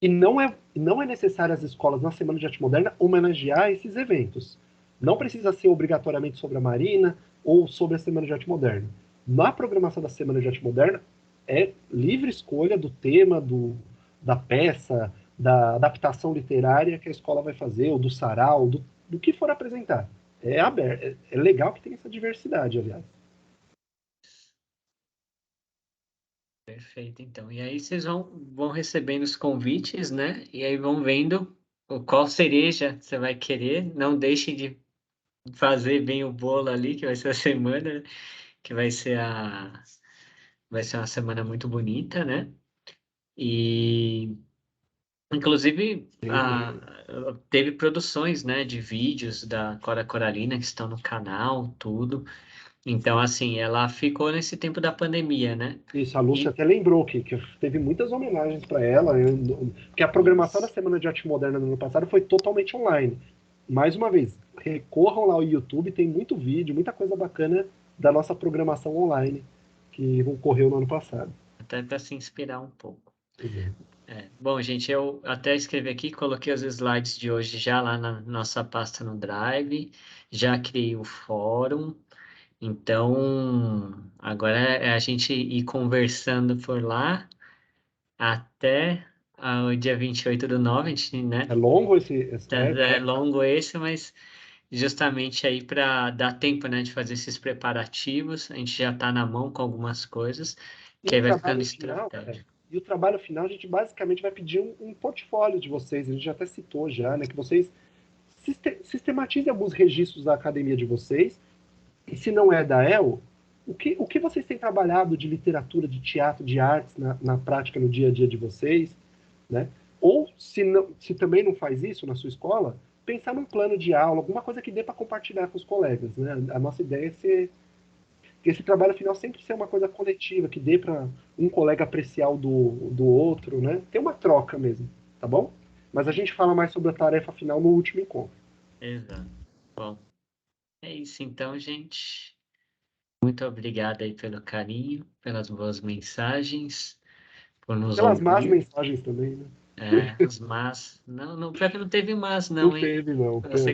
E não é necessário as escolas, na Semana de Arte Moderna, homenagear esses eventos. Não precisa ser obrigatoriamente sobre a Marina ou sobre a Semana de Arte Moderna. Na programação da Semana de Arte Moderna, é livre escolha do tema, da peça, da adaptação literária que a escola vai fazer, ou do sarau, do que for apresentar. É aberto. É legal que tem essa diversidade, aliás. Perfeito, então. E aí vocês vão recebendo os convites, né? E aí vão vendo qual cereja você vai querer. Não deixe de fazer bem o bolo ali, que vai ser a semana, que vai ser uma semana muito bonita, né? E inclusive teve produções, né, de vídeos da Cora Coralina que estão no canal, tudo. Então, assim, ela ficou nesse tempo da pandemia, né? Isso, a Lúcia até lembrou que teve muitas homenagens para ela, porque a programação da Semana de Arte Moderna no ano passado foi totalmente online. Mais uma vez, recorram lá ao YouTube, tem muito vídeo, muita coisa bacana da nossa programação online que ocorreu no ano passado. Até para se inspirar um pouco. Bom, gente, eu até escrevi aqui, coloquei os slides de hoje já lá na nossa pasta no Drive, já criei o fórum, então agora é a gente ir conversando por lá até o dia 28/9, a gente, né? É longo esse É longo esse, mas justamente aí para dar tempo, né, de fazer esses preparativos, a gente já está na mão com algumas coisas, que aí vai ficando estratégico. E o trabalho final, a gente basicamente vai pedir um portfólio de vocês, a gente já até citou já, né, que vocês sistematizem alguns registros da academia de vocês E se não é da EL, o que vocês têm trabalhado de literatura, de teatro, de artes na prática, no dia a dia de vocês, né? Ou, se também não faz isso na sua escola, pensar num plano de aula, alguma coisa que dê para compartilhar com os colegas, né? A nossa ideia é que esse trabalho final sempre ser uma coisa coletiva, que dê para um colega apreciar o do outro, né? Ter uma troca mesmo, tá bom? Mas a gente fala mais sobre a tarefa final no último encontro. Exato. Bom, é isso então, gente. Muito obrigado aí pelo carinho, pelas boas mensagens, por nos Pelas más ouvir. mensagens também, né? Os mas... Não, pior que não teve mas, Não não, hein? teve, não. Você